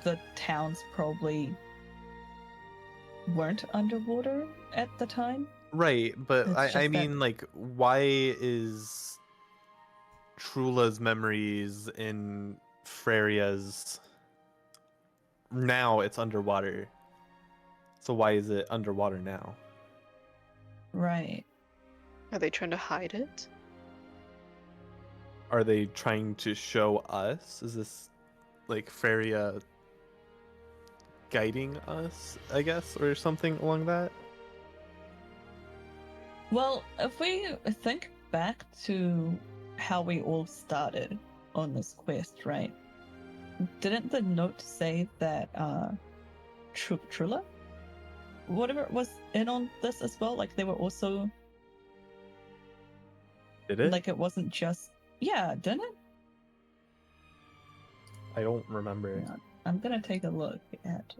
the towns probably weren't underwater at the time. right? But It's I just that- mean, like, why is Trula's memories in Freria's now it's underwater? So why is it underwater now? Right. Are they trying to hide it? Are they trying to show us? Is this like Freria guiding us, I guess, or something along that? Well, if we think back to how we all started on this quest, right? Didn't the note say that Trula, whatever, was in on this as well? Like they were also Did it? like it wasn't just didn't it? I don't remember. Yeah. I'm gonna take a look at.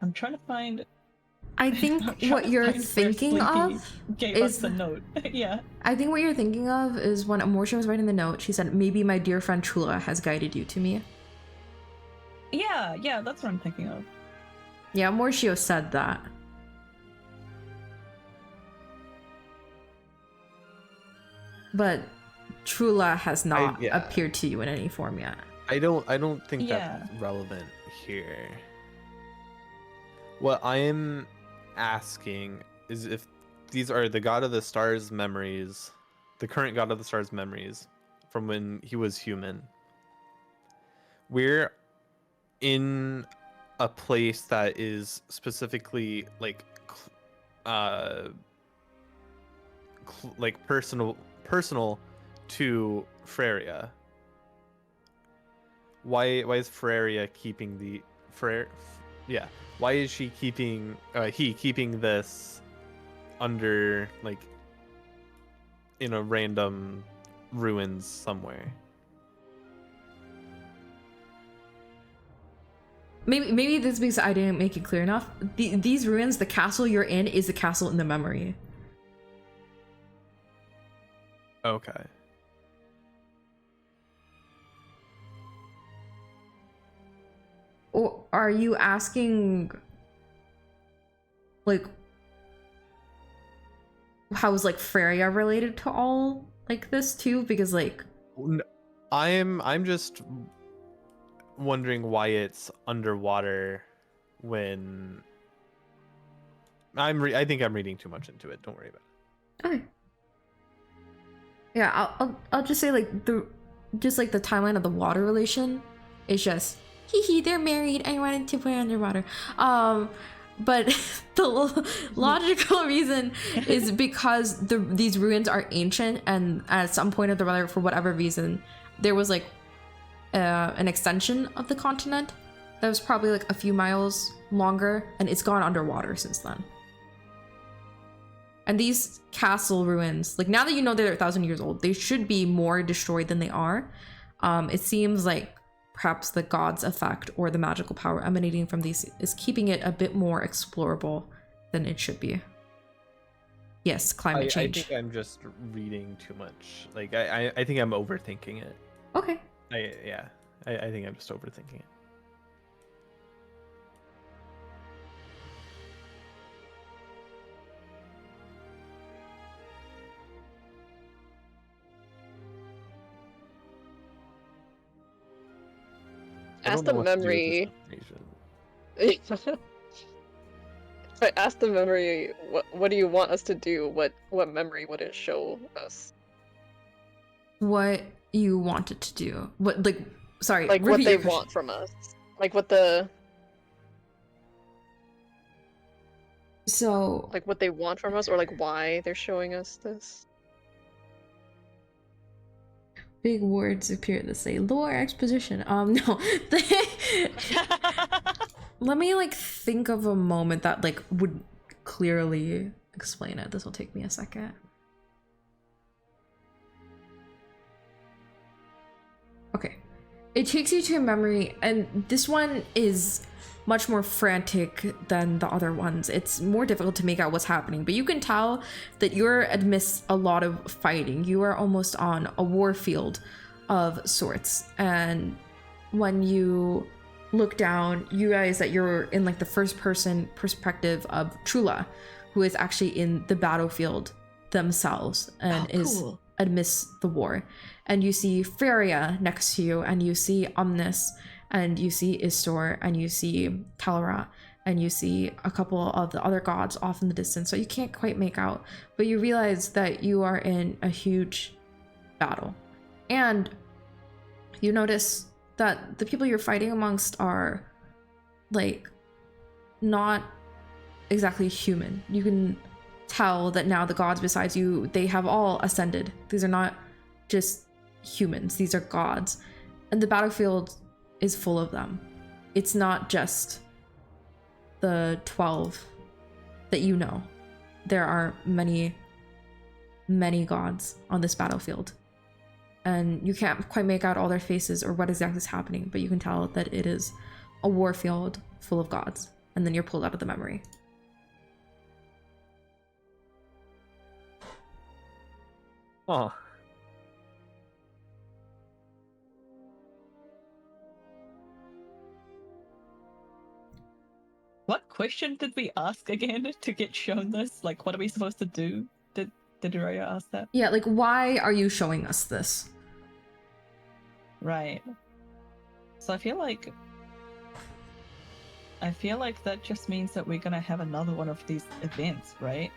I'm trying to find. I think I'm trying what to you're find where thinking Sleepy of gave is us the note. Yeah. I think what you're thinking of is when Amortia was writing the note, she said, maybe my dear friend Trula has guided you to me. Yeah, that's what I'm thinking of. Yeah, Amortia said that. But Trula has not yeah. appeared to you in any form yet. I don't think Yeah. that's relevant here. What I am asking is if these are the God of the Stars memories, the current God of the Stars memories from when he was human. We're in a place that is specifically like like personal to Freria. Why is Freria keeping the why is she keeping he keeping this under like in a random ruins somewhere? Maybe this is because I didn't make it clear enough. These ruins, the castle you're in is the castle in the memory. Okay. Or are you asking, like, how is like Freya related to all like this too? Because like, I'm just wondering why it's underwater when I think I'm reading too much into it. Don't worry about it. okay, yeah, I'll just say like the timeline of the water relation is just hee, they're married. I wanted to put it underwater. but the logical reason is because these ruins are ancient, and at some point of the weather, for whatever reason, there was like an extension of the continent that was probably like a few miles longer, and it's gone underwater since then. And these castle ruins, like now that you know they're 1,000 years old, they should be more destroyed than they are. It seems like perhaps the god's effect or the magical power emanating from these is keeping it a bit more explorable than it should be. Yes, climate change. I think I'm just reading too much. Like I think I'm overthinking it. Okay. I think I'm just overthinking it. I Ask don't the know what to do with this memory. information. If I ask the memory, what do you want us to do? What memory would it show us? What you wanted to do? What, like, sorry, Like what repeat they your question. want from us? Like what the So like what they want from us, or like why they're showing us this? big words appear to say lore exposition. No. Let me like think of a moment that like would clearly explain it. This will take me a second. Okay. It takes you to a memory, and this one is much more frantic than the other ones. It's more difficult to make out what's happening, but you can tell that you're amidst a lot of fighting. You are almost on a war field of sorts. And when you look down, you realize that you're in like the first person perspective of Trula, who is actually in the battlefield themselves and is amidst the war. And you see Feria next to you, and you see Omnis, and you see Istor, and you see Talra, and you see a couple of the other gods off in the distance. So you can't quite make out, but you realize that you are in a huge battle. And you notice that the people you're fighting amongst are like not exactly human. You can tell that now the gods besides you, they have all ascended. These are not just humans, these are gods. And the battlefield is full of them. It's not just the 12 that you know. There are many, many gods on this battlefield. And you can't quite make out all their faces or what exactly is happening, but you can tell that it is a war field full of gods. And then you're pulled out of the memory. Oh. What question did we ask again to get shown this? Like, what are we supposed to do? Did Raya ask that? Yeah, like, why are you showing us this? Right. So I feel like that just means that we're gonna have another one of these events, right?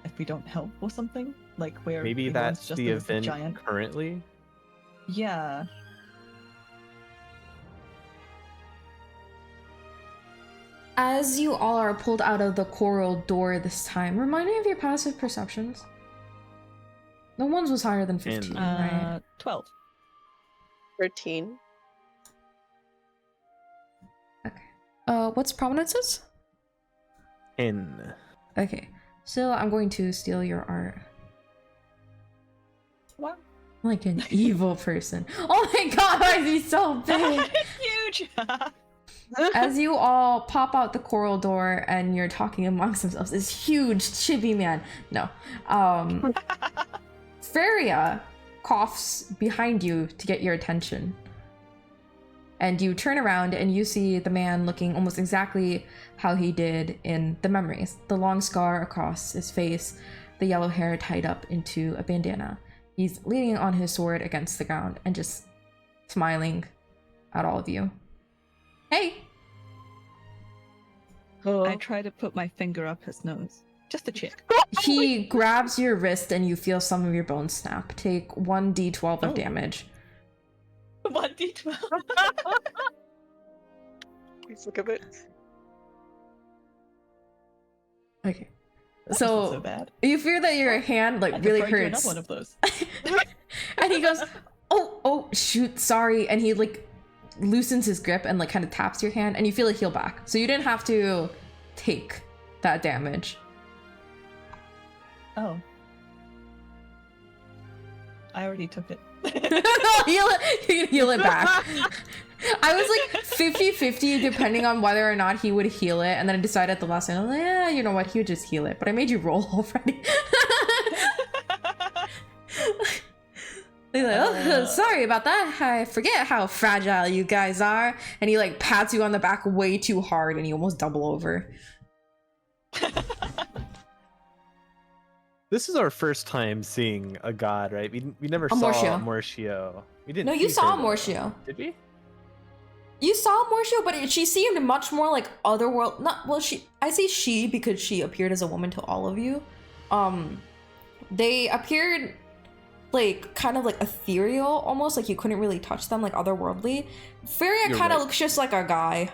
If we don't help or something, like where Maybe everyone's that's just the a event giant. currently. Yeah. As you all are pulled out of the coral door this time, remind me of your passive perceptions. The ones was higher than 15, right? 12. 13. Okay. What's prominences? 10. Okay. So I'm going to steal your art. What? Like an evil person. Oh my god, why is he so big? Huge. As you all pop out the coral door and you're talking amongst themselves, this huge chibi man. No. Feria coughs behind you to get your attention. And you turn around and you see the man looking almost exactly how he did in the memories. The long scar across his face, the yellow hair tied up into a bandana. He's leaning on his sword against the ground and just smiling at all of you. Hey! I try to put my finger up his nose. Just to check. He grabs your wrist and you feel some of your bones snap. Take 1d12 of damage. 1d12. Please look at it. Okay. That wasn't so So bad. you fear that your hand I like really prefer you hurts. another one of those. And he goes, oh, shoot, sorry. And he like loosens his grip and like kind of taps your hand and you feel it heal back. So you didn't have to take that damage. Oh. I already took it. heal it, you can heal it back. I was like 50-50 depending on whether or not he would heal it. And then I decided at the last minute, like, yeah, you know what, he would just heal it. But I made you roll already. He's like, oh, sorry about that. I forget how fragile you guys are. And he like pats you on the back way too hard and you almost double over. This is our first time seeing a god, right? We never saw Mortio. Mortio. We didn't. No, you see saw her, Mortio. Did we? You saw Mortio, but she seemed much more like otherworld. Not well. I say she because she appeared as a woman to all of you. They appeared like kind of like ethereal, almost like you couldn't really touch them, like otherworldly. Feria You're kind of right. looks just like a guy,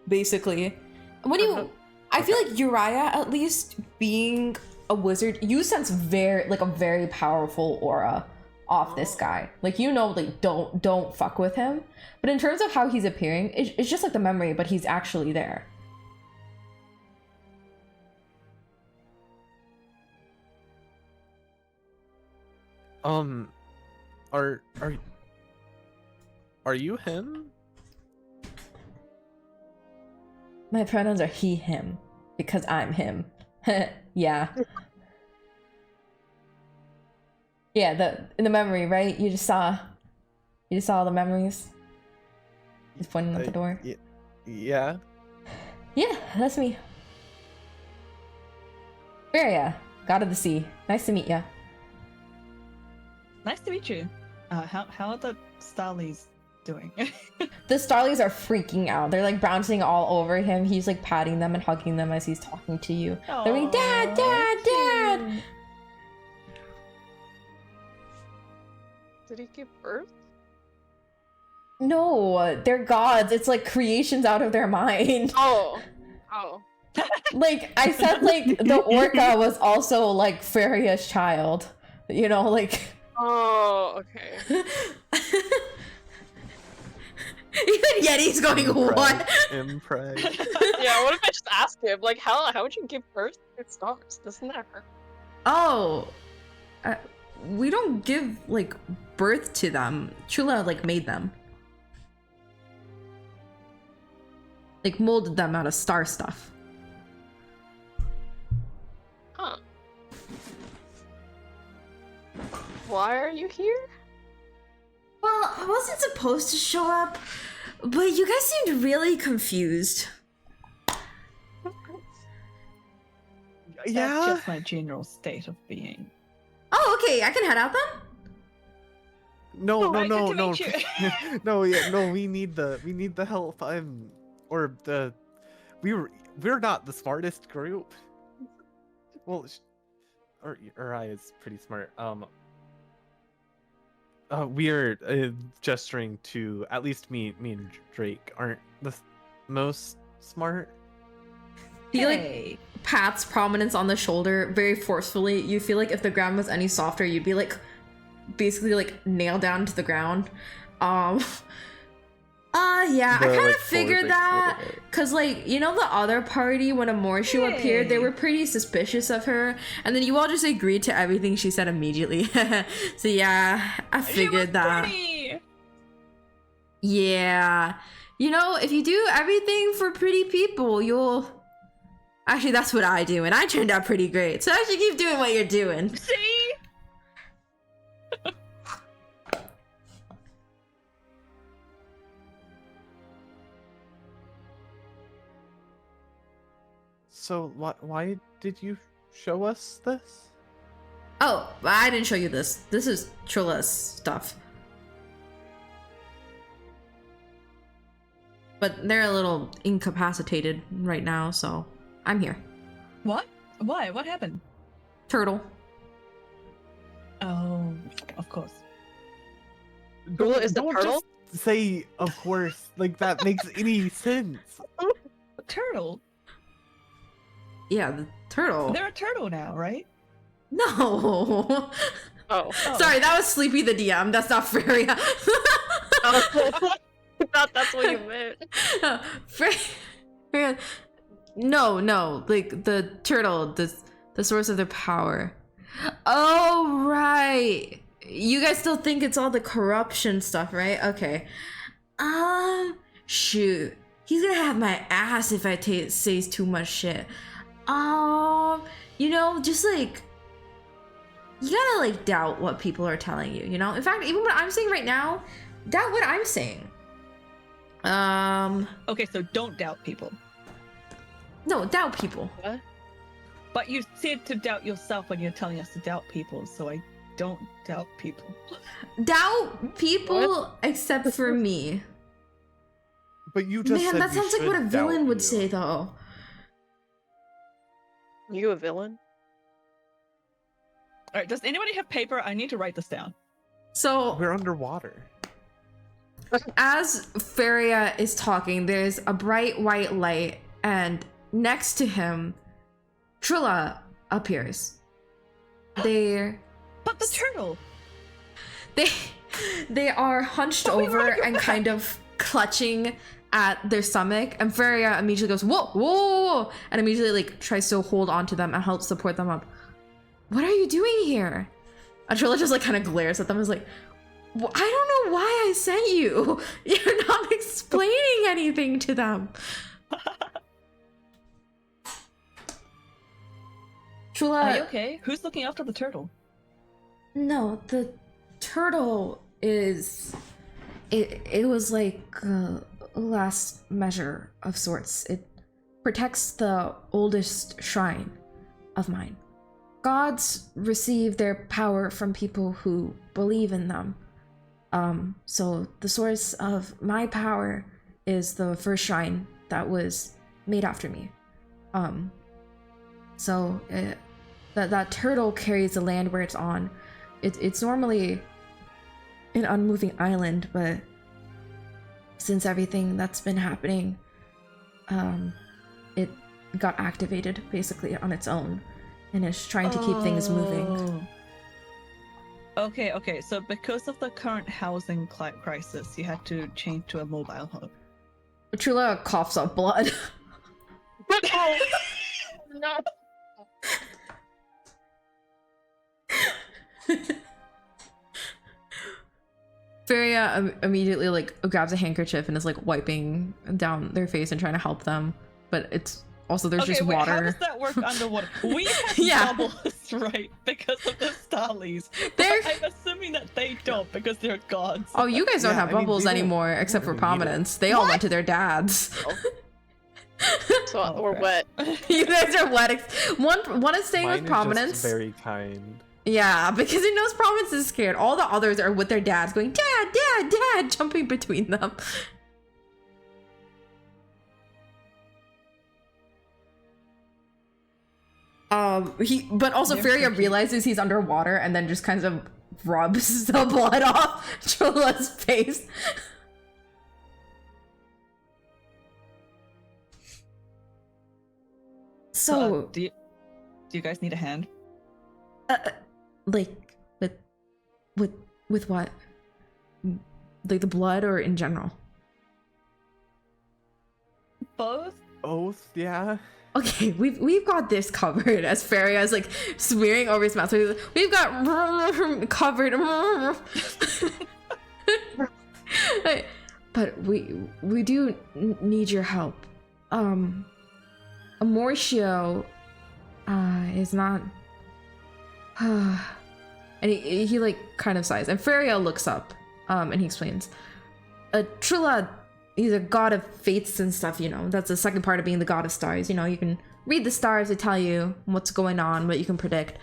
basically. When you, I feel like Uriah, at least being a wizard, you sense a very powerful aura off this guy. Like, you know, like don't fuck with him. But in terms of how he's appearing, it's just like the memory, but he's actually there. Are you him? My pronouns are he, him, because I'm him. Yeah. Yeah, in the memory, right? You just saw all the memories. He's pointing at the door. Yeah. Yeah, that's me. Feria, God of the Sea. Nice to meet ya. Nice to meet you. How are the Starlies doing? The Starlies are freaking out. They're like bouncing all over him. He's like patting them and hugging them as he's talking to you. They're like, Dad, Dad, Dad! Did he give birth? No, they're gods. It's like creations out of their mind. Oh. Like, I said, like, the orca was also like Feria's child. You know, like... Oh, okay. Even Yeti's going, what? Impreg. Yeah, what if I just asked him, like, how would you give birth to stars? Doesn't that hurt? Oh, we don't give like birth to them. Chula like made them, like molded them out of star stuff. Huh. Why are you here? Well, I wasn't supposed to show up, but you guys seemed really confused. That's just my general state of being. Oh, okay, I can head out then. No. Good to meet you. No. We need the help. We're not the smartest group. Well, Uriah is pretty smart. We are gesturing to at least me and Drake aren't the most smart. He like Hey. pats Prominence on the shoulder very forcefully. You feel like if the ground was any softer, you'd be like basically like nailed down to the ground. Yeah, I kind of figured that because like, you know, the other party when Amorshu appeared, they were pretty suspicious of her, and then you all just agreed to everything she said immediately. So yeah, I figured that. Pretty. Yeah, you know, if you do everything for pretty people, you'll actually, that's what I do, and I turned out pretty great, so I should keep doing what you're doing. See? So why did you show us this? Oh, I didn't show you this. This is Chula's stuff. But they're a little incapacitated right now, so I'm here. What? Why? What happened? Turtle. Oh, of course. Chula is the Don't turtle? just say, of course, like that makes any sense. A turtle? Yeah, the Turtle. They're a turtle now, right? No. Oh. Sorry, that was Sleepy the DM. That's not Freya. I thought that's what you meant. Freya. No. Like the turtle, the source of their power. Oh, right. You guys still think it's all the corruption stuff, right? Okay. Shoot. He's gonna have my ass if I says too much shit. Just like, you gotta like doubt what people are telling you, you know? In fact, even what I'm saying right now, doubt what I'm saying. Okay, so don't doubt people. No, doubt people. What? But you said to doubt yourself when you're telling us to doubt people, so I don't doubt people. Doubt people except for me. But you just Man, said that you sounds like what a should villain doubt would you. say, though. You a villain? All right, does anybody have paper? I need to write this down. So, We're underwater. as Feria is talking, there's a bright white light, and next to him, Trilla appears. They But the turtle! they are hunched But we over wanna go and back. kind of clutching at their stomach, and Feria immediately goes, whoa, whoa, whoa, and immediately like tries to hold onto them and help support them up. What are you doing here? And Trilla just like kind of glares at them and is like, I don't know why I sent you. You're not explaining anything to them. Trilla, Are you okay? Who's looking after the turtle? no, the turtle is. It was like a last measure of sorts. It protects the oldest shrine of mine. Gods receive their power from people who believe in them. So the source of my power is the first shrine that was made after me. That turtle carries the land where it's on. It's normally an unmoving island, but since everything that's been happening, it got activated basically on its own and is trying to keep things moving. Okay, so because of the current housing crisis, you had to change to a mobile home. Trula coughs up blood. No. Feria immediately like grabs a handkerchief and is like wiping down their face and trying to help them, but it's also there's just wait, water. how does that work underwater? We have Yeah. bubbles, right? Because of the Starlies. They're- But I'm assuming that they don't because they're gods. Oh, you guys don't Yeah, have I mean, bubbles we don't- anymore except for we don't need it. prominence. They all went to their dads. So Oh, we're crap. wet. You guys are wet. One is staying Mine with is prominence. just very kind. Yeah, because it knows prominence is scared. All the others are with their dads going, Dad, Dad, Dad, jumping between them. But also They're Feria so cute. realizes he's underwater and then just kind of rubs the blood off Chola's face. So, do you guys need a hand? like, with what? Like the blood or in general? Both? Oath, yeah. Okay, we've got this covered. As Feria is like smearing over his mouth, so he's like, we've got covered. But we do need your help. Amortio is not. And he like kind of sighs, and Feria looks up, and he explains. Trilla, he's a god of fates and stuff, you know. That's the second part of being the god of stars. You know, you can read the stars to tell you what's going on, what you can predict.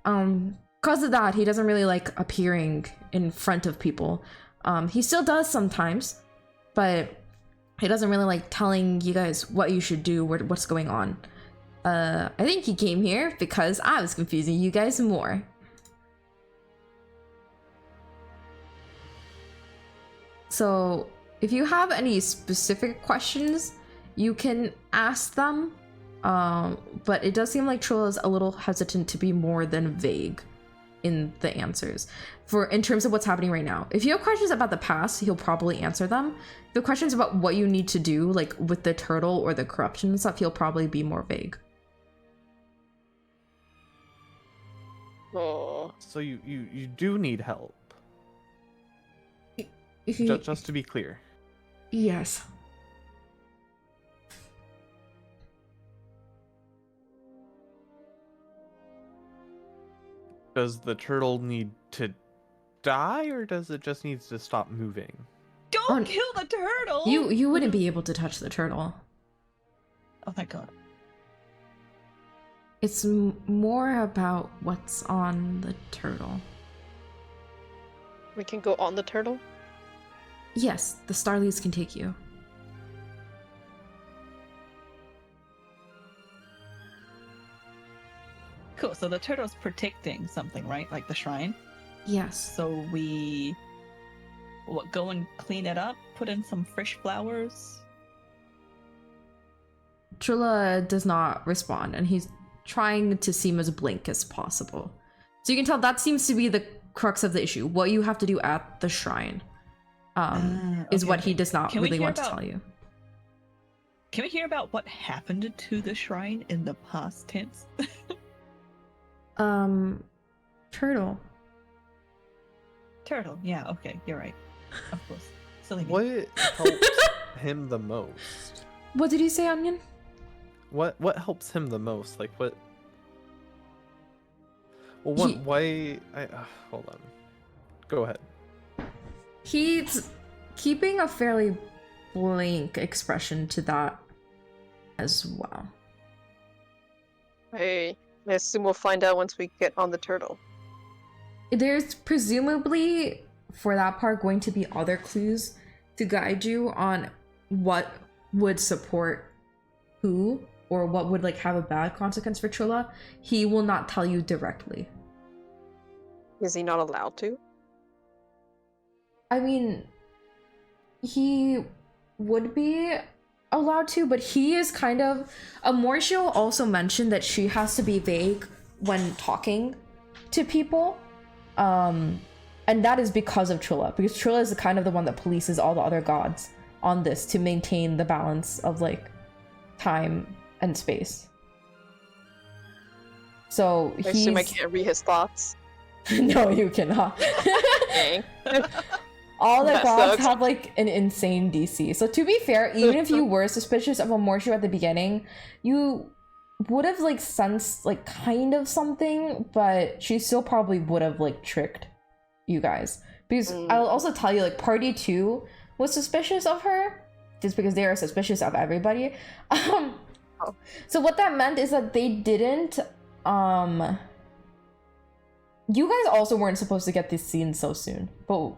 Because of that, he doesn't really like appearing in front of people. He still does sometimes, but he doesn't really like telling you guys what you should do, what's going on. I think he came here because I was confusing you guys more. So, if you have any specific questions, you can ask them. But it does seem like Trilla is a little hesitant to be more than vague in the answers in terms of what's happening right now. If you have questions about the past, he'll probably answer them. If you have questions about what you need to do, like with the turtle or the corruption and stuff, he'll probably be more vague. Oh. So you do need help. Just to be clear. Yes. Does the turtle need to die, or does it just need to stop moving? Don't kill the turtle! You wouldn't be able to touch the turtle. Oh my god. It's more about what's on the turtle. We can go on the turtle? Yes, the Starlies can take you. Cool, so the turtle's protecting something, right? Like the shrine? Yes. So we... go and clean it up? Put in some fresh flowers? Trilla does not respond, and he's trying to seem as blank as possible. So you can tell that seems to be the crux of the issue. What you have to do at the shrine is what he does not really want to tell you. Can we hear about what happened to the shrine in the past tense? Turtle. Turtle, yeah, okay, you're right. Of course. Silly me. What helps him the most? What did you say, Onion? What helps him the most? Like what? Well, one, why? Hold on. Go ahead. He's keeping a fairly blank expression to that as well. I assume we'll find out once we get on the turtle. There's presumably, for that part, going to be other clues to guide you on what would support who, or what would like have a bad consequence for Trilla. He will not tell you directly. Is he not allowed to? I mean, he would be allowed to, but he is kind of... Amorcio also mentioned that she has to be vague when talking to people. And that is because of Trilla, because Trilla is kind of the one that polices all the other gods on this to maintain the balance of like time and space. So I assume I can't read his thoughts. No, you cannot. Dang. All the That gods sucks. have like an insane DC. So to be fair, even if you were suspicious of Amorcio at the beginning, you would have like sensed like kind of something, but she still probably would have like tricked you guys. Because I'll also tell you, like, Party 2 was suspicious of her, just because they are suspicious of everybody. So what that meant is that they didn't you guys also weren't supposed to get this scene so soon, but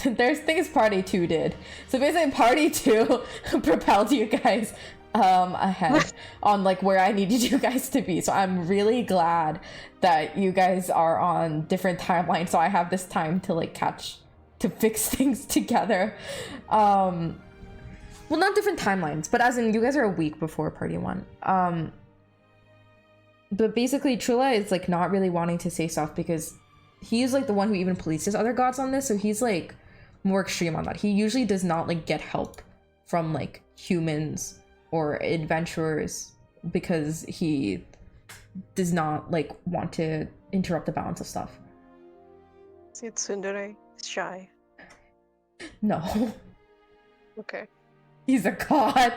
there's things Party 2 did. So basically Party 2 propelled you guys ahead on like where I needed you guys to be. So I'm really glad that you guys are on different timelines, so I have this time to like to fix things together. Well, not different timelines, but as in you guys are a week before Party 1. But basically Trilla is like not really wanting to say stuff because he's like the one who even polices other gods on this, so he's like more extreme on that. He usually does not like get help from like humans or adventurers because he does not like want to interrupt the balance of stuff. See, it's Tsundere. He's shy. No. Okay. He's a god.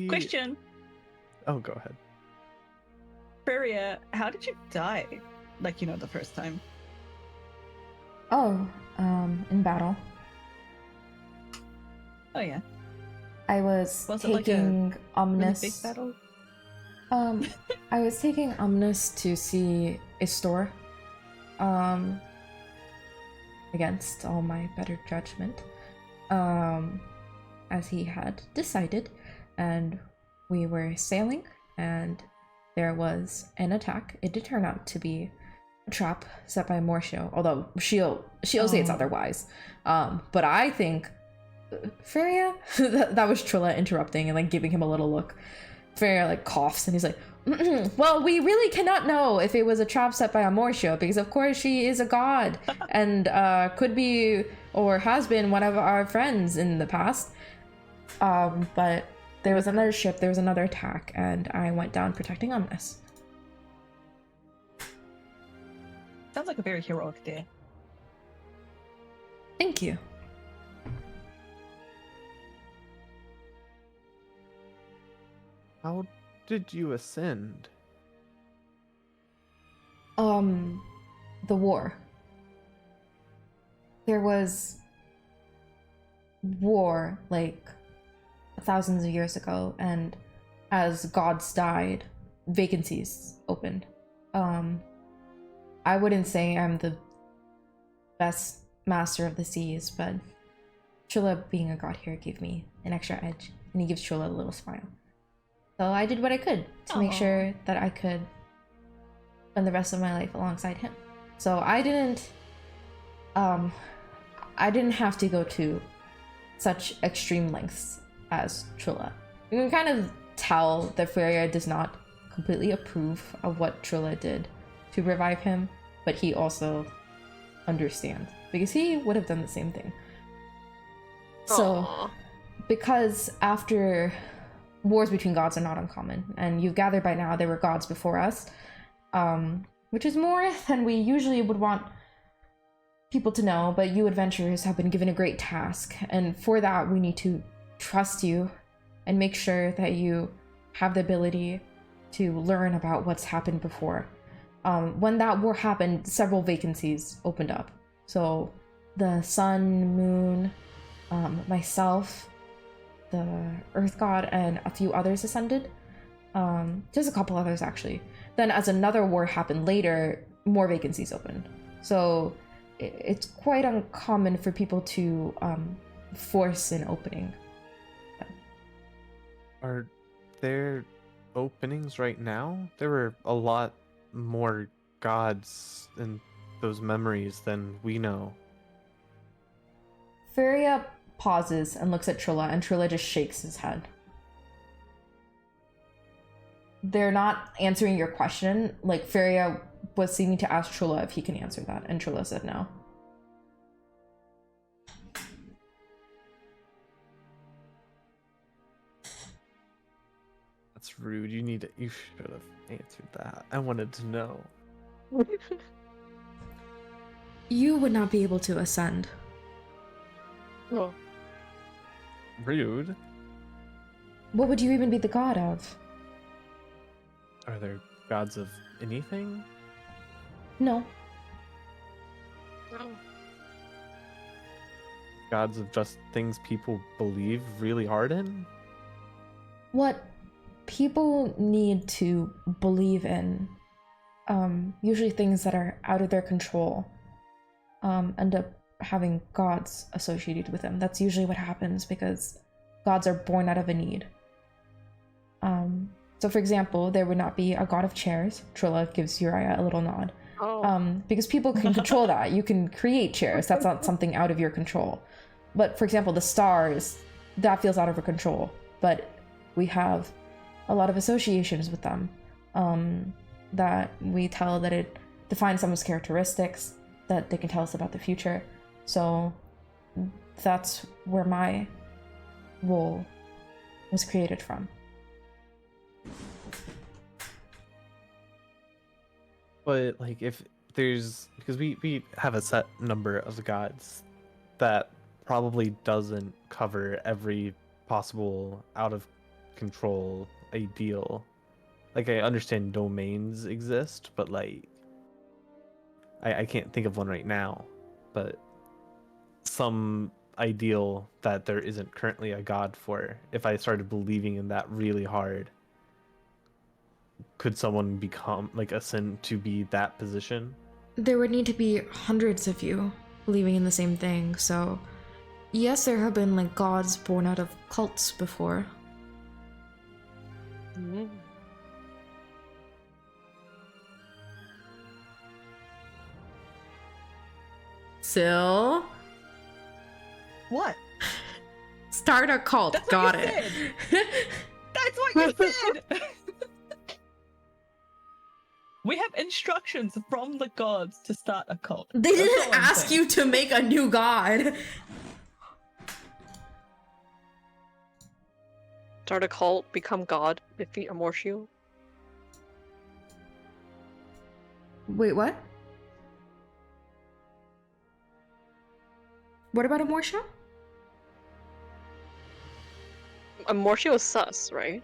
Question. Oh, go ahead. Feria, how did you die? Like, you know, the first time. Oh, in battle. Oh yeah. I was it like taking a Omnis. really big battle? I was taking Omnis to see Istor. Against all my better judgment. As he had decided, and we were sailing, and there was an attack. It did turn out to be a trap set by Morcio, although she'll say it's otherwise. But I think Feria? that was Trilla interrupting and like giving him a little look. Feria like coughs and he's like, well, we really cannot know if it was a trap set by Amorcio because of course she is a god and could be or has been one of our friends in the past. But there was another ship, there was another attack, and I went down protecting Omnis. Sounds like a very heroic day. Thank you. How did you ascend? The war. There was war like thousands of years ago, and as gods died, vacancies opened. I wouldn't say I'm the best master of the seas, but Trilla being a god here gave me an extra edge, and he gives Trilla a little smile. So I did what I could to make sure that I could spend the rest of my life alongside him. So I didn't have to go to such extreme lengths as Trilla. You can kind of tell that Feria does not completely approve of what Trilla did to revive him, but he also understands because he would have done the same thing. So, Aw. because after wars between gods are not uncommon, and you've gathered by now there were gods before us, which is more than we usually would want people to know, but you adventurers have been given a great task, and for that we need to trust you and make sure that you have the ability to learn about what's happened before. When that war happened, several vacancies opened up. So the sun, moon, myself, the earth god, and a few others ascended. Just a couple others actually. Then as another war happened later, more vacancies opened. So it's quite uncommon for people to force an opening. Are there openings right now? There were a lot more gods in those memories than we know. Feria pauses and looks at Trilla, and Trilla just shakes his head. They're not answering your question. Like, Feria was seeming to ask Trilla if he can answer that, and Trilla said no. That's rude. You should have answered that. I wanted to know. You would not be able to ascend. Oh. Rude. What would you even be the god of? Are there gods of anything? No. No. Gods of just things people believe really hard in? What people need to believe in, usually things that are out of their control, end up having gods associated with them. That's usually what happens because gods are born out of a need. So for example, there would not be a god of chairs. Trilla gives Uriah a little nod. Oh. Because people can control that. You can create chairs. That's not something out of your control. But for example, the stars, that feels out of our control. But we have a lot of associations with them that we tell that it defines someone's characteristics, that they can tell us about the future. So that's where my role was created from. But like if there's because we have a set number of gods that probably doesn't cover every possible out of control ideal. Like I understand domains exist, but like I can't think of one right now. But some ideal that there isn't currently a god for, if I started believing in that really hard, could someone become like ascend to be that position? There would need to be hundreds of you believing in the same thing, so yes, there have been like gods born out of cults before. Mm. Sil? What? Start a cult. That's what Got you it. That's what you said! We have instructions from the gods to start a cult. They That's didn't all I'm ask saying. you to make a new god. Start a cult, become god, defeat Amortio. Wait, what? What about Amortia? Amortio is sus, right?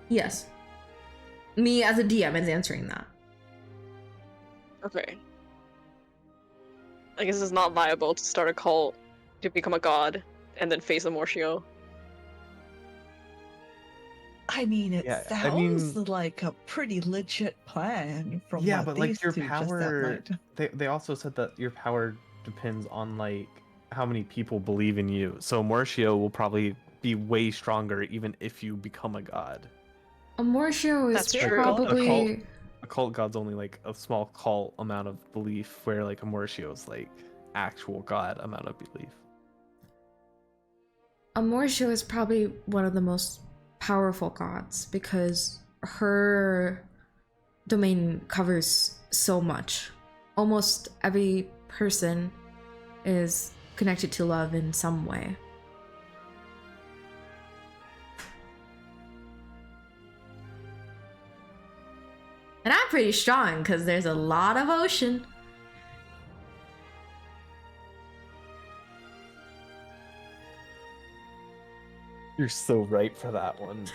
Yes. Me as a DM is answering that. Okay. I guess it's not viable to start a cult to become a god and then face Amortio. I mean, it Yeah, I sounds mean- like a pretty legit plan from Yeah, what but these like your two just power, outlined. they also said that your power depends on like how many people believe in you. So Mortio will probably be way stronger even if you become a god. Amortia is That's true. probably... A cult god's only like a small cult amount of belief, where like Amortio is like actual god amount of belief. Amortia is probably one of the most powerful gods because her domain covers so much. Almost every person is connected to love in some way. And I'm pretty strong because there's a lot of ocean. You're so right for that one.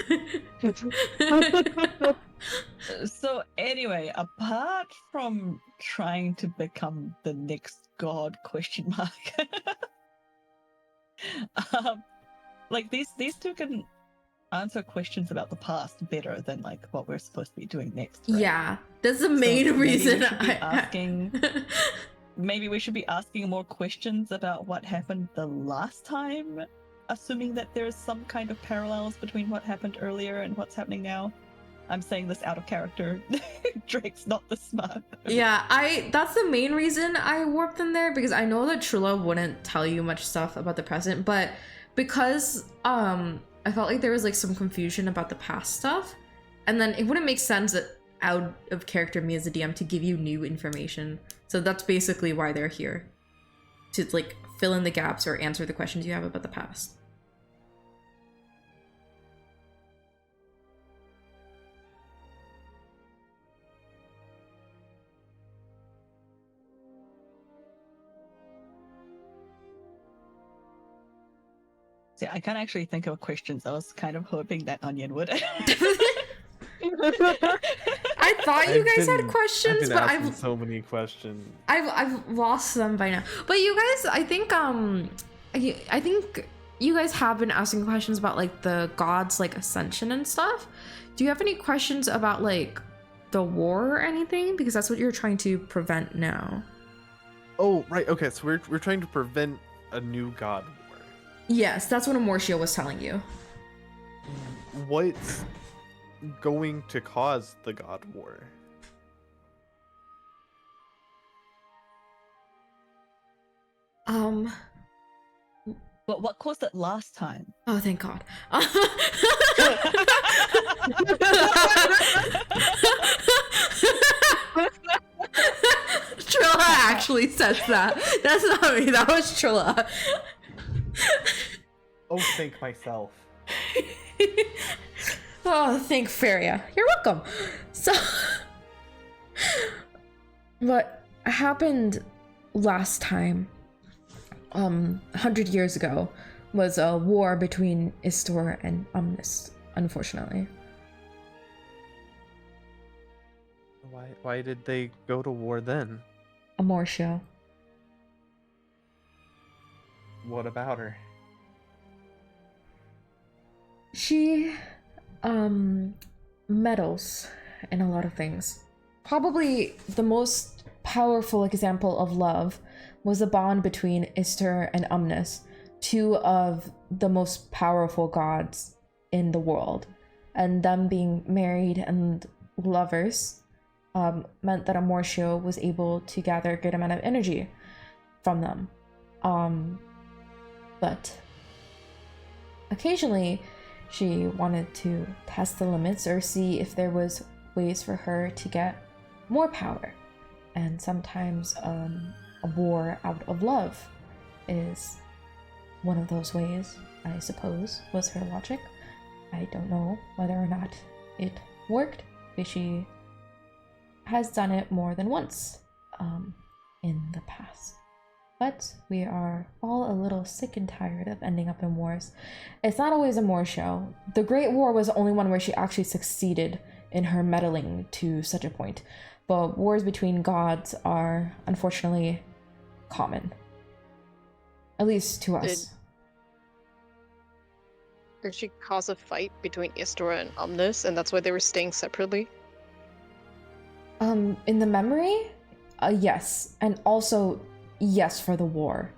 So anyway, apart from trying to become the next god question mark, like these two can answer questions about the past better than like what we're supposed to be doing next. Right? Yeah, that's the So main maybe reason we should be I asking. Maybe we should be asking more questions about what happened the last time, assuming that there's some kind of parallels between what happened earlier and what's happening now. I'm saying this out of character. Drake's not this smart. Yeah, that's the main reason I warped in there, because I know that Trula wouldn't tell you much stuff about the present, but because I felt like there was like some confusion about the past stuff, and then it wouldn't make sense that out of character me as a DM to give you new information. So that's basically why they're here. To like fill in the gaps or answer the questions you have about the past. See, I can't actually think of questions. I was kind of hoping that Onion would. I thought you guys had questions, but I've so many questions. I've lost them by now. But you guys, I think you guys have been asking questions about like the gods like ascension and stuff. Do you have any questions about like the war or anything? Because that's what you're trying to prevent now. Oh, right. Okay, so we're trying to prevent a new god war. Yes, that's what Amortia was telling you. What's going to cause the god war? But what caused it last time? Oh, thank God. Trilla actually says that. That's not me. That was Trilla. Oh, thank myself. Oh, thank Feria. You're welcome. So, what happened last time, 100 years ago, was a war between Istor and Omnis, unfortunately. Why did they go to war then? Amortia. What about her? She, meddles in a lot of things. Probably the most powerful example of love was the bond between Istor and Omnis, two of the most powerful gods in the world. And them being married and lovers meant that Amortia was able to gather a good amount of energy from them. But occasionally she wanted to test the limits or see if there was ways for her to get more power. And sometimes a war out of love is one of those ways, I suppose, was her logic. I don't know whether or not it worked, but she has done it more than once in the past. But we are all a little sick and tired of ending up in wars. It's not always a Moor show. The Great War was the only one where she actually succeeded in her meddling to such a point. But wars between gods are unfortunately common. At least to us. Did she cause a fight between Istora and Omnis, and that's why they were staying separately? In the memory? Yes. And also, yes, for the war.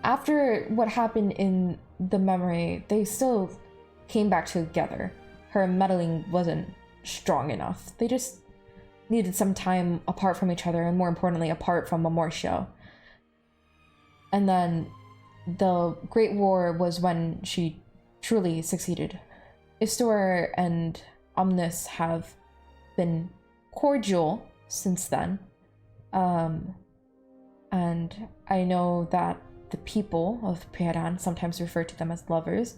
After what happened in the memory, they still came back together. Her meddling wasn't strong enough. They just needed some time apart from each other, and more importantly, apart from Amortia. And then the Great War was when she truly succeeded. Istor and Omnis have been cordial since then. And I know that the people of Prieran sometimes refer to them as lovers.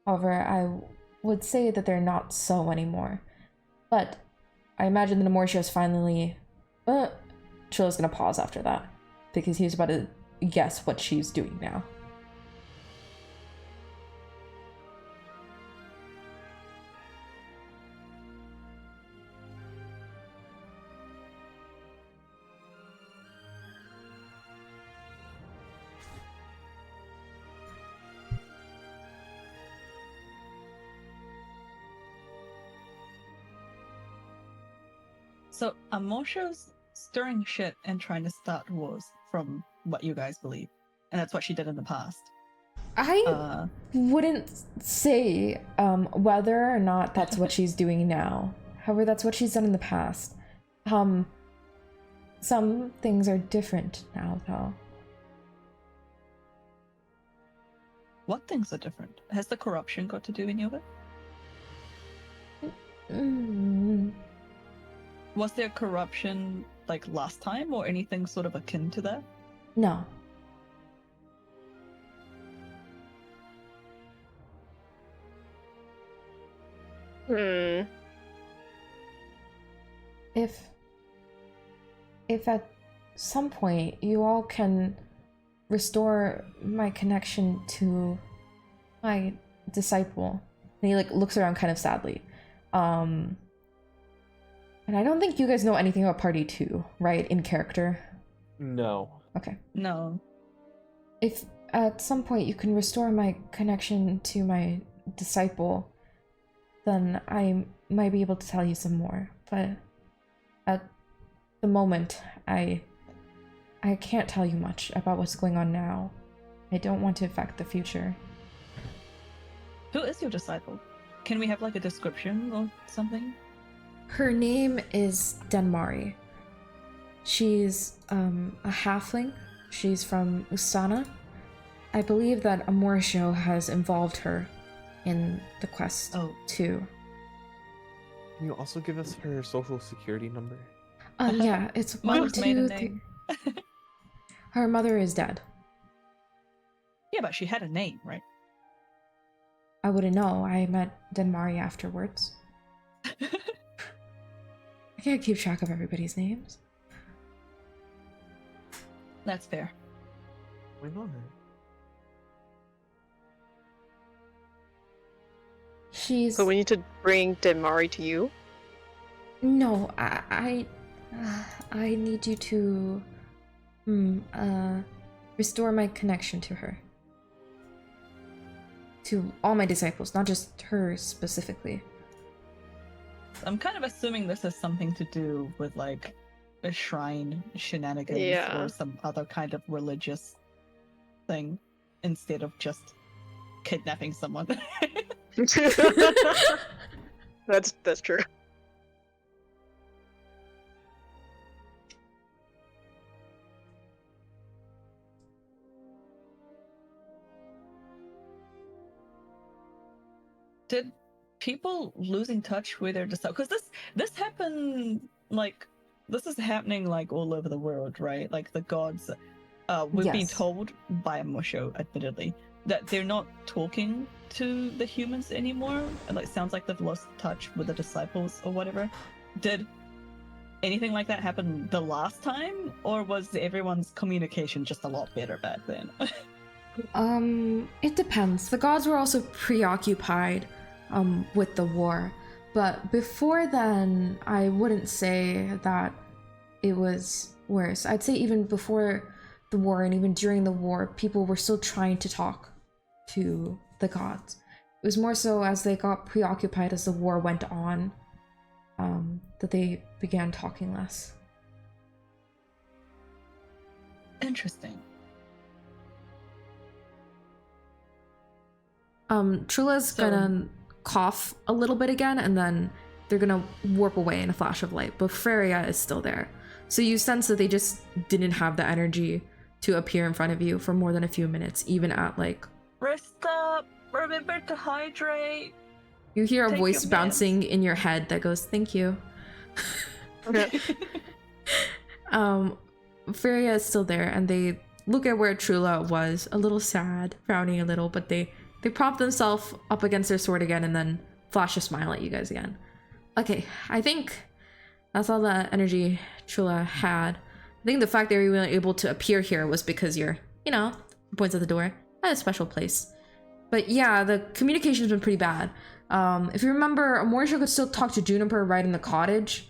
However, I would say that they're not so anymore. But I imagine that Amortia is finally... Chilla's gonna pause after that, because he was about to guess what she's doing now. So Amosha's stirring shit and trying to start wars, from what you guys believe, and that's what she did in the past. I wouldn't say whether or not that's what she's doing now. However, that's what she's done in the past. Some things are different now, though. What things are different? Has the corruption got to do any of it? Mm. Was there corruption like last time or anything sort of akin to that? No. If at some point you all can restore my connection to my disciple, and he like looks around kind of sadly. And I don't think you guys know anything about Party 2, right? In character. No. Okay. No. If at some point you can restore my connection to my disciple, then I might be able to tell you some more. But at the moment, I can't tell you much about what's going on now. I don't want to affect the future. Who is your disciple? Can we have like a description or something? Her name is Denmari. She's a halfling. She's from Ustana. I believe that Amorcio has involved her in the quest too. Can you also give us her social security number? Yeah, it's 1, Mother's 2, maiden 3. name. Her mother is dead. Yeah, but she had a name, right? I wouldn't know. I met Denmari afterwards. I can't keep track of everybody's names. That's fair. Why not? She's... So we need to bring Denmari to you? No, I need you to restore my connection to her. To all my disciples, not just her specifically. I'm kind of assuming this has something to do with like a shrine shenanigans Yeah. or some other kind of religious thing instead of just kidnapping someone. That's true. did people losing touch with their disciples? Because this happened like this is happening like all over the world, right? Like the gods, we've been Yes. told by Musho, admittedly, that they're not talking to the humans anymore. And like sounds like they've lost touch with the disciples or whatever. Did anything like that happen the last time, or was everyone's communication just a lot better back then? It depends. The gods were also preoccupied with the war. But before then, I wouldn't say that it was worse. I'd say even before the war and even during the war, people were still trying to talk to the gods. It was more so as they got preoccupied as the war went on, that they began talking less. Interesting. Trula's So- gonna cough a little bit again, and then they're gonna warp away in a flash of light. But Freya is still there, so you sense that they just didn't have the energy to appear in front of you for more than a few minutes, even at like. Rest up. Remember to hydrate. You hear a Take voice your meds. bouncing in your head that goes, "Thank you." Freya is still there, and they look at where Trula was, a little sad, frowning a little, but they prop themselves up against their sword again and then flash a smile at you guys again. Okay, I think that's all the energy Trula had. I think the fact that you were able to appear here was because you're, points at the door, at a special place. But yeah, the communication's been pretty bad. If you remember, Amorsha could still talk to Juniper right in the cottage.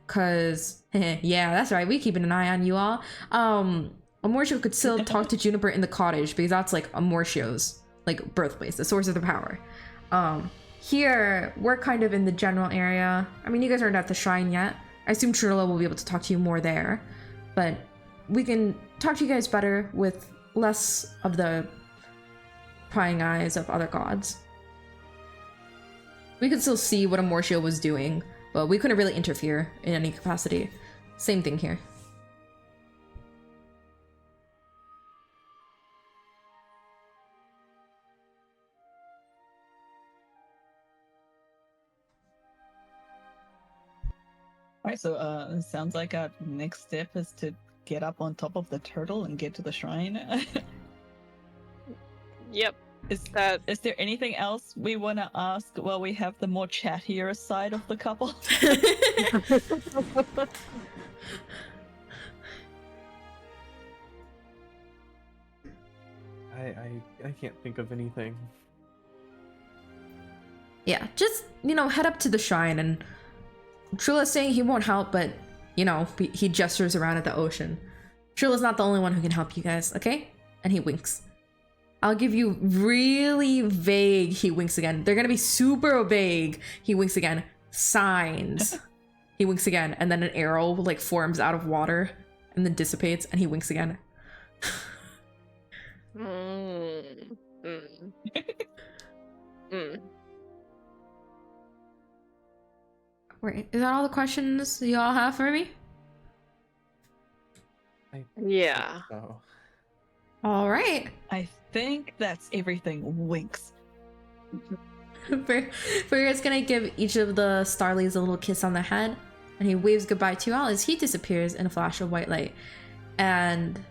Cause, yeah, that's right, we keeping an eye on you all. Amorsha could still talk to Juniper in the cottage because that's like Amorsha's like birthplace, the source of their power. Here, we're kind of in the general area. I mean, you guys aren't at the shrine yet. I assume Trula will be able to talk to you more there. But we can talk to you guys better with less of the prying eyes of other gods. We could still see what Amorsha was doing, but we couldn't really interfere in any capacity. Same thing here. Alright, so it sounds like our next step is to get up on top of the turtle and get to the shrine. Yep. Is That is there anything else we want to ask while we have the more chattier side of the couple? I can't think of anything. Yeah, just, head up to the shrine, and Trula's saying he won't help, but, he gestures around at the ocean. Trula's not the only one who can help you guys, okay? And he winks. I'll give you really vague, he winks again. They're gonna be super vague. He winks again. Signs. He winks again, and then an arrow, like, forms out of water, and then dissipates, and he winks again. Mm. Mm. Mm. Wait, is that all the questions you all have for me? Yeah. So All right. I think that's everything. Winks. Furia's gonna give each of the Starlies a little kiss on the head, and he waves goodbye to you all as he disappears in a flash of white light. And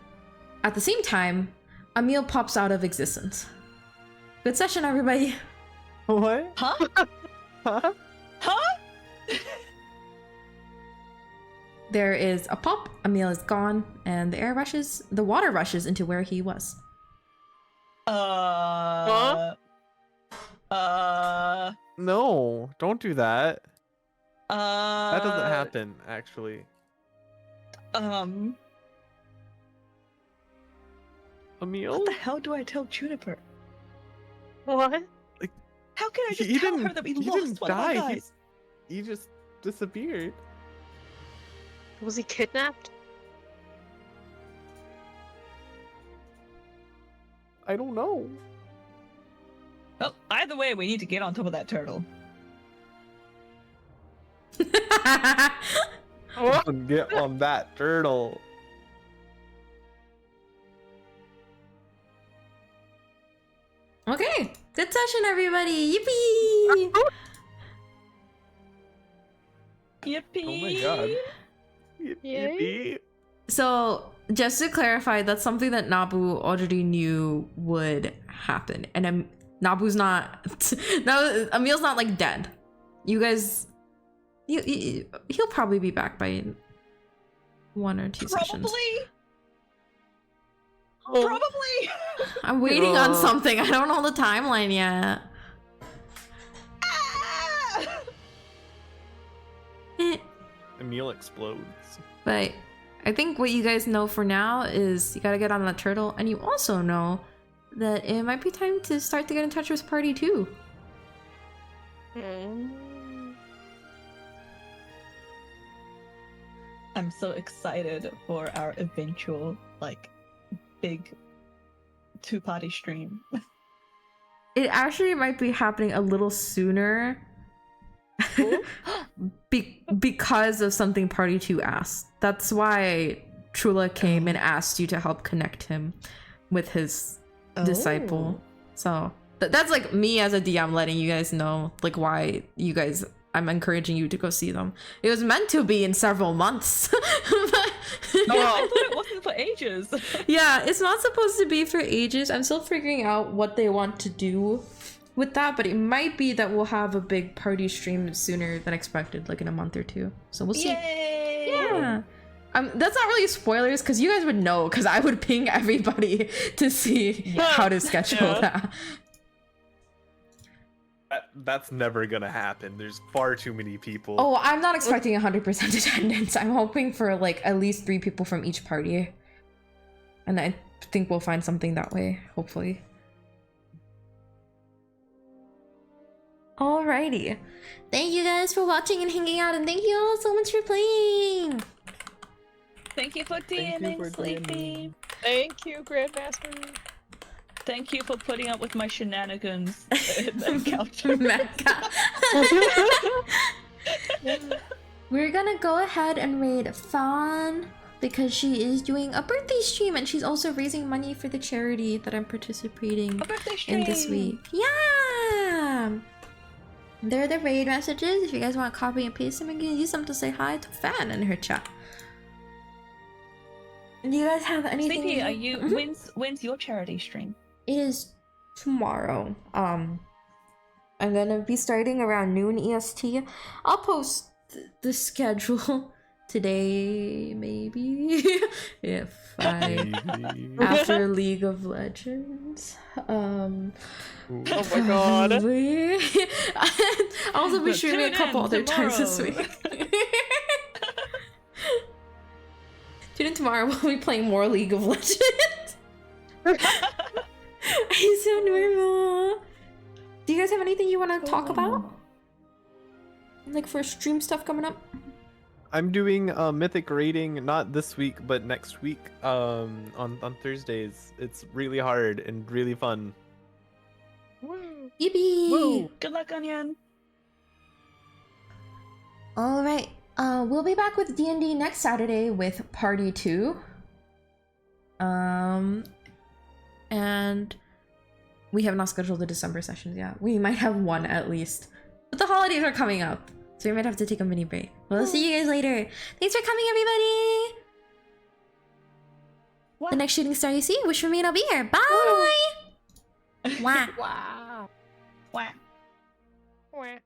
at the same time, Emil pops out of existence. Good session, everybody. what? Huh? Huh? Huh? There is a pop, Emil is gone, and the water rushes into where he was. No, don't do that. That doesn't happen, actually. Emil? What the hell do I tell Juniper? What? How can I just He tell her didn't- that we he lost didn't one of our die, he- guys? He just disappeared. Was he kidnapped? I don't know. Well, either way, we need to get on top of that turtle. Get on that turtle. Okay, Good session, everybody! Yippee! Yippee! Oh my god. Yay. So, just to clarify, that's something that Nabu already knew would happen. And Nabu's not... no, Emil's not, like, dead. You guys... He'll probably be back by 1 or 2 sessions. Oh, Probably! I'm waiting on something. I don't know the timeline yet. Eh. Emil explodes. But I think what you guys know for now is you gotta get on that turtle, and you also know that it might be time to start to get in touch with Party 2. I'm so excited for our eventual, like, big 2-party stream. It actually might be happening a little sooner because of something Party 2 asked. That's why Trula came and asked you to help connect him with his disciple. So that's like me as a DM letting you guys know like why you guys I'm encouraging you to go see them. It was meant to be in several months. Yeah, I thought it wasn't for ages. Yeah, it's not supposed to be for ages. I'm still figuring out what they want to do with that, but it might be that we'll have a big party stream sooner than expected, like in a month or 2. So we'll see. Yay! Yeah. That's not really spoilers because you guys would know because I would ping everybody to see how to schedule that. That's never gonna happen. There's far too many people. Oh, I'm not expecting 100% attendance. I'm hoping for like at least 3 people from each party. And I think we'll find something that way, hopefully. Alrighty. Thank you guys for watching and hanging out, and thank you all so much for playing. Thank you for Thank you DMing, for Sleepy. DMing. Thank you, Grandmaster. Thank you for putting up with my shenanigans in the couch. Mecca. We're gonna go ahead and raid Fawn because she is doing a birthday stream and she's also raising money for the charity that I'm participating A birthday stream. in this week. Yeah! There are the raid messages. If you guys want to copy and paste them, I'm gonna use them to say hi to Fan in her chat. Do you guys have anything? Sleepy, are you? Mhm. When's your charity stream? It is tomorrow. I'm gonna be starting around noon EST. I'll post the schedule today, maybe. If I after League of Legends. Oh my god. Probably. I'll also be streaming a Tune couple in other times this tomorrow. week. Tune in tomorrow. We'll be playing more League of Legends. He's so normal. Do you guys have anything you want to talk about? Like for stream stuff coming up? I'm doing mythic raiding not this week but next week on Thursdays. It's really hard and really fun. Yippee! Woo! Good luck, Onion. All right. We'll be back with D&D next Saturday with Party 2. And we have not scheduled the December sessions yet. We might have one at least. But the holidays are coming up, so we might have to take a mini break. We'll see you guys later. Thanks for coming, everybody! What? The next shooting star you see, wish for me and I'll be here. Bye! Wah. Wow. Wah. Wah.